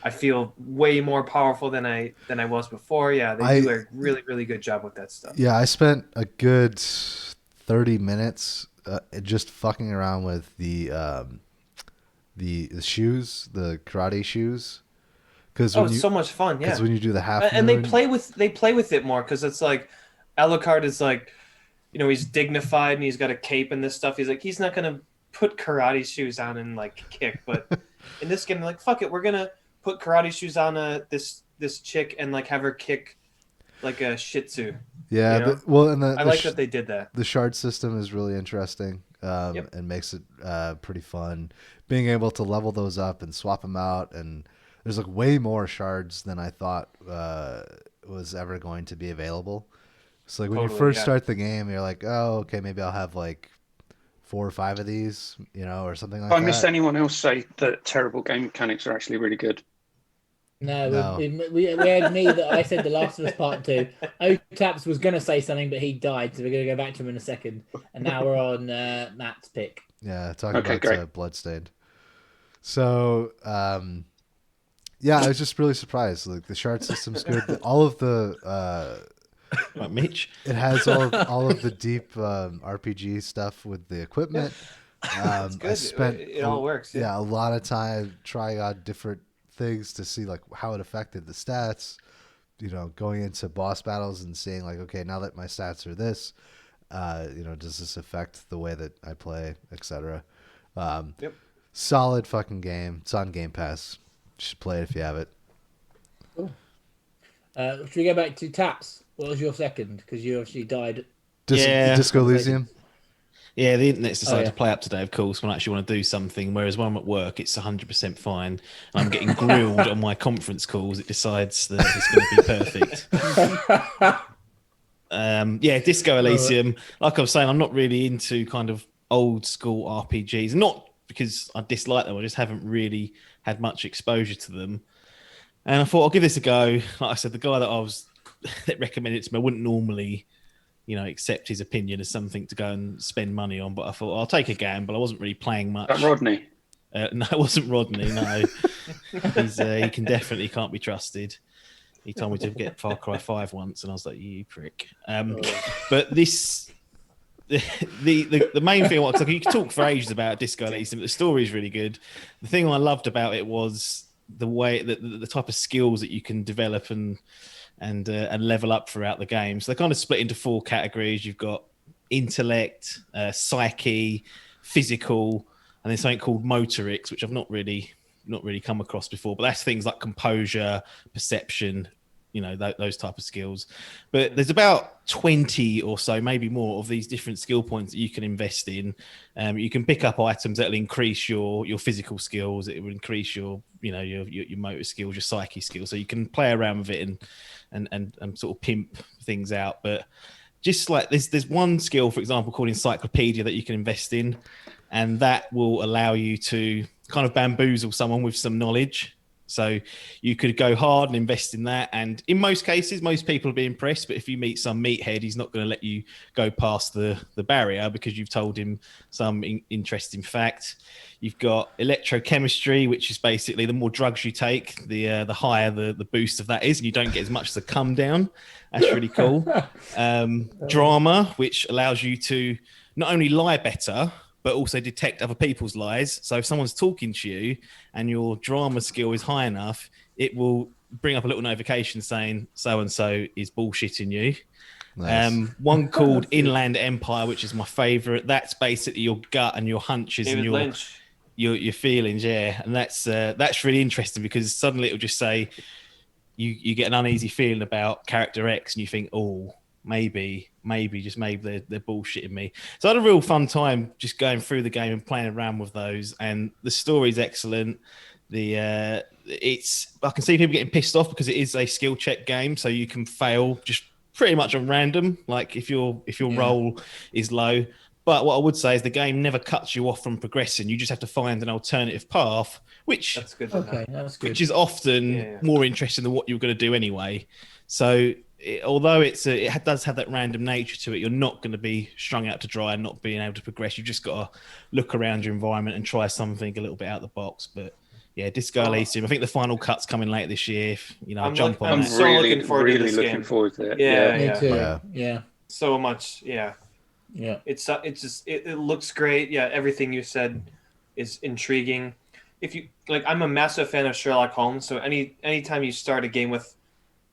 I feel way more powerful than I was before. Yeah, they do a really, really good job with that stuff. Yeah, I spent a good 30 minutes just fucking around with the shoes, the karate shoes. It's so much fun. Yeah, because when you do the half and they play with it more, because it's like Alucard is like, he's dignified and he's got a cape and this stuff. He's like, he's not gonna put karate shoes on and like kick, but in this game, they're like, fuck it, we're gonna put karate shoes on this chick and like have her kick like a Shih Tzu. Yeah, I like that they did that. The shard system is really interesting, and makes it pretty fun. Being able to level those up and swap them out, and there's like way more shards than I thought was ever going to be available. So like when you first start the game, you're like, oh, okay, maybe I'll have like 4 or 5 of these, or something like that. I missed anyone else say that terrible game mechanics are actually really good. No. We had me that I said The Last of Us Part 2. O-Taps was going to say something, but he died, so we're going to go back to him in a second. And now we're on Matt's pick. Yeah, talking about Bloodstained. So, yeah, I was just really surprised. Like the shard system's good. All of the Mitch. It has all of the deep RPG stuff with the equipment. I spent it all works. Yeah, a lot of time trying out different things to see like how it affected the stats. Going into boss battles and seeing like, okay, now that my stats are this, does this affect the way that I play, etc. Yep. Solid fucking game. It's on Game Pass. You should play it if you have it. Cool. Should we go back to Taps? What was your second? Because you obviously died. Disco Elysium. Yeah, the internet's decided to play up today, of course, when I actually want to do something. Whereas when I'm at work, it's 100% fine. And I'm getting grilled on my conference calls. It decides that it's going to be perfect. Disco Elysium. Like I was saying, I'm not really into kind of old school RPGs. Not because I dislike them. I just haven't really had much exposure to them. And I thought I'll give this a go. Like I said, the guy that recommended it to me, I wouldn't normally accept his opinion as something to go and spend money on. But I thought I'll take a gamble. I wasn't really playing much. Rodney? No, it wasn't Rodney. No, he can't be trusted. He told me to get Far Cry 5 once, and I was like, you prick. But this, the main thing, because you can talk for ages about Disco Elysium, but the story is really good. The thing I loved about it was the way that the type of skills that you can develop and level up throughout the game. So they're kind of split into 4 categories. You've got intellect, psyche, physical, and then something called motorics, which I've not really come across before. But that's things like composure, perception, those type of skills. But there's about 20 or so, maybe more, of these different skill points that you can invest in. You can pick up items that'll increase your physical skills. It will increase your motor skills, your psyche skills. So you can play around with it and sort of pimp things out. But just like there's one skill, for example, called encyclopedia that you can invest in, and that will allow you to kind of bamboozle someone with some knowledge. So you could go hard and invest in that. And in most cases, most people will be impressed. But if you meet some meathead, he's not going to let you go past the barrier because you've told him some interesting fact. You've got electrochemistry, which is basically the more drugs you take, the higher the boost of that is. And you don't get as much as a come down. That's really cool. Drama, which allows you to not only lie better, but also detect other people's lies. So if someone's talking to you and your drama skill is high enough, it will bring up a little notification saying so-and-so is bullshitting you. Nice. One called Inland Empire, which is my favorite. That's basically your gut and your hunches David and Lynch. your feelings. Yeah. And that's really interesting because suddenly it'll just say you get an uneasy feeling about character X and you think, oh, maybe they're bullshitting me. So I had a real fun time just going through the game and playing around with those. And the story's excellent. I can see people getting pissed off because it is a skill check game, so you can fail just pretty much on random, like if your roll is low. But what I would say is the game never cuts you off from progressing. You just have to find an alternative path, which That's good. That's good. Which is often more interesting than what you're going to do anyway. So although it does have that random nature to it, you're not going to be strung out to dry and not being able to progress. You've just got to look around your environment and try something a little bit out of the box. But yeah, Disco Elysium. I think the final cut's coming later this year. I'm jump on I'm that. so looking forward to this looking game. forward to it. Yeah, Me too. Yeah. So much. Yeah. It looks great. Yeah, everything you said is intriguing. If you like, I'm a massive fan of Sherlock Holmes. So anytime you start a game with,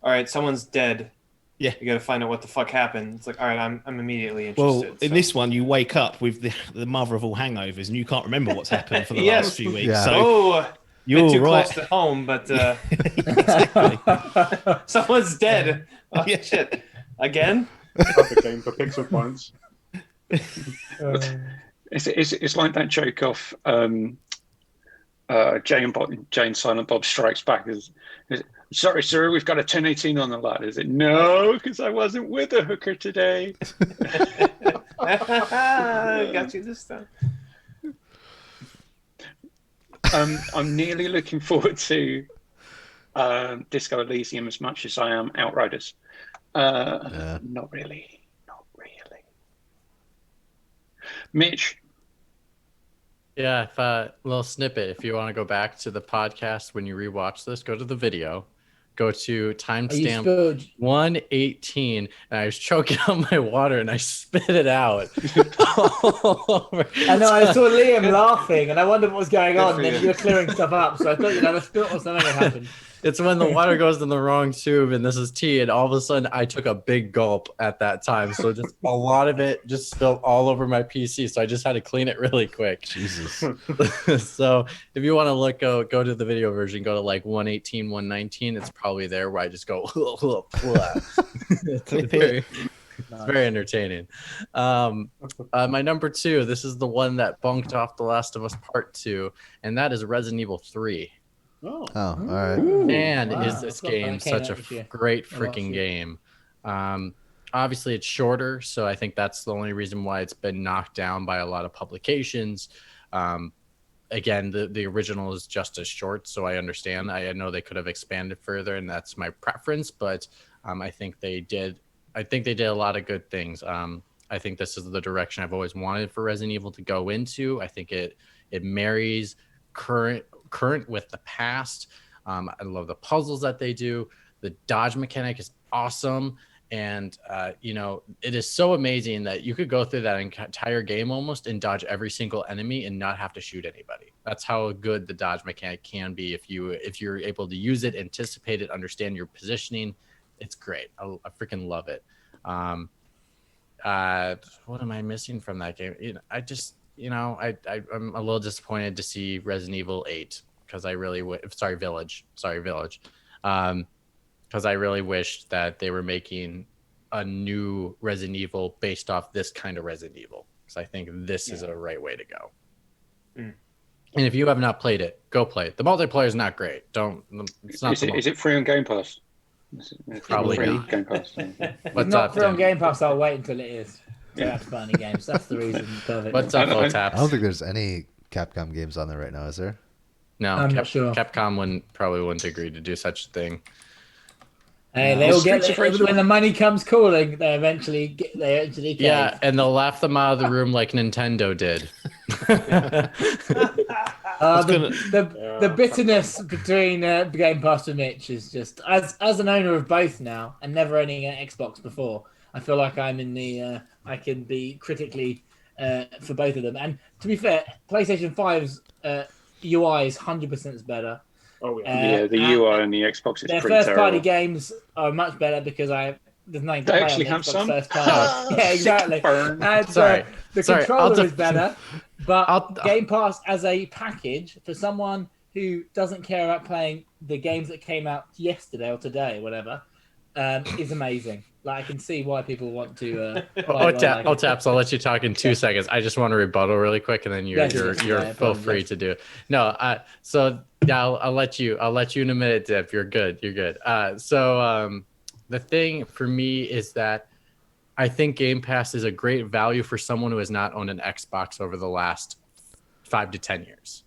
all right, someone's dead. Yeah, you got to find out what the fuck happened. It's like, all right, I'm immediately interested. Well, in this one, you wake up with the mother of all hangovers, and you can't remember what's happened for the last few weeks. Yeah. So you're too right. close to home, but Exactly. someone's dead. Oh, shit! Again? Perfect game for pixel points. It's like that joke off Jay and Silent Bob Strikes Back. Sorry, sir, we've got a 1018 on the lot. Is it? No, because I wasn't with a hooker today. Got you this time. I'm nearly looking forward to Disco Elysium as much as I am Outriders. Not really. Mitch. Yeah, little snippet. If you want to go back to the podcast when you rewatch this, go to the video. Go to timestamp 118, and I was choking on my water, and I spit it out. All over. I know. I saw Liam laughing, and I wondered what was going on. And then you were clearing stuff up, so I thought a spilt or something had happened. It's when the water goes in the wrong tube, and this is tea, and all of a sudden I took a big gulp at that time. So just a lot of it just spilled all over my PC. So I just had to clean it really quick. Jesus. So if you want to go to the video version, go to like 118, 119. It's probably there where I just go. It's very entertaining. My number 2, this is the one that bunked off The Last of Us Part 2, and that is Resident Evil 3. Oh, all right. Man, is this game such a great freaking game. Obviously, it's shorter, so I think that's the only reason why it's been knocked down by a lot of publications. Again, the original is just as short, so I understand. I know they could have expanded further, and that's my preference, but I think they did a lot of good things. I think this is the direction I've always wanted for Resident Evil to go into. I think it marries current with the past. I love the puzzles that they do. The dodge mechanic is awesome. And, it is so amazing that you could go through that entire game almost and dodge every single enemy and not have to shoot anybody. That's how good the dodge mechanic can be if you're able to use it, anticipate it, understand your positioning. It's great. I freaking love it. What am I missing from that game? I'm a little disappointed to see Resident Evil 8 because I really Village. Because I really wished that they were making a new Resident Evil based off this kind of Resident Evil. Because I think this is a right way to go. And if you have not played it, go play it. The multiplayer is not great. It's not. Is it free on Game Pass? Probably free not. Game Pass. It's not free on Game Pass. I'll wait until it is. So I have to buy any games. That's the reason. Perfect. What's up, Otaps? I don't think there's any Capcom games on there right now, is there? No, I'm not sure. Capcom probably wouldn't agree to do such a thing. Hey, they all get when the money comes calling. They eventually cave. Yeah, and they'll laugh them out of the room like Nintendo did. The bitterness between Game Pass and Mitch is just as an owner of both now and never owning an Xbox before. I feel like I'm in the I can be critically for both of them. And to be fair, PlayStation 5's UI is 100% better. Oh yeah, the UI on the Xbox is their pretty first terrible. party games are much better because there's nothing to They play actually on have the Xbox some? first party. Yeah, exactly. Burn. And Sorry. the Sorry, controller is better, but Game Pass as a package for someone who doesn't care about playing the games that came out yesterday or today or whatever is amazing. Like, I can see why people want to. Taps. I'll let you talk in 2 seconds. I just want to rebuttal really quick, and then you're feel free to do it. No, I'll let you in a minute, Dip. You're good. The thing for me is that I think Game Pass is a great value for someone who has not owned an Xbox over the last 5 to 10 years.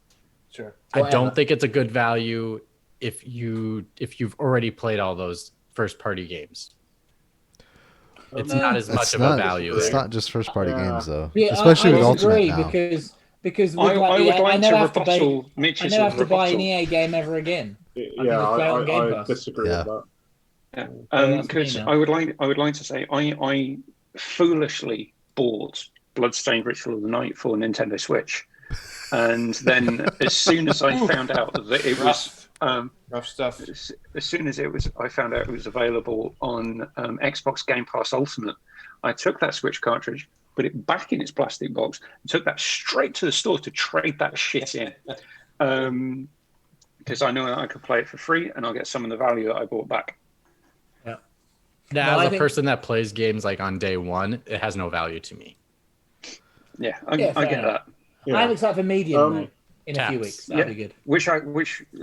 Sure. I don't think it's a good value if you've already played all those first party games. It's not as much of a value. It's not just first party games though, Yeah, especially with I Ultimate disagree now. because with I would EA, like to rebuttal I Mitch's never have to buy an rebuttal. EA game ever again. Yeah, I disagree with that. Because I would like to say I foolishly bought Bloodstained Ritual of the Night for Nintendo Switch, and then as soon as I found out that it was rough stuff. As soon as I found out it was available on Xbox Game Pass Ultimate, I took that Switch cartridge, put it back in its plastic box, and took that straight to the store to trade that shit in. Because I know that I could play it for free and I'll get some of the value that I bought back. Now, as a person that plays games like on day one, it has no value to me. Yeah, I get that. Yeah. I'm excited for Medium though, in a few Taps. weeks. That'll be good. Which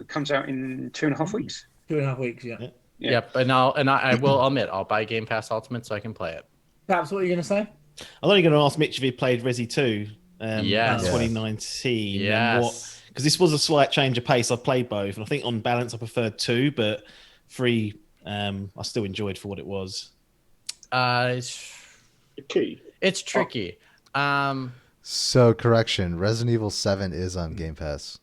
comes out in 2.5 weeks. 2.5 weeks, yeah. Yep, and I will admit I'll buy Game Pass Ultimate so I can play it. Perhaps what are you going to say? I'm only going to ask Mitch if he played Resi 2 Yes. in 2019. Yes. Because this was a slight change of pace. I've played both, and I think on balance I preferred 2, but 3 I still enjoyed for what it was. It's tricky. So correction, Resident Evil 7 is on Game Pass.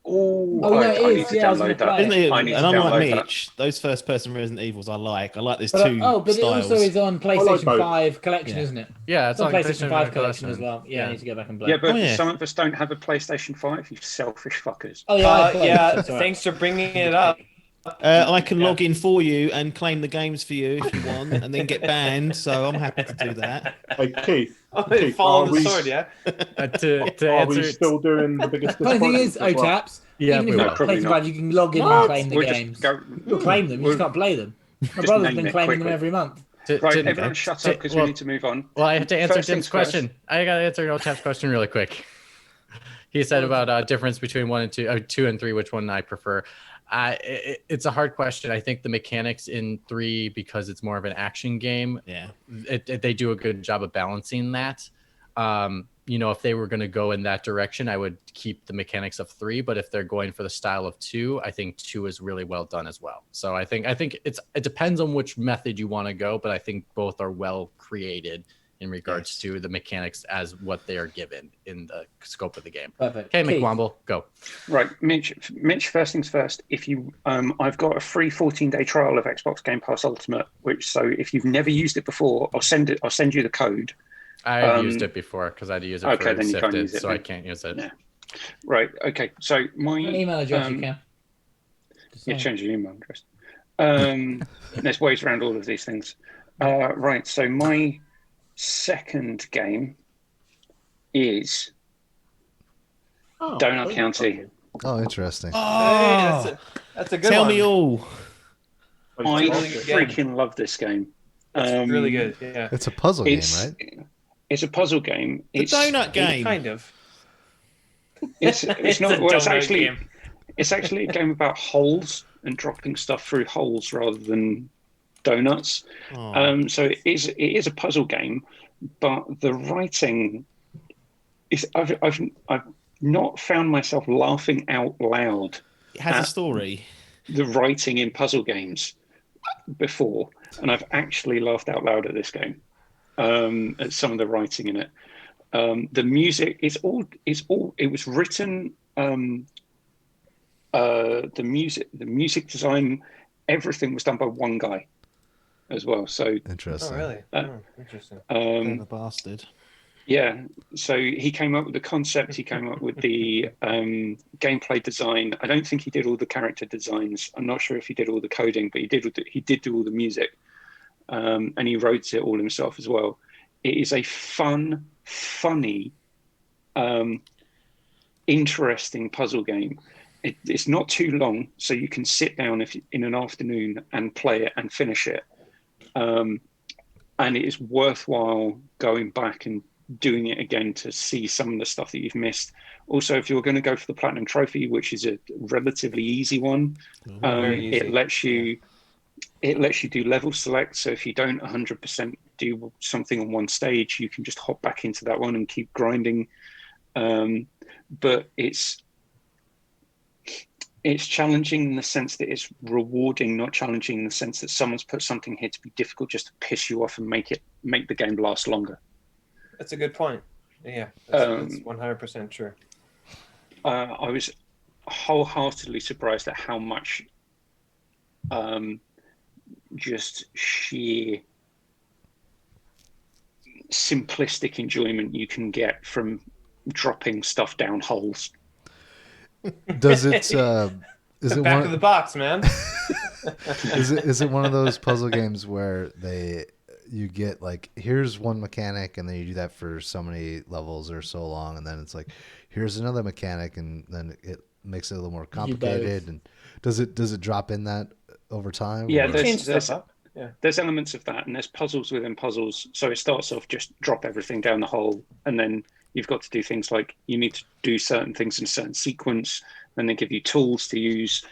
It is. Yeah, I was going to play Isn't it. it? I need to And unlike download Mitch, those first-person Resident Evils I like. I like this But, two but it styles. also is on PlayStation both. 5 collection, isn't it? Yeah, It's on PlayStation 5 collection as well. Yeah, I need to go back and play. Yeah, but Oh, yeah. some of us don't have a PlayStation 5, you selfish fuckers. Oh yeah, I played. That's all right. Thanks for bringing it up. I can log in for you and claim the games for you if you want, and then get banned. So I'm happy to do that. Hey, Keith. They fall are on the we- sword, yeah? To Are we answer, still doing the biggest Funny thing disappointment is, as well? OTAPs, Yeah, even we if will. you're Probably PlayStation not. 5, you can log in and What? claim the We'll just games. go- You'll claim them, you just can't play them. My brother's name been it claiming them quickly. every month. Right, everyone shut up because we need to move on. Well, I have to answer First Tim's things first. question. I got to answer Otap's question really quick. He said about difference between 1 and 2, 2 and 3, which one I prefer. It's a hard question. I think the mechanics in 3, because it's more of an action game, they do a good job of balancing that. If they were going to go in that direction, I would keep the mechanics of 3. But if they're going for the style of 2, I think 2 is really well done as well. So I think it depends on which method you want to go, but I think both are well created in regards to the mechanics as what they are given in the scope of the game. Perfect. Okay, Keith. McWomble, go. Right, Mitch. First things first. If you, I've got a free 14-day trial of Xbox Game Pass Ultimate. So if you've never used it before, I'll send you the code. I've used it before because I had to use it for then you can't Sifted, use it so then. I can't use it. Yeah. Right. Okay. So my An email address you can. Yeah, change your email address. There's ways around all of these things. Right. So my second game is Donut County. Oh, interesting. Oh, That's a good tell one. me all. I really good game. freaking love this game. It's really good. Yeah. It's a puzzle game, It's right? it's a puzzle game. The donut game. Kind of. It's not. a Well, it's donut actually game. it's actually a game about holes and dropping stuff through holes rather than donuts. Oh. So it is a puzzle game, but the writing is. I've not found myself laughing out loud It has a story. the writing in puzzle games before, and I've actually laughed out loud at this game at some of the writing in it. The music is all. It was written. The music design, everything was done by one guy, as well. So Interesting. Oh, really? Interesting. The bastard. yeah, so he came up with the concept. He came up with the gameplay design. I don't think he did all the character designs. I'm not sure if he did all the coding, but he did do all the music, and he wrote it all himself as well. It is a funny, interesting puzzle game. It's not too long, so you can sit down in an afternoon and play it and finish it. And it is worthwhile going back and doing it again to see some of the stuff that you've missed. Also, if you're going to go for the Platinum Trophy, which is a relatively easy one, Very easy. it lets you do level select. So if you don't 100% do something on one stage, you can just hop back into that one and keep grinding. But it's challenging in the sense that it's rewarding, not challenging in the sense that someone's put something here to be difficult just to piss you off and make the game last longer. That's a good point. Yeah, that's 100% true. I was wholeheartedly surprised at how much just sheer simplistic enjoyment you can get from dropping stuff down holes. Does it? Is it Back one? of the box, man. Is it one of those puzzle games where you get like, here's one mechanic and then you do that for so many levels or so long, and then it's like, here's another mechanic, and then it makes it a little more complicated? And does it drop in that over time? Yeah, or- there's elements of that, and there's puzzles within puzzles. So it starts off just drop everything down the hole, and then you've got to do things like you need to do certain things in a certain sequence, and they give you tools to use.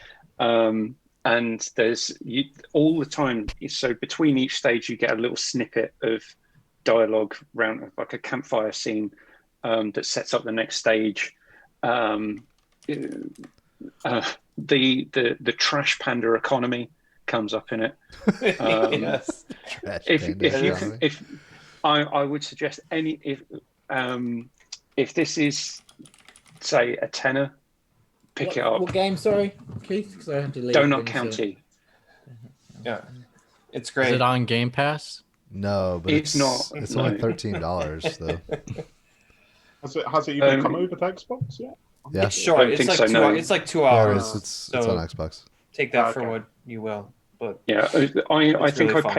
And there's all the time. So between each stage, you get a little snippet of dialogue around like a campfire scene that sets up the next stage. The trash panda economy comes up in it. Yes. I would suggest if this is, say, a tenner, pick it up. What game? Sorry, Keith, because I had to leave. Donut County. Yeah, it's Is great. it on Game Pass? No, but It's not, It's no. only $13 though. Has it even come over to Xbox yet? Yeah, It's short. don't It's think like so, 2 no. hours. It's like 2 yeah, hours. it's so on Xbox. take that for Okay. what you will. But Yeah, I think really I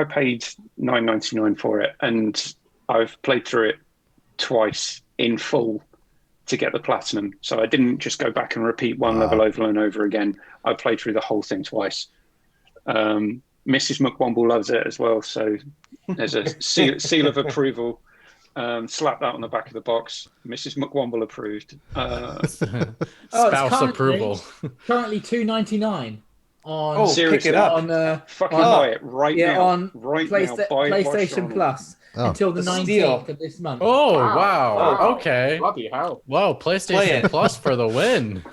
paid $9.99 for it, and I've played through it twice in full to get the platinum. So I didn't just go back and repeat one level over and over again. I played through the whole thing twice. Mrs. McWomble loves it as well, so there's a seal of approval. Slap that on the back of the box. Mrs. McWomble approved. Spouse approval. Currently $2.99 on. oh, Seriously. pick it up. on Fucking buy it right now. on Right now. Buy it while it's PlayStation on. Plus Oh. until the A 19th steal. of this month. Oh, Wow. wow. Wow. Okay. Bloody hell. Whoa, Play PlayStation it. Plus for the win.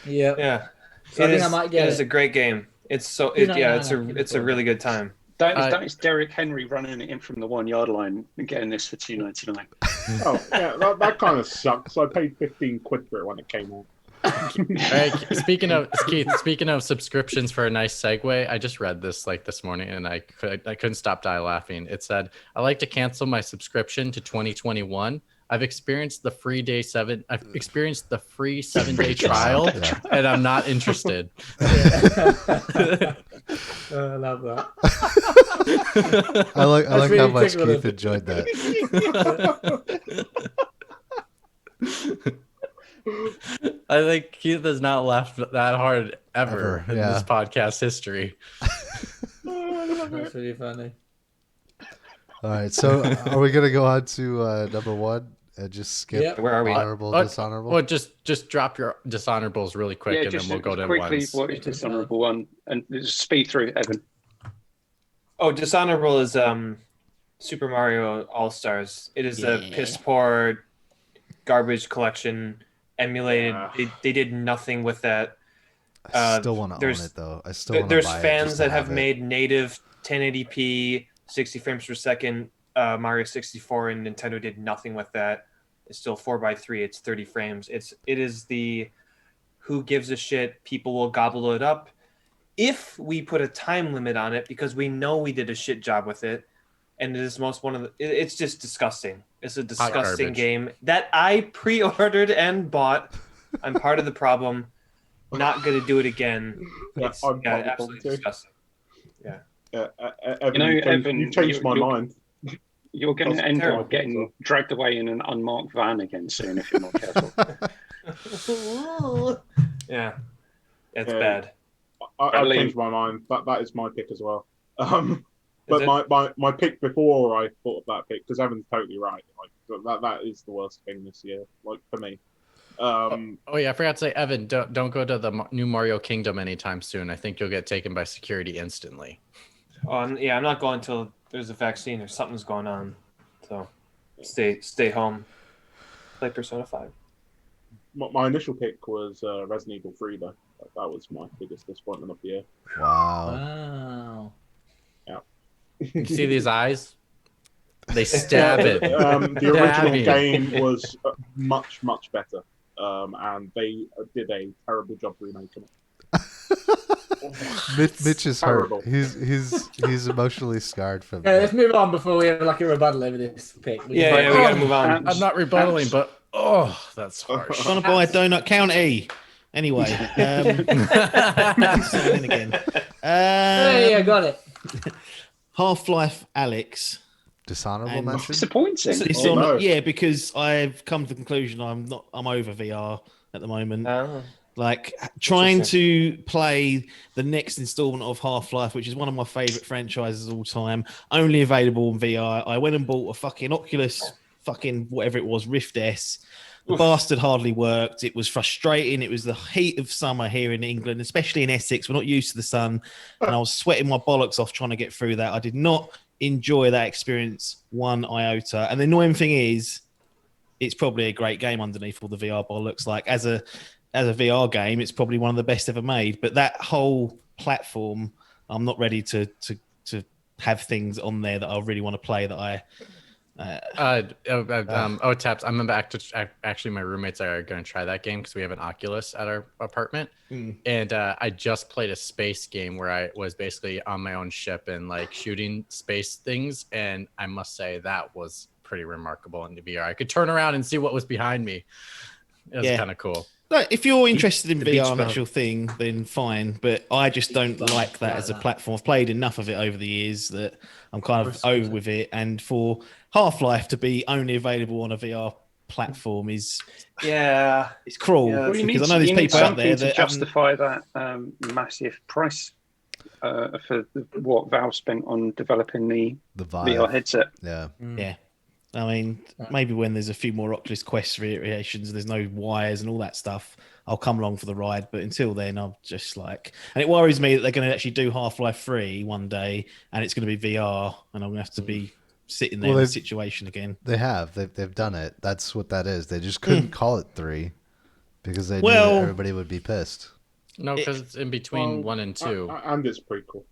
Yeah. Yeah, So I think I might get it is it. a great game. It's so $2.99 yeah, it's I can a afford really good time. That is Derrick Henry running it in from the 1 yard line and getting this for $2.99. Oh, yeah, that kind of sucks. I paid 15 quid for it when it came out. All right, speaking of subscriptions, for a nice segue, I just read this this morning and I couldn't stop laughing. It said, "I like to cancel my subscription to 2021. I've experienced the free 7-day trial, and I'm not interested." I love that. I like really how much tickling. Keith enjoyed that. I think Keith has not laughed that hard ever in yeah. this podcast history. That's really funny. All right, so are we gonna go on to number one and just skip Yep. Where are we? honorable, dishonorable? Well, just drop your dishonorables really quick, and then we'll go to quickly. ones. What is dishonorable one? And just speed through, Evan. Oh, dishonorable is Super Mario All Stars. It is a piss poor garbage collection emulated. They did nothing with that. I still want to own it though. I still want to There's buy it fans just to that have it. made native 1080p 60 frames per second Mario 64, and Nintendo did nothing with that. It's still 4:3. It's 30 frames. It is the who gives a shit. People will gobble it up if we put a time limit on it, because we know we did a shit job with it, and it is it's just disgusting. It's a disgusting game that I pre-ordered and bought. I'm part of the problem. Not gonna do it again. It's absolutely disgusting. Yeah. Evan, you've changed my mind. You're going to end up getting dragged away in an unmarked van again soon if you're not careful. Yeah, it's bad. I've changed my mind. That is my pick as well. But my pick before I thought of that pick, because Evan's totally right. Like that is the worst thing this year. Like for me. Oh yeah, I forgot to say, Evan, don't go to the new Mario Kingdom anytime soon. I think you'll get taken by security instantly. Yeah, I'm not going until there's a vaccine or something's going on. So stay home. Play Persona 5. My initial pick was Resident Evil 3 though. That was my biggest disappointment of the year. Wow. Yeah. You see these eyes? They stab it. The original game was much better, and they did a terrible job remaking it. Mitch is Terrible. hurt. He's emotionally scarred from Yeah, that. let's move on before we have like a rebuttal over this pick. We gotta move on. I'm not rebuttaling, but that's harsh. Trying to buy a donut county. Anyway, sign in again. Hey, I got it. Half-Life Alex. Dishonorable And- mention? Disappointing. Yeah, because I've come to the conclusion I'm over VR at the moment. Like trying to play the next installment of Half-Life, which is one of my favorite franchises of all time, only available in VR. I went and bought a fucking Oculus, whatever it was, Rift S. The bastard hardly worked. It was frustrating. It was the heat of summer here in England, especially in Essex. We're not used to the sun, and I was sweating my bollocks off trying to get through that. I did not enjoy that experience one iota. And the annoying thing is, it's probably a great game underneath all the VR bollocks. Like as a VR game, it's probably one of the best ever made. But that whole platform, I'm not ready to have things on there that I really want to play that I. Taps. I remember actually my roommates are going to try that game because we have an Oculus at our apartment, and I just played a space game where I was basically on my own ship and like shooting space things, and I must say that was pretty remarkable in the VR. I could turn around and see what was behind me. It was kind of cool. No, if you're interested in the VR beach and that's your thing, then fine. But I just don't like that as a platform. I've played enough of it over the years that I'm kind of over with it. And for Half-Life to be only available on a VR platform is it's cruel. Yeah, because I know there's people out there that justify that massive price for what Valve spent on developing the VR headset. Yeah. Yeah. I mean, maybe when there's a few more Oculus Quest variations, there's no wires and all that stuff, I'll come along for the ride. But until then, I'm just like... And it worries me that they're going to actually do Half-Life 3 one day, and it's going to be VR, and I'm going to have to be sitting there in this situation again. They have. They've done it. That's what that is. They just couldn't call it 3 because they knew that everybody would be pissed. No, because it's in between 1 and 2. And it's prequel.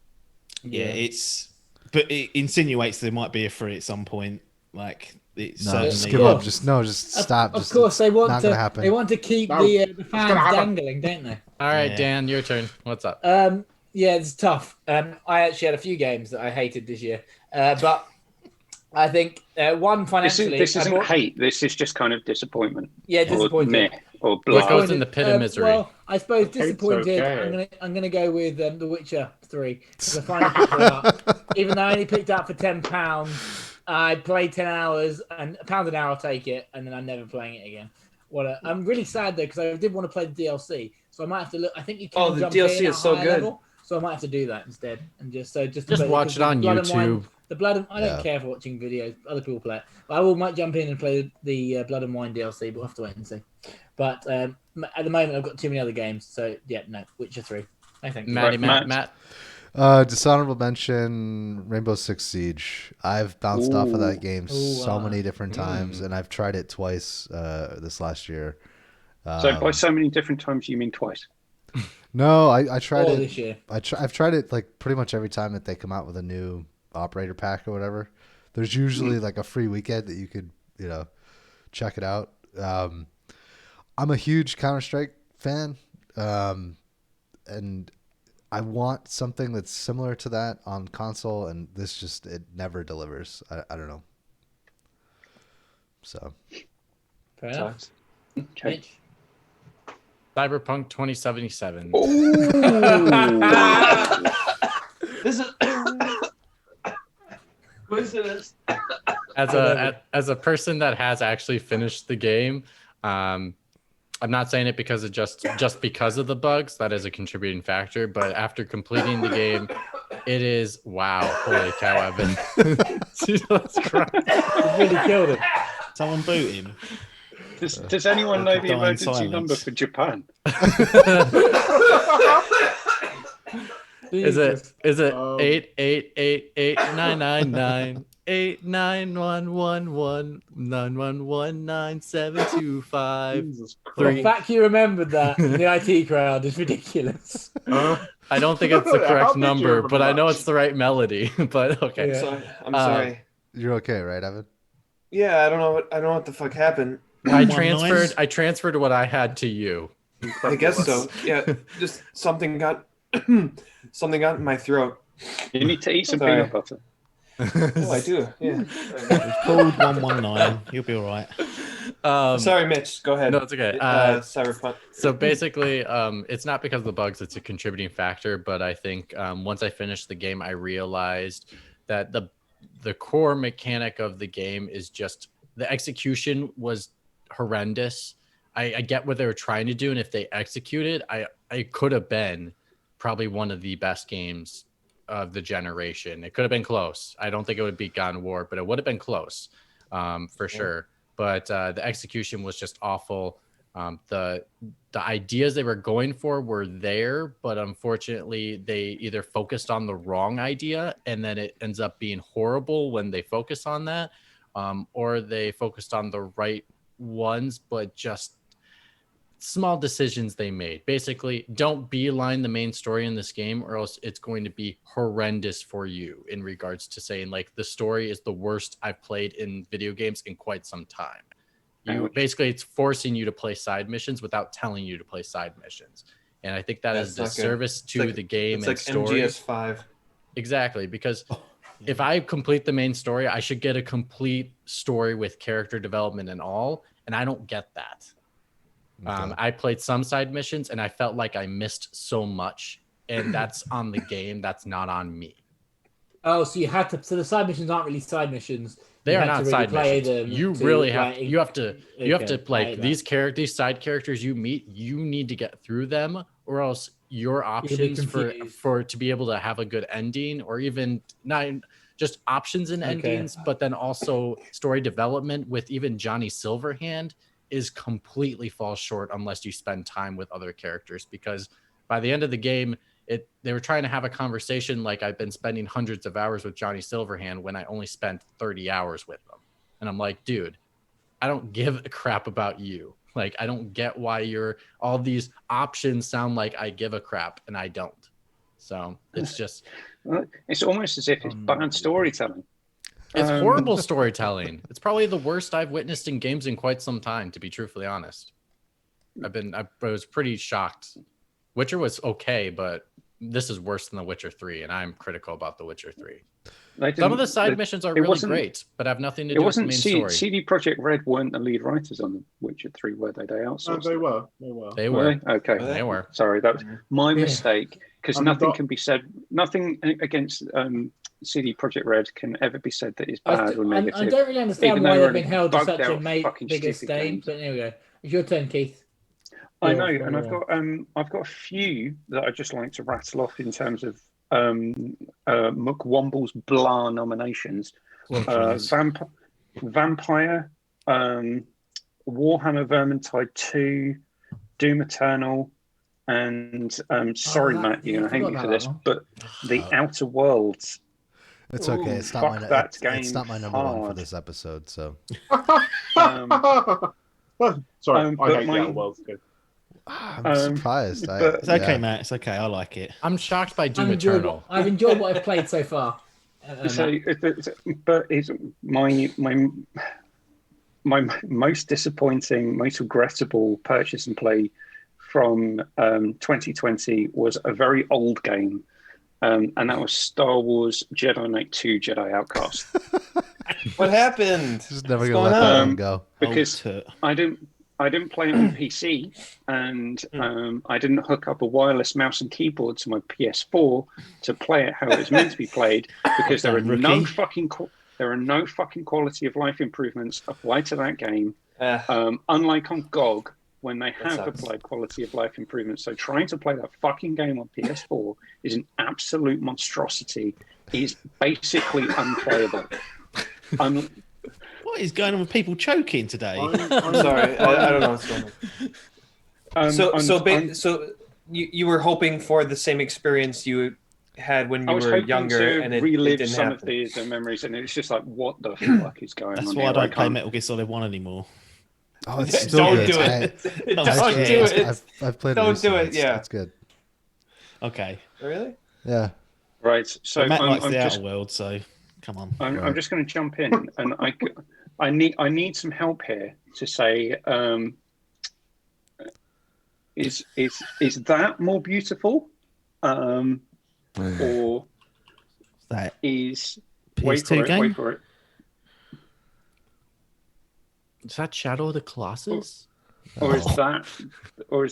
Yeah, it's... but it insinuates there might be a 3 at some point. Like it's No, just certainly. give up. Just stop. Of course, they want not to. gonna happen. They want to keep No, the it's fans gonna happen. dangling, don't they? All right, Yeah. Dan, your turn. What's up? Yeah, it's tough. I actually had a few games that I hated this year, but I think one financially. This isn't I bought, hate. This is just kind of disappointment. Yeah, Or disappointed. meh, or What blah. goes in the pit of misery? Well, I suppose Hate's disappointed. okay. I'm gonna go with The Witcher 3 because I finally picked it up. Even though I only picked it up for £10, I played 10 hours and £1 an hour. I'll take it, and then I'm never playing it again. I'm really sad though because I did want to play the DLC, so I might have to look. I think you can. Oh, the jump DLC in is at so higher good. level, so I might have to do that instead, and just play watch it on Blood and Wine- YouTube. The Blood and I don't Yeah. care for watching videos. Other people play it. But I might jump in and play the Blood and Wine DLC, but we'll have to wait and see. But at the moment, I've got too many other games. So yeah, no, Witcher 3. No, thank you. Matt. Dishonorable mention: Rainbow Six Siege. I've bounced off of that game so many different times, and I've tried it twice this last year. So by so many different times, you mean twice? No, I tried it this year. I've tried it like pretty much every time that they come out with a new operator pack or whatever. There's usually like a free weekend that you could check it out. I'm a huge Counter-Strike fan, and I want something that's similar to that on console, and it never delivers. I don't know. So Fair enough. Okay. Mitch? Cyberpunk 2077. This is coincidence. As a person that has actually finished the game, I'm not saying it because of just because of the bugs. That is a contributing factor. But after completing the game, it is wow! Holy cow, Evan! Jesus Christ! You really killed him. Someone boot him. Does anyone know the Die in emergency silence. number for Japan? Is it Um, 888889999 89111911975? Jesus The Three. fact you remembered that in the IT crowd is ridiculous. Christ. I don't think it's the How correct did you number, remember but I know that? it's the right melody. But okay. Yeah. Sorry. I'm sorry. you're okay, right, Evan? Yeah, I don't know what the fuck happened. I 119? transferred what I had to you. I guess so. Yeah, just something got something got in my throat. You need to eat some Sorry. peanut butter. Oh, I do. Yeah. It's called 119. You'll be all right. Sorry, Mitch. Go ahead. No, it's okay. Cyberpunk. So basically, it's not because of the bugs; it's a contributing factor. But I think once I finished the game, I realized that the core mechanic of the game is just the execution was horrendous. I get what they were trying to do, and if they executed, I could have been probably one of the best games of the generation. It could have been close. I don't think it would beat God of War, but it would have been close for sure. But the execution was just awful. The ideas they were going for were there, but unfortunately they either focused on the wrong idea and then it ends up being horrible when they focus on that, or they focused on the right ones, but just small decisions they made. Basically, don't beeline the main story in this game or else it's going to be horrendous for you in regards to saying like the story is the worst I've played in video games in quite some time. Basically it's forcing you to play side missions without telling you to play side missions. And I think that is a That's not good. disservice to the game It's and like story. MGS5. Exactly, because if I complete the main story, I should get a complete story with character development and all, and I don't get that. I played some side missions and I felt like I missed so much, and that's on the game. That's not on me. Oh, so you had to. So the side missions aren't really side missions. They You are had not to really side play missions. them You to, really like, have. You have to okay, like play that. these side characters you meet. You need to get through them, or else your options confused. for to be able to have a good ending, or even not just options and endings, but then also story development with even Johnny Silverhand is completely falls short unless you spend time with other characters, because by the end of the game they were trying to have a conversation like I've been spending hundreds of hours with Johnny Silverhand when I only spent 30 hours with them. And I'm like, dude, I don't give a crap about you. Like, I don't get why all these options sound like I give a crap, and I don't. So it's just It's almost as if it's bad storytelling. It's horrible storytelling. It's probably the worst I've witnessed in games in quite some time, to be truthfully honest. I was pretty shocked. Witcher was okay, but this is worse than The Witcher 3, and I'm critical about The Witcher 3. Some of the side missions are really great, but have nothing to do with the main story. CD Projekt Red weren't the lead writers on The Witcher 3, were they? They outsourced. They were. They were. Okay. They were. Sorry, that was my mistake. Because nothing can be said. Nothing against CD Projekt Red can ever be said that is bad or negative. I don't really understand why they've been held to such a big esteem. But anyway, it's your turn, Keith. I know, and I've got a few that I just like to rattle off in terms of McWomble's blah nominations. Vampire, Warhammer Vermintide 2, Doom Eternal, and sorry, Matt, you're gonna hate me for this, but The Outer Worlds. It's okay. It's not my it's not my number one for this episode. So. Sorry, I hate The Outer Worlds too. I'm surprised. It's okay, Matt. It's okay. I like it. I'm shocked by Doom Eternal. I've enjoyed what I've played so far. But it's my most disappointing, most regrettable purchase and play from 2020 was a very old game, and that was Star Wars Jedi Knight 2 Jedi Outcast. What happened? Just never gonna let that one go. Because I didn't play it on PC, and I didn't hook up a wireless mouse and keyboard to my PS4 to play it how it was meant to be played, because there are no fucking quality of life improvements applied to that game. Unlike on GOG, when they have applied quality of life improvements. So trying to play that fucking game on PS4 is an absolute monstrosity. It's basically unplayable. What is going on with people choking today? I'm sorry, I don't know what's going on. So you were hoping for the same experience you had when you were younger, and it didn't some happen. of the memories, and it's just like, what the fuck is going on? That's why I don't play Metal Gear Solid 1 anymore. Oh, it's still Don't do it. Don't do it. I've played it. Don't do it. Yeah, it's good. Okay. Really? Yeah. Right. So Matt likes the Outer World, so come on. I'm just going to jump in, and I need some help here to say, is that more beautiful, or that is PS2 game? Wait for it. Is that Shadow of the Colossus? Or is that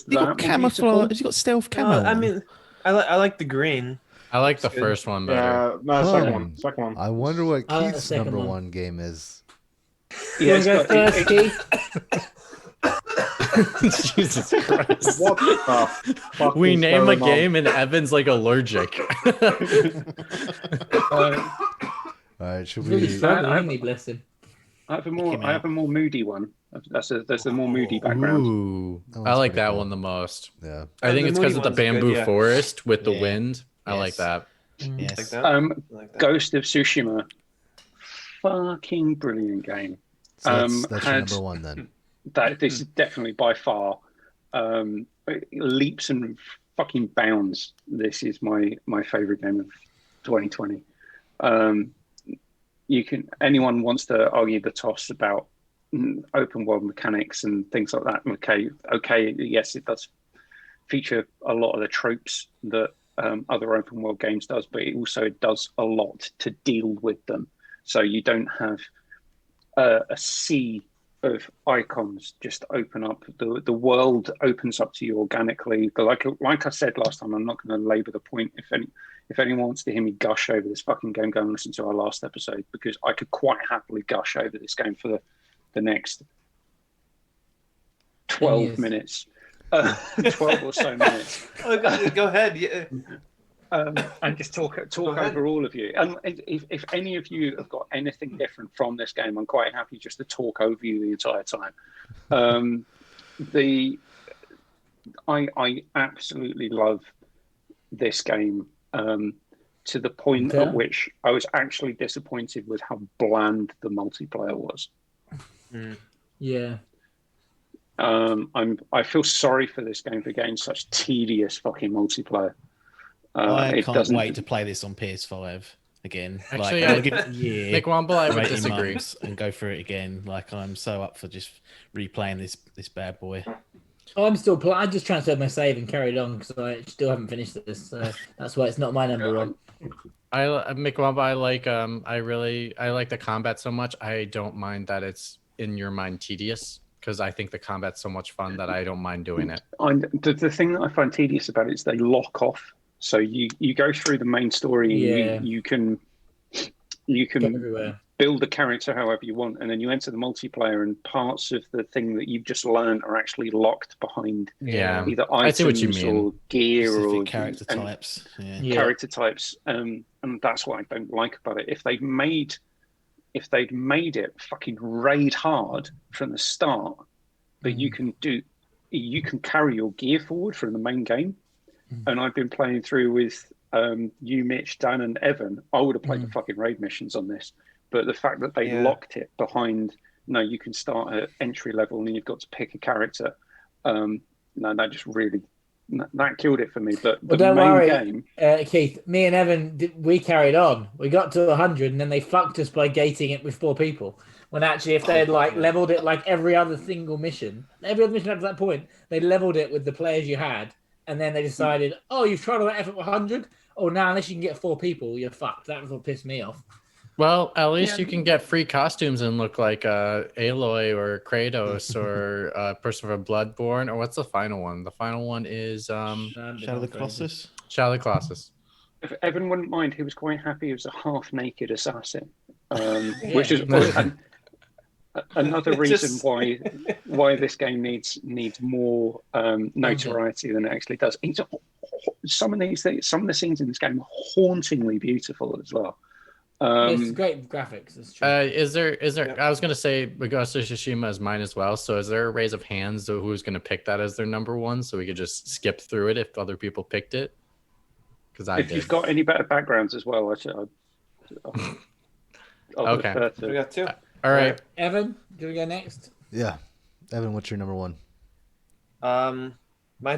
got camouflage? Has he got stealth camo? I mean, I like the green. I like the first one better. Yeah, no, second one. I wonder what I like the Keith's second number one. one game is. You want to go first, Keith? Jesus Christ. What the fuck We is name a going on? game and Evan's like allergic. All right, should Really we? struggling, isn't he, bless him? I have a more moody one. That's a more moody background. Ooh, I like pretty that cool. one the most. Yeah. I think the it's because moody of the one's good, bamboo yeah. forest with the Yeah. wind. I like Yes. that. Yes. Like that? Like that. Ghost of Tsushima, fucking brilliant game. So that's your had- number one then. This is definitely by far leaps and fucking bounds. This is my favorite game of 2020. Anyone wants to argue the toss about open world mechanics and things like that. Okay, yes, it does feature a lot of the tropes that other open world games does, but it also does a lot to deal with them. So you don't have a sea of icons just open up. The world opens up to you organically. But like I said last time, I'm not going to labour the point. If anyone wants to hear me gush over this fucking game, go and listen to our last episode, because I could quite happily gush over this game for the next 12 minutes. 12 or so minutes. Oh, go ahead. Yeah. And just talk over all of you. And if any of you have got anything different from this game, I'm quite happy just to talk over you the entire time. I absolutely love this game, to the point at which I was actually disappointed with how bland the multiplayer was. Yeah. I feel sorry for this game for getting such tedious fucking multiplayer. I It can't doesn't. wait to play this on PS5 again. Actually, I'll give it a year. McWomble, I or would 18 disagree. months and go through it again. Like I'm so up for just replaying this bad boy. Oh, I'm still playing. I just transferred my save and carried on because I still haven't finished this. So that's why it's not my number one. McWomble, I like the combat so much. I don't mind that it's in your mind tedious because I think the combat's so much fun that I don't mind doing it. The thing that I find tedious about it is they lock off. So you go through the main story. Yeah. You can Go everywhere. build a character however you want, and then you enter the multiplayer, and parts of the thing that you've just learned are actually locked behind Yeah, either I see what items you mean. or gear Specific or character and types. Yeah. Yeah. character types. And that's what I don't like about it. If they'd made it fucking raid hard from the start, but you can carry your gear forward from the main game. And I've been playing through with you, Mitch, Dan, and Evan. I would have played the fucking raid missions on this, but the fact that they locked it behind, no, you can start at entry level and you've got to pick a character. No, that just really that killed it for me. But the Well, don't main worry, game, Keith. Me and Evan, we carried on. We got to 100, and then they fucked us by gating it with 4 people. When actually, if they had leveled it like every other single mission, up to that point, they leveled it with the players you had, and then they decided, oh, you've tried all that effort with 100. Oh, now unless you can get 4 people, you're fucked. That was what pissed me off. Well, at least you can get free costumes and look like Aloy or Kratos or person from Bloodborne. Or what's the final one? The final one is Shadow of the Colossus. Shadow of the Colossus. if Evan wouldn't mind, he was quite happy it was a half-naked assassin, which is another reason why this game needs more notoriety than it actually does. Some of the scenes in this game are hauntingly beautiful as well. It's great graphics. It's true. Is there? I was gonna say Ghost of Tsushima is mine as well. So is there a raise of hands to who's gonna pick that as their number one, so we could just skip through it if other people picked it? Because if you've got any better backgrounds as well, I'll okay. We got 2. All right. Evan, do we go next? Yeah. Evan, what's your number one? My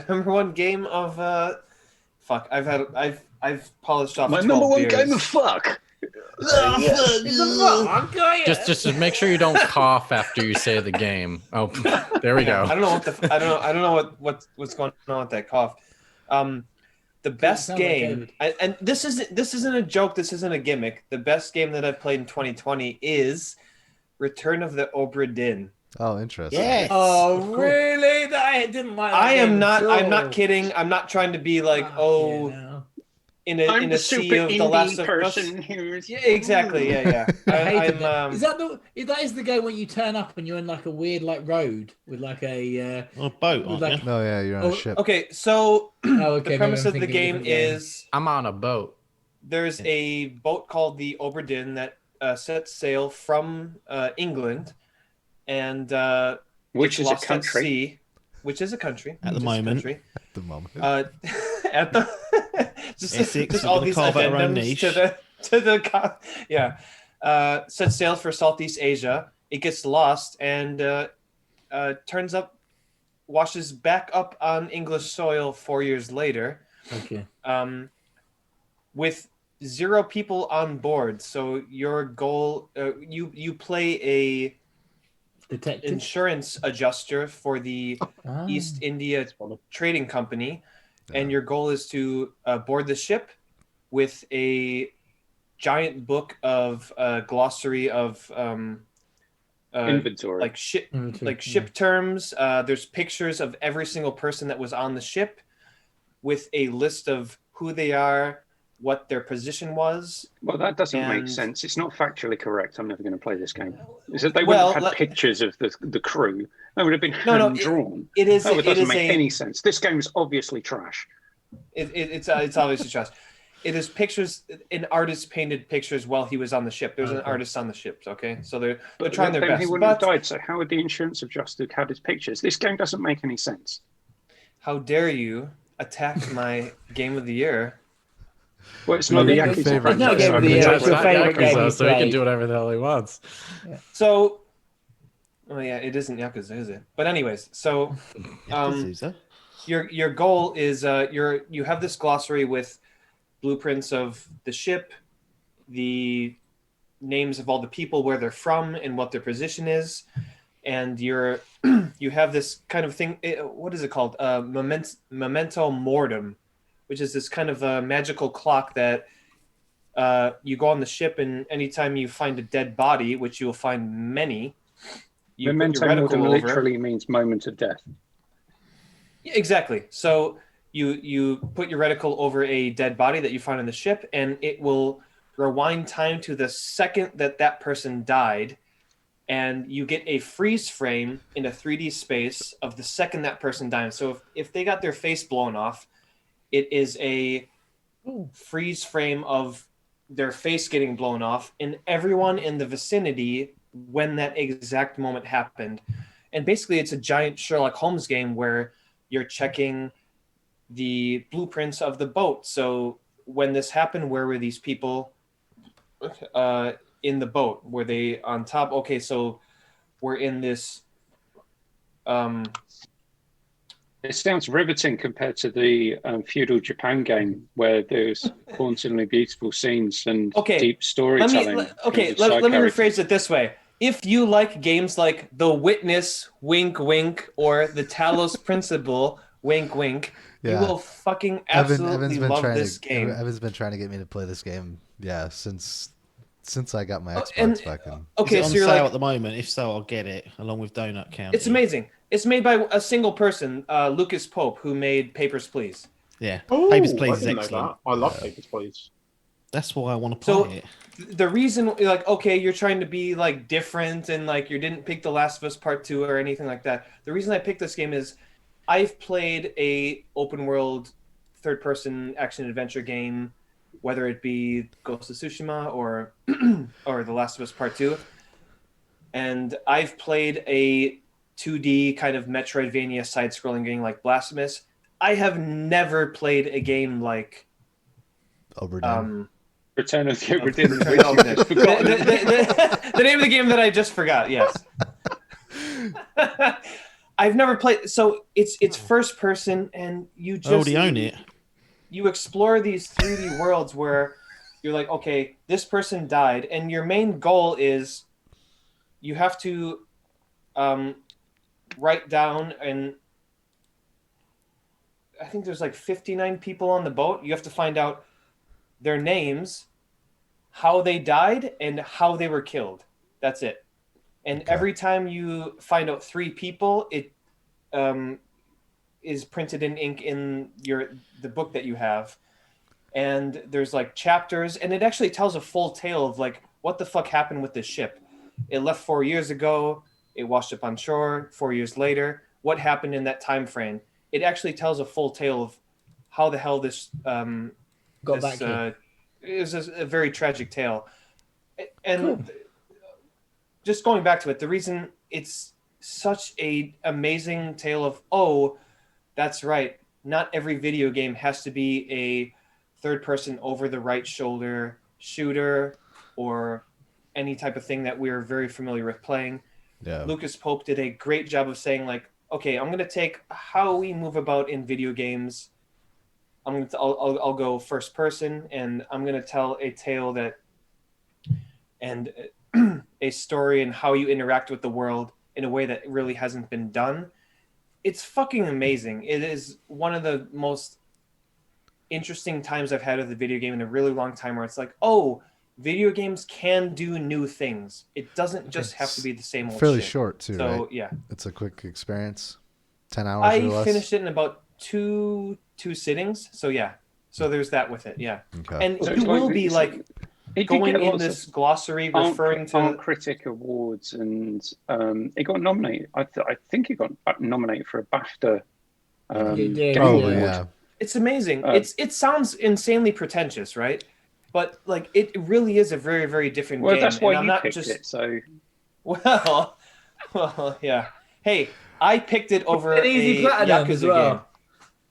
number one game of fuck. I've polished off my 12 number one beers. game of fuck. Just to make sure you don't cough after you say the game. Oh, there we go. I don't know what's going on with that cough. The best game, and this isn't a joke. This isn't a gimmick. The best game that I've played in 2020 is Return of the Obra Dinn. Oh, interesting. Yes. Oh, really? I didn't like that. I'm not kidding. I'm not trying to be like, in a sea of The Last of Us. Yeah, exactly. Yeah. That is the game when you turn up and you're in like a weird like road with like a boat, aren't you? No, yeah, you're on a ship. Okay, so the premise of the game is I'm on a boat. There's a boat called the Obra Dinn that sets sail from England, and which is a lost at country. sea, which is a country At the moment. At the moment. At the just all these carve out our own addendums niche. sets sail for Southeast Asia. It gets lost and turns up, washes back up on English soil 4 years later. Okay. With 0 people on board. So your goal, you play a Detective. insurance adjuster for the East India Trading Company, and your goal is to board the ship with a giant book of glossary of inventory, like ship terms. There's pictures of every single person that was on the ship, with a list of who they are, what their position was. Well, that doesn't make sense. It's not factually correct. I'm never going to play this game. Is that they wouldn't have had pictures of the crew? They would have been hand drawn. It doesn't make any sense. This game is obviously trash. It's obviously trash. It is pictures. An artist painted pictures while he was on the ship. There's an artist on the ship. Okay, so they're trying their best. He wouldn't have died. So how would the insurance adjuster had his pictures? This game doesn't make any sense. How dare you attack my game of the year? Well, it's not the Yakuza franchise. No, game of the year. It's your favorite game you so he can played. do whatever the hell he wants. Yeah. So, it isn't Yakuza, is it? But anyways, so your goal is you have this glossary with blueprints of the ship, the names of all the people, where they're from, and what their position is, and you have this kind of thing. What is it called? Memento Mortem, which is this kind of a magical clock that you go on the ship, and anytime you find a dead body, which you will find many, you Memento put your Mortem reticle over. literally means moment of death. Yeah, exactly. So you put your reticle over a dead body that you find on the ship, and it will rewind time to the second that person died, and you get a freeze frame in a 3D space of the second that person died. So if they got their face blown off, it is a freeze frame of their face getting blown off and everyone in the vicinity when that exact moment happened. And basically it's a giant Sherlock Holmes game where you're checking the blueprints of the boat. So when this happened, where were these people in the boat? Were they on top? Okay, so we're in this It sounds riveting compared to the feudal Japan game, where there's hauntingly beautiful scenes and deep storytelling. Let me rephrase it this way. If you like games like The Witness, wink, wink, or The Talos Principle, wink, wink, you will fucking absolutely love this game. Evan's been trying to get me to play this game, since I got my Xbox back in. Okay, is it on sale at the moment? If so, I'll get it along with Donut County. It's amazing. It's made by a single person, Lucas Pope, who made Papers, Please. Yeah, Oh, Papers, Please I is didn't know excellent. that. I love Papers, Please. That's why I want to play it. The reason, like, okay, you're trying to be like different and like you didn't pick The Last of Us Part 2 or anything like that. The reason I picked this game is I've played a open world third person action adventure game, whether it be Ghost of Tsushima or The Last of Us Part 2. And I've played a 2D kind of Metroidvania side-scrolling game like Blasphemous. I have never played a game like Return of the Obra the name of the game that I just forgot. Yes. I've never played. So it's first person, and you just already own it. You explore these 3D worlds where you're like, okay, this person died, and your main goal is you have to write down, and I think there's like 59 people on the boat. You have to find out their names, how they died, and how they were killed. That's it. And every time you find out 3 people, it is printed in ink in the book that you have. And there's like chapters, and it actually tells a full tale of like what the fuck happened with this ship. It left 4 years ago. It washed up on shore 4 years later. What happened in that time frame? It actually tells a full tale of how the hell this got back here. It was a very tragic tale. And just going back to it, the reason it's such a amazing tale of, oh, that's right, not every video game has to be a third person over the right shoulder shooter or any type of thing that we're very familiar with playing. Lucas Pope did a great job of saying, like, okay, I'm going to take how we move about in video games. I'll go first person, and I'm going to tell a tale and a story and how you interact with the world in a way that really hasn't been done. It's fucking amazing. It is one of the most interesting times I've had with a video game in a really long time, where it's like, oh, video games can do new things. It doesn't just have to be the same old fairly shit. short too, so right? Yeah, it's a quick experience. 10 hours I or less. finished it in about two sittings. So yeah, so there's that with it. Yeah. And So you will be like it going in this glossary referring to Critic Awards, and it got nominated. I think it got nominated for a BAFTA. Game Award. It's amazing. It sounds insanely pretentious, right? But like it really is a very, very different game. Well, that's why and you picked it. So well, yeah. Hey, I picked it over an easy platinum as well. Game.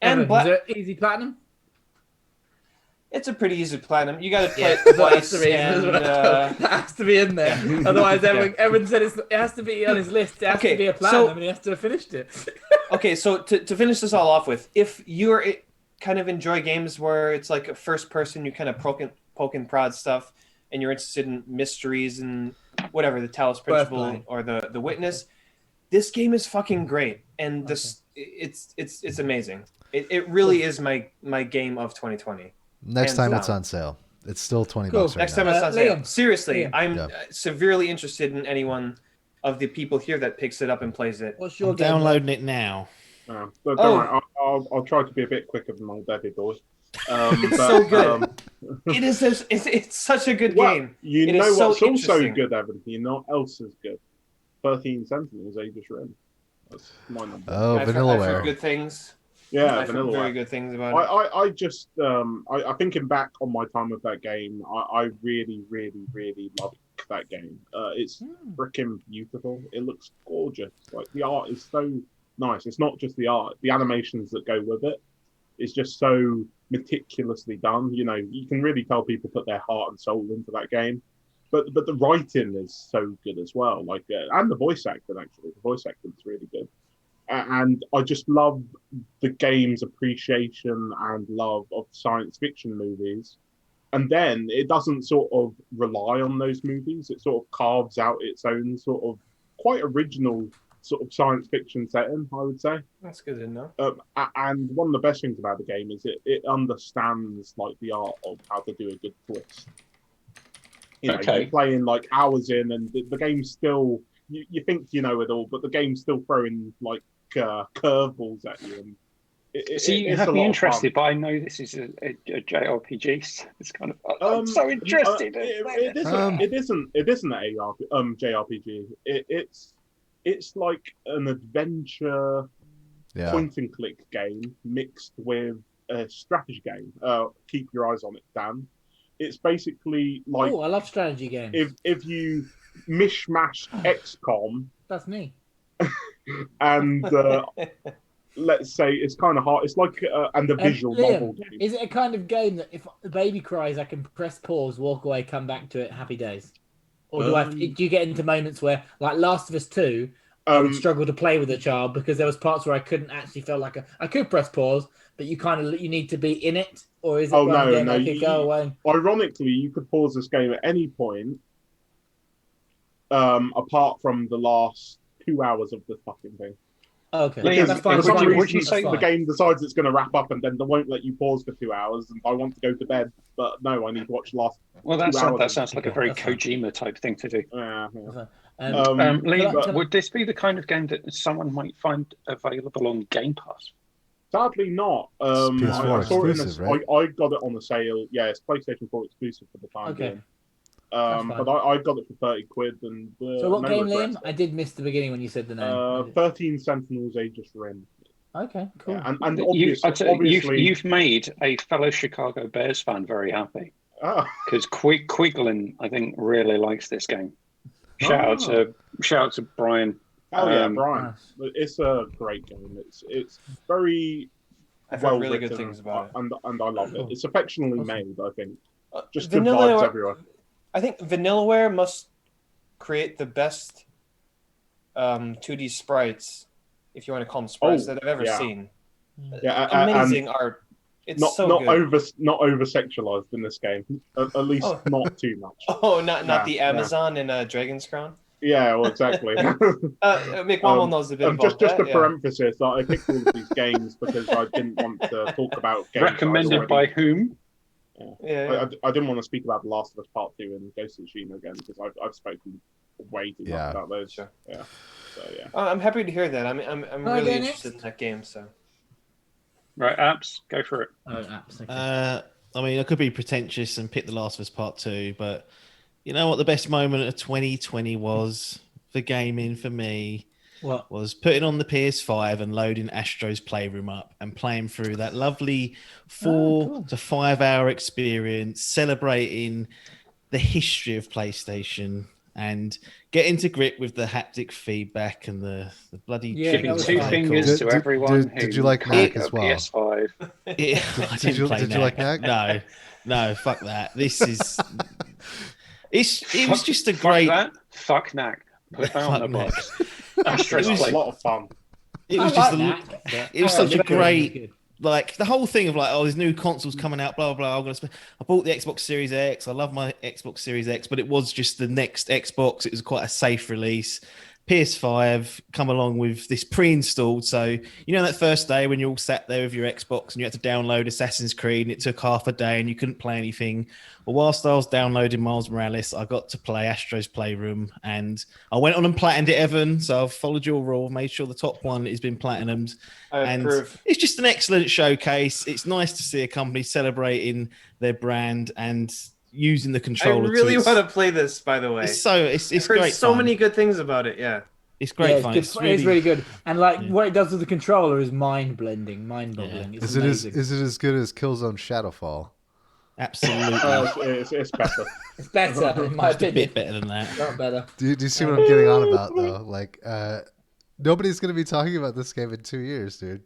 And is it easy platinum? It's a pretty easy platinum. You got to play it twice. That has to be in there. Yeah. Otherwise, Evan said it has to be on his list. It has to be a platinum, and he has to have finished it. Okay, so to finish this all off with, if you're kind of enjoy games where it's like a first person, you kind of poke and prod stuff, and you're interested in mysteries and whatever, the Talos Principle Birthright. or the Witness. This game is fucking great, and it's amazing. It really is my game of 2020. Next Hands time down. it's on sale. It's still $20 Cool. right Next now. time it's on sale. Liam. Seriously, Liam. I'm Yeah. severely interested in anyone of the people here that picks it up and plays it. What's your I'm game? downloading it now. But don't worry, I'll try to be a bit quicker than old David boys. It's so good. It is. It's such a good game. You It know is so what's also interesting. good, Evan? You know what else is good? 13 Sentinels, Aegis Rim. That's my number. Oh, I've Vanillaware. heard good things. Yeah, I've heard Vanillaware. very good things about it. I just I thinking back on my time with that game, I really, really, really like that game. It's freaking beautiful. It looks gorgeous. Like the art is so nice. It's not just the art; the animations that go with it. It's just so meticulously done. You know, you can really tell people put their heart and soul into that game. But the writing is so good as well. Like and the voice acting actually, the voice acting is really good. And I just love the game's appreciation and love of science fiction movies. And then it doesn't sort of rely on those movies. It sort of carves out its own sort of quite original sort of science fiction setting, I would say. That's good to know. And one of the best things about the game is it understands like the art of how to do a good twist. You know, Okay. you're playing like hours in, and the game's still. You think you know it all, but the game's still throwing like curveballs at you. And See, you it's have a me lot of interested, fun. but I know this is a JRPG. So it's kind of I'm so interested. It isn't an JRPG. It's like an adventure Yeah. point and click game mixed with a strategy game. Keep your eyes on it, Dan. It's basically like Oh, I love strategy games. if you mishmash XCOM That's me. and let's say it's kind of hard. It's like and a visual Liam, novel game. Is it a kind of game that if the baby cries, I can press pause, walk away, come back to it, happy days? Or do you get into moments where, like Last of Us 2, I would struggle to play with a child because there was parts where I couldn't actually feel like I could press pause, but you need to be in it, or is it one game I could go away? Ironically, you could pause this game at any point, apart from the last 2 hours of the fucking thing. Okay, Liam, that's fine. For some would reason, you say the game decides it's going to wrap up and then they won't let you pause for 2 hours, and I want to go to bed, but no, I need to watch the last. Well, 2 hours. that sounds like a very That's fine. Kojima type thing to do. Yeah. Liam, but- would this be the kind of game that someone might find available on Game Pass? Sadly not. PS4 I saw it exclusive, in right? I got it on a sale. Yeah, it's PlayStation 4 exclusive for the time Okay. being. That's But fine. I got it for 30 quid. And, So what no game, regrets. Liam? I did miss the beginning when you said the name. 13 Sentinels Aegis Rim. Okay, cool. Yeah, and Obviously, you've made a fellow Chicago Bears fan very happy because Quiglin, I think, really likes this game. Shout out to Brian. Oh yeah, Brian. Nice. It's a great game. It's very I've well heard really good written, things about it. and I love it. It's affectionately made, I think. Just good Vanilla- vibes everywhere. I think Vanillaware must create the best 2D sprites, if you want to call them sprites, that I've ever yeah. seen. Yeah, Amazing art. It's not so not good. over sexualized in this game. At least not too much. Oh, not Yeah, the Amazon in Dragon's Crown. Yeah, well, exactly. McWammel knows a bit about just that. a parenthesis, I picked all of these games because I didn't want to talk about games. Recommended by whom? Yeah. I didn't want to speak about The Last of Us Part 2 and Ghost of Tsushima again because I've spoken way too much about those. Sure. Yeah. So yeah. I'm happy to hear that. I'm Right, really next. interested in that game. So Right, apps, go for it. Oh, absolutely. I mean, I could be pretentious and pick The Last of Us Part 2, but you know what the best moment of 2020 was for gaming for me? What? Was putting on the PS5 and loading Astro's Playroom up and playing through that lovely 4 to 5 hour experience, celebrating the history of PlayStation and getting to grip with the haptic feedback and the bloody Giving was two fun. fingers to everyone did who you like can't Knack get as a well? PS5. Yeah, I didn't play did you like Knack? No, fuck that. This is it was just a Fuck great that. Fuck Knack. Put that on the Fuck Knack. box. Astro's It was a Play. lot of fun. it was I just like that, but it was I such a like it. great like the whole thing of like, oh, there's new consoles coming out, blah blah blah. I bought the Xbox Series X. I love my Xbox Series X, but it was just the next Xbox. It was quite a safe release. PS5 come along with this pre-installed. So you know that first day when you all sat there with your Xbox and you had to download Assassin's Creed and it took half a day and you couldn't play anything. Well, whilst I was downloading Miles Morales, I got to play Astro's Playroom and I went on and platinumed it, Evan. So I've followed your rule, made sure the top one has been platinumed. And it's just an excellent showcase. It's nice to see a company celebrating their brand and using the controller. I really want to play this, by the way. It's I've heard great so fun. many good things about it. Yeah, it's great fun. It's really good. And like what it does with the controller is mind-boggling. Yeah. Is it as good as Killzone Shadowfall? Absolutely. It's better. It's better, in my opinion. A bit better than that. Not better. Do you see what I'm getting on about though? Like, nobody's gonna be talking about this game in 2 years, dude.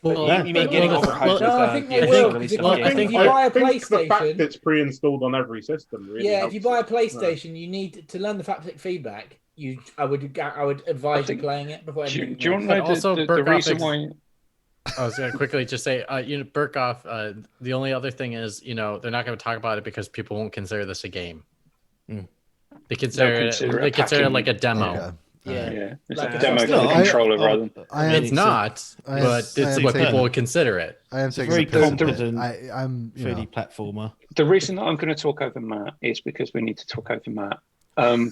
Well, you mean getting overhyped? No, I think they will. I think if you buy a PlayStation, the fact it's pre-installed on every system. Really if you buy a PlayStation, you need to learn the haptic feedback. I would advise you playing it before. Do you want to know the reason why? I was going to quickly just say, Burkoff, the only other thing is, they're not going to talk about it because people won't consider this a game. They consider it like a demo. Okay. Yeah. It's Like a a demo for the controller rather than. It's not, but it's what people would consider it. I am taking very a piss. competent I'm 3D platformer. The reason that I'm going to talk over Matt is because we need to talk over Matt.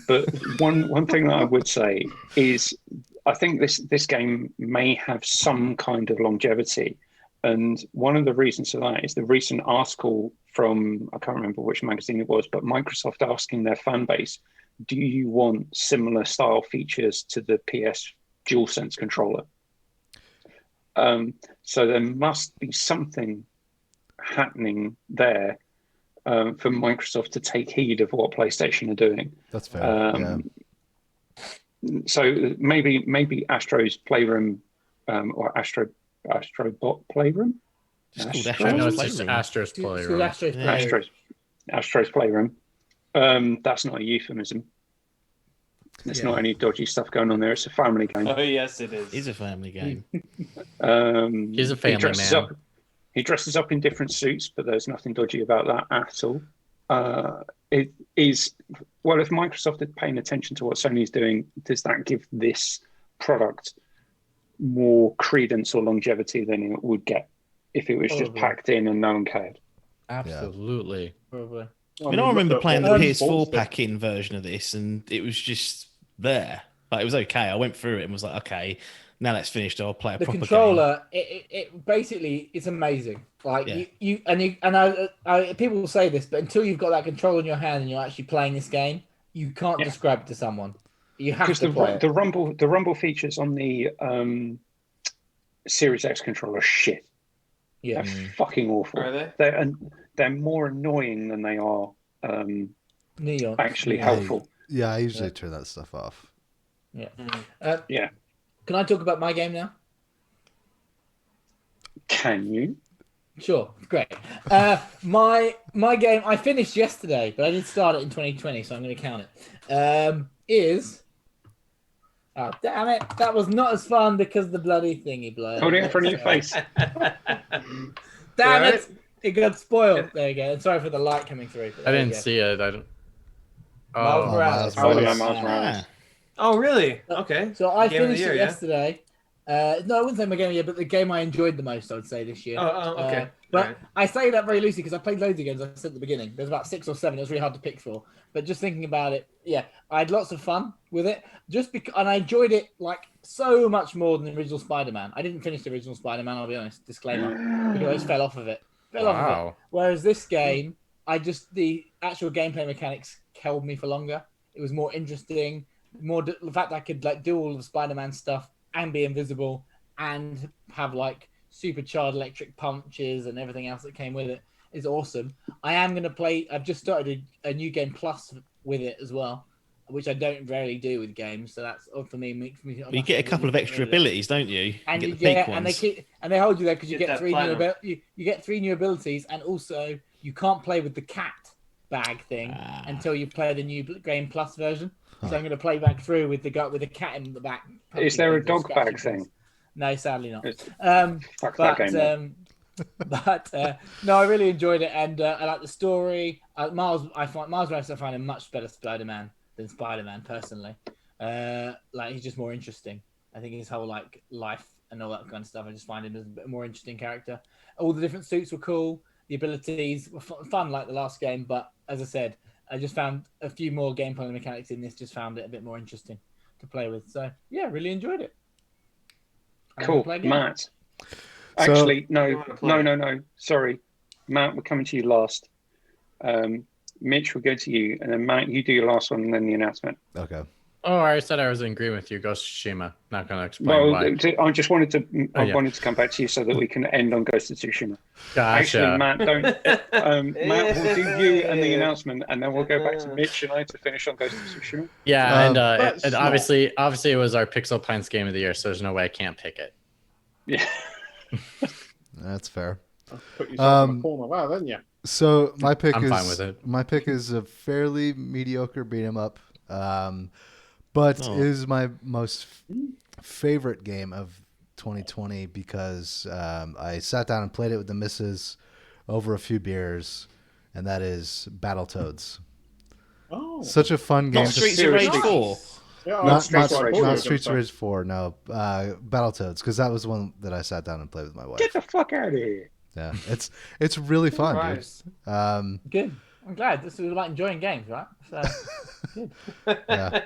But one thing that I would say is I think this game may have some kind of longevity. And one of the reasons for that is the recent article from, I can't remember which magazine it was, but Microsoft asking their fan base, do you want similar style features to the PS DualSense controller? So there must be something happening there for Microsoft to take heed of what PlayStation are doing. That's fair. So maybe Astro's Playroom or Astrobot Playroom. Just Astro's Playroom. Astro's Playroom. That's not a euphemism. There's not any dodgy stuff going on there. It's a family game. Oh yes, it is. It's a family game. He's a family man. He dresses up in different suits, but there's nothing dodgy about that at all. It is, well, if Microsoft is paying attention to what Sony's doing, does that give this product more credence or longevity than it would get if it was just packed in and no one cared? Absolutely. Probably. I remember playing the PS4 pack-in version of this, and it was just there. Like, it was okay. I went through it and was like, okay, now that's finished. I'll play a proper controller. game. It basically it's amazing. Like I people will say this, but until you've got that controller in your hand and you're actually playing this game, you can't describe it to someone. You have to play it. The rumble features on the Series X controller are shit. Yeah, they're fucking awful. Are they? They're more annoying than they are actually helpful. Yeah, I usually turn that stuff off. Yeah. Can I talk about my game now? Can you? Sure, great. My game I finished yesterday, but I did start it in 2020, so I'm going to count it. Is oh damn it! That was not as fun because the bloody thingy blew. Hold it in front of your face. Damn it! It got spoiled. There you go. And sorry for the light coming through. I didn't see it. I don't. Miles Morales. Miles Morales. Oh, really? Okay. So I finished it yesterday. No, I wouldn't say my game of the year, but the game I enjoyed the most, I would say, this year. Oh, okay. But I say that very loosely because I played loads of games, I said at the beginning. There's about 6 or 7. It was really hard to pick for. But just thinking about it, I had lots of fun with it. And I enjoyed it like so much more than the original Spider-Man. I didn't finish the original Spider-Man, I'll be honest. Disclaimer. Because I just fell off of it. Whereas this game, the actual gameplay mechanics held me for longer. It was more interesting. The fact I could like do all of the Spider-Man stuff and be invisible and have like supercharged electric punches and everything else that came with it is awesome. I am going to play. I've just started a new game plus with it as well, which I don't rarely do with games. So that's for me. Makes me. You get a couple of extra abilities, don't you? And you get the and they hold you there because you get 3 new you get 3 new abilities, and also you can't play with the cat bag thing until you play the new Game Plus version. So I'm going to play back through with the cat in the back. Is there a dog bag thing? No, sadly not. Fuck that game. But no, I really enjoyed it, and I like the story. Miles, Miles Morales. I find a much better Spider-Man than Spider-Man personally. Like he's just more interesting. I think his whole like life and all that kind of stuff. I just find him as a bit more interesting character. All the different suits were cool. The abilities were fun, like the last game. But as I said, I just found a few more gameplay mechanics in this. Just found it a bit more interesting to play with. So yeah, really enjoyed it. I'm gonna Cool, play again. Matt. So- Actually, You no, wanna play? no. Sorry, Matt. We're coming to you last. Mitch, we'll go to you, and then Matt, you do your last one, and then the announcement. Okay. Oh, I said I was in agreement with you. Ghost of Tsushima. Not going to explain why. I just wanted to. Oh, I yeah. wanted to come back to you so that we can end on Ghost of Tsushima. Gotcha. Actually, Matt, don't. Matt, we'll do you and the announcement, and then we'll go back to Mitch and I to finish on Ghost of Tsushima. Yeah, That's and not- obviously it was our Pixel Pints game of the year, so there's no way I can't pick it. Yeah. That's fair. Put yourself in the corner there, didn't you? So my pick I'm is fine with it. My pick is a fairly mediocre beat 'em up, but is my most favorite game of 2020 because I sat down and played it with the missus over a few beers, and that is Battletoads. Oh, Such a fun game. Not to- Streets of Rage seriously. 4. yeah, not Streets of Rage, not no. Streets of Rage 4. No, Battletoads, because that was one that I sat down and played with my wife. Get the fuck out of here. Yeah, it's really fun, Nice. dude. Good. I'm glad. This is like enjoying games, right? So, good. Yeah.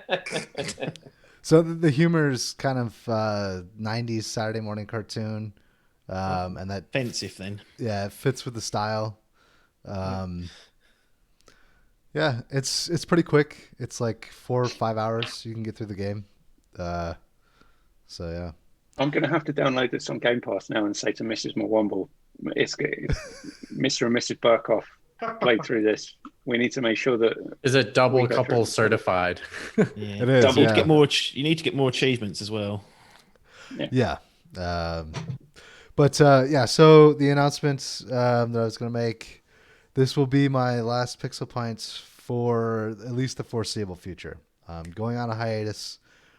So the humor is kind of 90s Saturday morning cartoon, and that Offensive then. it fits with the style. Yeah, it's pretty quick. It's like 4 or 5 hours you can get through the game. So yeah. I'm going to have to download this on Game Pass now and say to Mrs. Mwamble, it's Mr. and Mrs. Burkhoff played through this. We need to make sure that Is it double We go couple through. certified? Yeah. It is. Double You need Yeah. to get more. You need to get more achievements as well. Yeah. But yeah, so the announcements that I was going to make, this will be my last Pixel Pints for at least the foreseeable future. I'm going on a hiatus.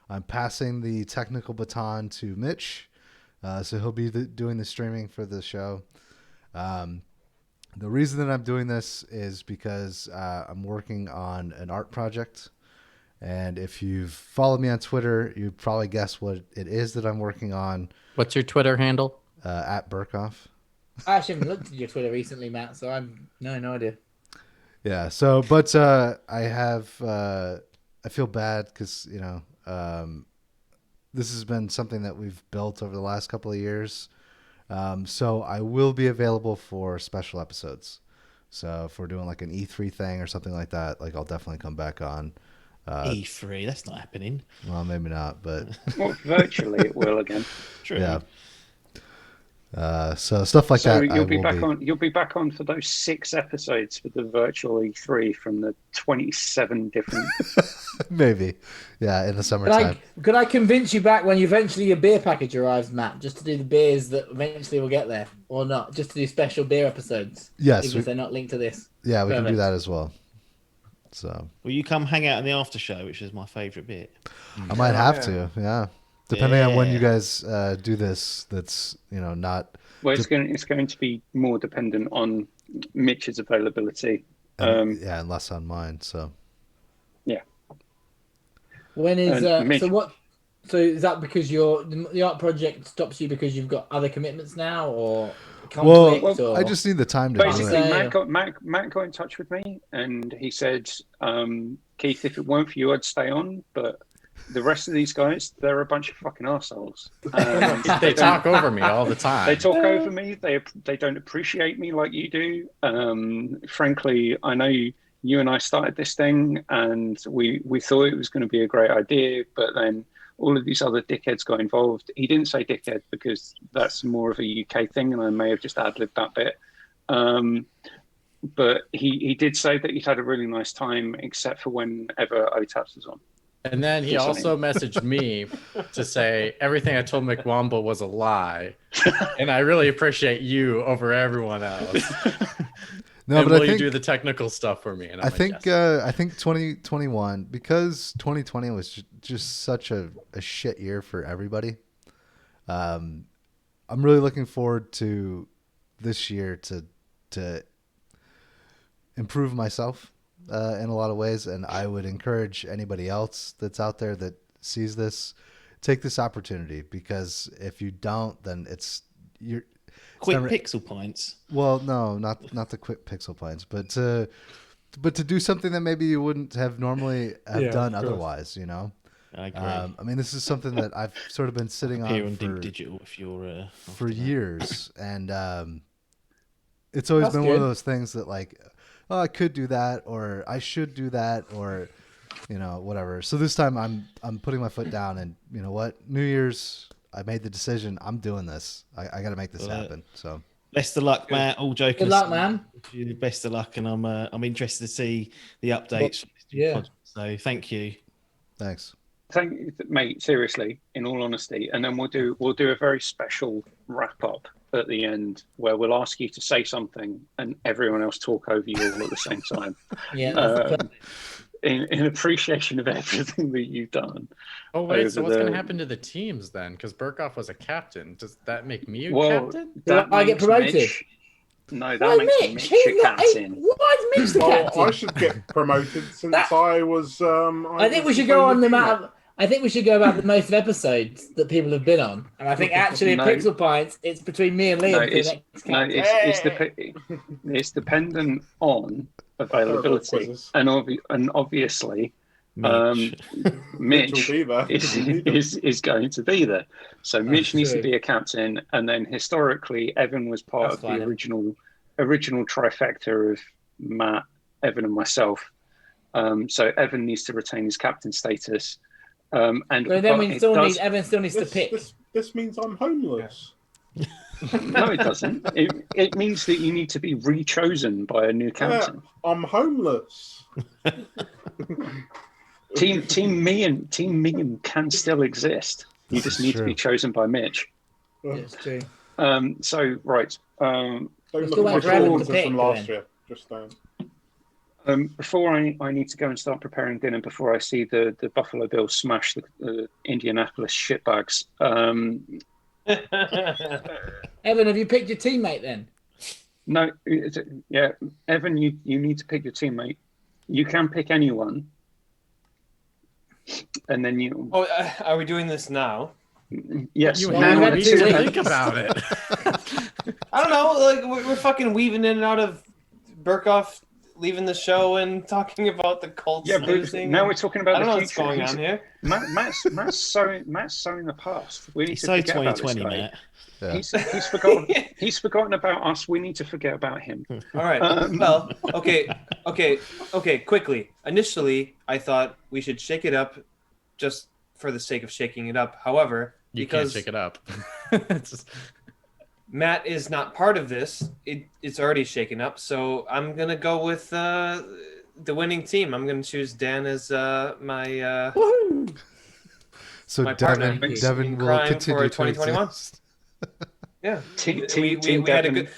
I'm passing the technical baton to Mitch, so he'll be doing the streaming for the show. The reason that I'm doing this is because I'm working on an art project. And if you've followed me on Twitter, you'd probably guess what it is that I'm working on. What's your Twitter handle? At Burkhoff. I actually haven't looked at your Twitter recently, Matt, so I'm no idea. Yeah. So, but I have, I feel bad because, this has been something that we've built over the last couple of years. So I will be available for special episodes. So if we're doing like an E3 thing or something like that, like I'll definitely come back on. E3, that's not happening. Well, maybe not, but well, virtually it will again. True. yeah. So stuff like So that. you'll be back on. You'll be back on for those 6 episodes for the virtual E3 from the 27 different. Maybe. Yeah, in the summertime. Could I convince you back when eventually your beer package arrives, Matt, just to do the beers that eventually will get there, or not? Just to do special beer episodes, Yes. even if they're not linked to this. Yeah, we can do Perfect. that as well. So Will you come hang out in the after show, which is my favourite bit? I might have to. Yeah. Depending on when you Yeah. guys do this, that's not. Well, it's going to be more dependent on Mitch's availability. Yeah, and less on mine. So When is Mitch- so what? So is that because the art project stops you because you've got other commitments now, or conflict? Well, or... I just need the time to do Basically, it. Matt got in touch with me and he said, Keith, if it weren't for you, I'd stay on. But the rest of these guys, they're a bunch of fucking assholes. They talk over me all the time. They talk over me. They don't appreciate me like you do. Frankly, I know you and I started this thing, and we thought it was going to be a great idea, but then all of these other dickheads got involved. He didn't say dickhead because that's more of a UK thing, and I may have just ad-libbed that bit. But he did say that he'd had a really nice time, except for whenever OTAPS was on. And then he Just also messaged me to say everything I told McWomble was a lie, and I really appreciate you over everyone else. No, and but will I think you do the technical stuff for me? And I'm I like, think yes. I think 2021, because 2020 was just such a shit year for everybody. I'm really looking forward to this year to improve myself in a lot of ways, and I would encourage anybody else that's out there that sees this, take this opportunity, because if you don't, then you're Quick pixel points. well, no, not the quick pixel points, but to do something that maybe you wouldn't have normally have done otherwise, you know. I agree. I mean, this is something that I've sort of been sitting Appear on on digital if you're for years, and it's always That's been one of good. those things that like, oh, I could do that, or I should do that, or you know, whatever. So this time I'm putting my foot down, and you know what, New Year's, I made the decision. I'm doing this. I got to make this happen. So best of luck, Matt. All joking Good luck, aside, man. best of luck, and I'm interested to see the updates. From this new project. So thank you. thanks. Thank you, mate. Seriously, in all honesty, and then we'll do a very special wrap up at the end where we'll ask you to say something and everyone else talk over you all at the same time. Yeah, that's the plan. In appreciation of everything that you've done. Oh wait, so over what's going the- to happen to the teams then? Because Burkhoff was a captain. Does that make me a Well, captain? that I get makes promoted. Mitch, no, that Why makes Mitch? Mitch He's a not. captain. Why is Mitch the Well, captain? I should get promoted since That- I was. I think we should go on the amount of. I think we should go about the most of episodes that people have been on, and I think actually No. at Pixel Pints, it's between me and Liam. No, for the it's next no, captain. it's dependent on availability, quizzes. and obviously, Mitch. Mitch will be there. is going to be there. So Mitch needs to true. be a captain, and then historically, Evan was part That's of the fine. original trifecta of Matt, Evan, and myself. So Evan needs to retain his captain status. And But then but we it still does- need. Evan still needs to pick. This means I'm homeless. No, it doesn't. It means that you need to be re-chosen by a new captain. I'm homeless. Team Megan can still exist. You just need to be chosen by Mitch. Yeah, it's true. So right. Don't We're look still at my waiting for Evan to performances pick, from last then. year. Just Before I need to go and start preparing dinner before I see the Buffalo Bills smash the Indianapolis shitbags. Evan, have you picked your teammate then? No, yeah, Evan, you need to pick your teammate. You can pick anyone, and then you. Oh, are we doing this now? Yes, You Well, had we a had week two to weeks. think about it. I don't know. Like we're fucking weaving in and out of Burkhoff leaving the show and talking about the Colts Yeah, but losing. now we're talking about I don't the know what's future. going on here. Matt's sowing the past. We need It's to so forget about this 2020, guy. Matt. Yeah. He's forgotten. He's forgotten about us. We need to forget about him. All right. Well, okay. Quickly. Initially, I thought we should shake it up, just for the sake of shaking it up. However, You can't because shake it up. It's just- Matt is not part of this, it's already shaken up. So I'm gonna go with the winning team. I'm gonna choose Dan as my Woohoo! So my partner Devin in will crime continue for to 2021. exist. yeah. Team We had a Devon. good.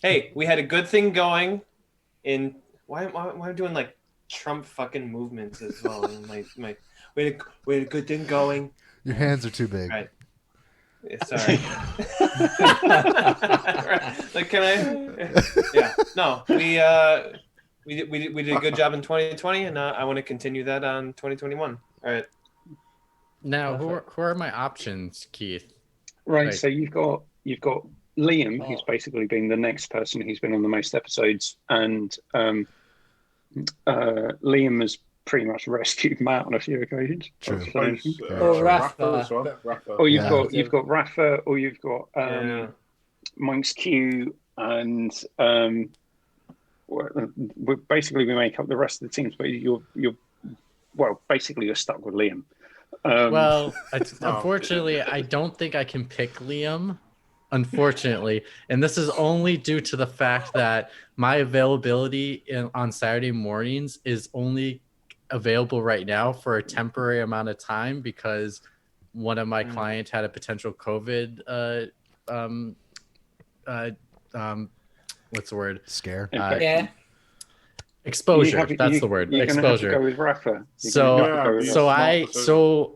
Hey, we had a good thing going. In why am I doing like Trump fucking movements as well? my we had a good thing going. Your hands are too big. Right. Yeah, sorry. Like, can I? Yeah. No, we did a good job in 2020, and I want to continue that on 2021. All right. Now, who are my options, Keith? Right. Right. So you've got Liam, who's basically been the next person who's been on the most episodes, and Liam has pretty much rescued Matt on a few occasions. True. Or Rafa. as well. Rafa. Or you've Yeah. got Rafa, or you've got Yeah. Monk's Q, and basically we make up the rest of the teams. But you're basically you're stuck with Liam. Well, unfortunately, I don't think I can pick Liam. Unfortunately, and this is only due to the fact that my availability on Saturday mornings is only available right now for a temporary amount of time because one of my clients had a potential COVID what's the word? Scare. Yeah. Exposure. That's the word. You're gonna have to Exposure. go with Rafa.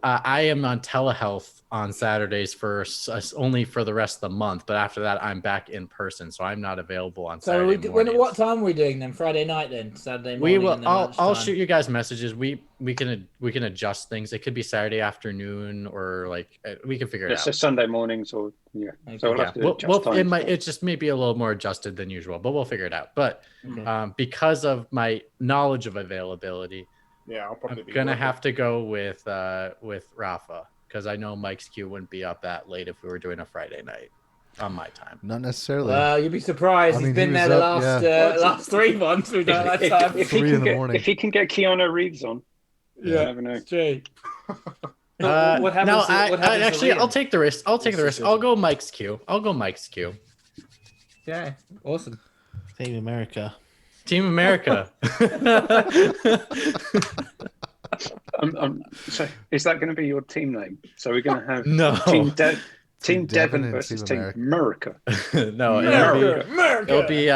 I am on telehealth on Saturdays only for the rest of the month, but after that I'm back in person, so I'm not available on Saturday mornings. What time are we doing then? Friday night then? Saturday morning? We will. And then I'll shoot you guys messages. We can adjust things. It could be Saturday afternoon or like we can figure it out. So Sunday mornings or Okay. So we'll have to adjust times. It just may be a little more adjusted than usual, but we'll figure it out. But because of my knowledge of availability, I'll probably I'm gonna have to go with Rafa because I know Mike's queue wouldn't be up that late if we were doing a Friday night on my time. Not necessarily. Well, you'd be surprised. He's been there the last 3 months. We've done that time. If he can get Keanu Reeves on, you never know. It's true. What happens? I'll take the risk. I'll go Mike's queue. Yeah, awesome. Team America. So is that going to be your team name? So we're going to have Team Devon versus Team America. No, it'll be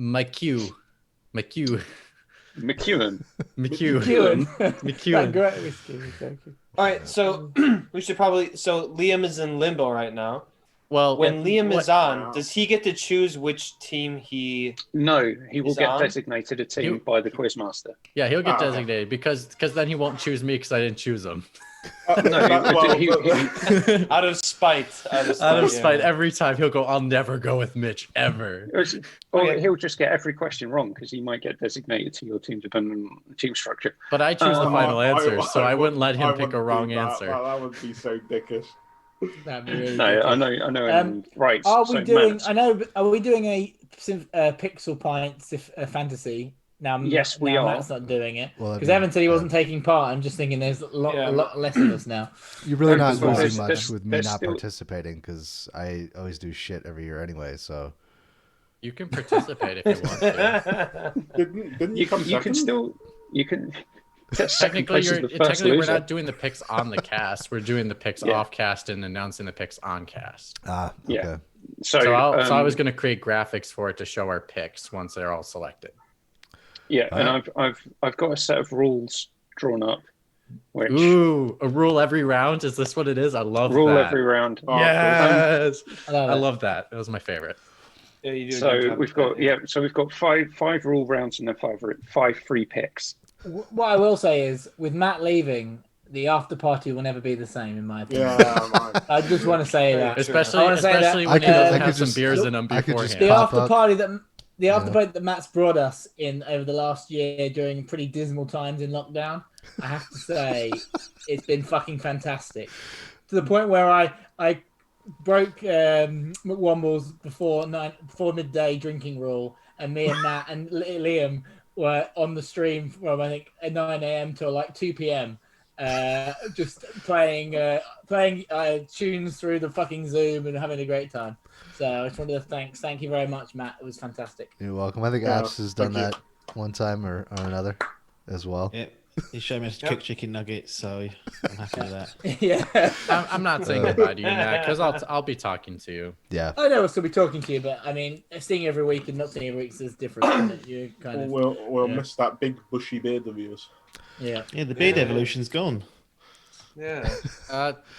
McEwen. All right, so we should probably. So Liam is in limbo right now. Well, when Liam is on, does he get to choose which team he? No, he will get designated a team by the quizmaster. Yeah, he'll get designated because then he won't choose me because I didn't choose him. Out of spite. Out of spite, every time he'll go, I'll never go with Mitch ever. Or he'll just get every question wrong because he might get designated to your team depending on the team structure. But I choose the final answer, so I wouldn't let him pick a wrong answer. That would be so dickish. That'd be really no, I know. Right. Are we doing? Matt, are we doing a Pixel Pints fantasy? Now, yes, we are. Matt's not doing it because Evan said he wasn't taking part. I'm just thinking there's a lot less of us now. You're really not losing much with me not participating because I always do shit every year anyway. So you can participate if you want to. Didn't you come second? You can. Technically, we're not doing the picks on the cast. We're doing the picks off cast and announcing the picks on cast. Okay. Yeah. So I was going to create graphics for it to show our picks once they're all selected. Yeah, and I've got a set of rules drawn up. Which... Ooh, a rule every round. Is this what it is? I love rule that. Every round. Yes, I love that. It was my favorite. Yeah, you do. So we've got five rule rounds and then five free picks. What I will say is, with Matt leaving, the after party will never be the same, in my opinion. Yeah, I just want to say that. Especially when you have some beers in them beforehand. The after party that Matt's brought us in over the last year during pretty dismal times in lockdown, I have to say, it's been fucking fantastic. To the point where I broke McWomble's before midday drinking rule, and me and Matt and Liam were on the stream from I think 9 a.m. till like 2 p.m. Just playing tunes through the fucking Zoom and having a great time. So I just wanted to thank you very much, Matt. It was fantastic. You're welcome. I think Apps has done that one time or another as well. Yep. He showed me how to cook chicken nuggets, so I'm happy with that. Yeah. I'm not saying goodbye to you, Matt, because I'll be talking to you. Yeah. I know I'll still be talking to you, but I mean, seeing every week and not seeing every week is different. You kind of we'll miss that big bushy beard of yours. Yeah. Yeah, the beard evolution's gone. Yeah.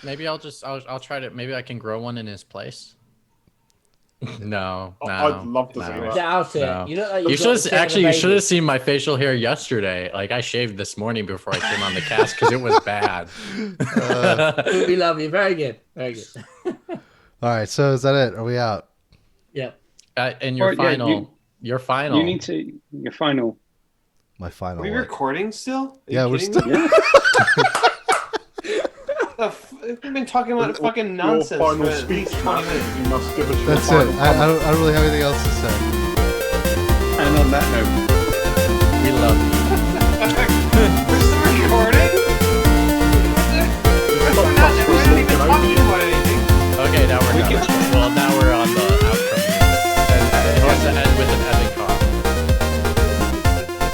Maybe I'll try to. Maybe I can grow one in his place. No, I'd love to see that. Get out here. No. You look like you should have seen my facial hair yesterday. Like I shaved this morning before I came on the cast because it was bad. We love you. Very good. Very good. All right. So is that it? Are we out? Yeah. And your final. Your final. You need to your final. My final. Are we recording still? Yeah, we're still. We've been talking about fucking nonsense Your final for at speech, least 20 minutes. You must give us your That's final it. I don't really have anything else to say. And on that note, we love you. We're still recording? We're not even talking about anything. Okay, now we're done. Well, now we're on the outro. And it has to end with an epic call.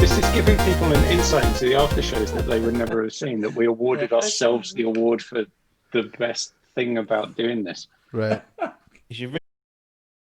this is giving people an insight into the after shows that they would never have seen. That we awarded ourselves the award for the best thing about doing this. Right. You should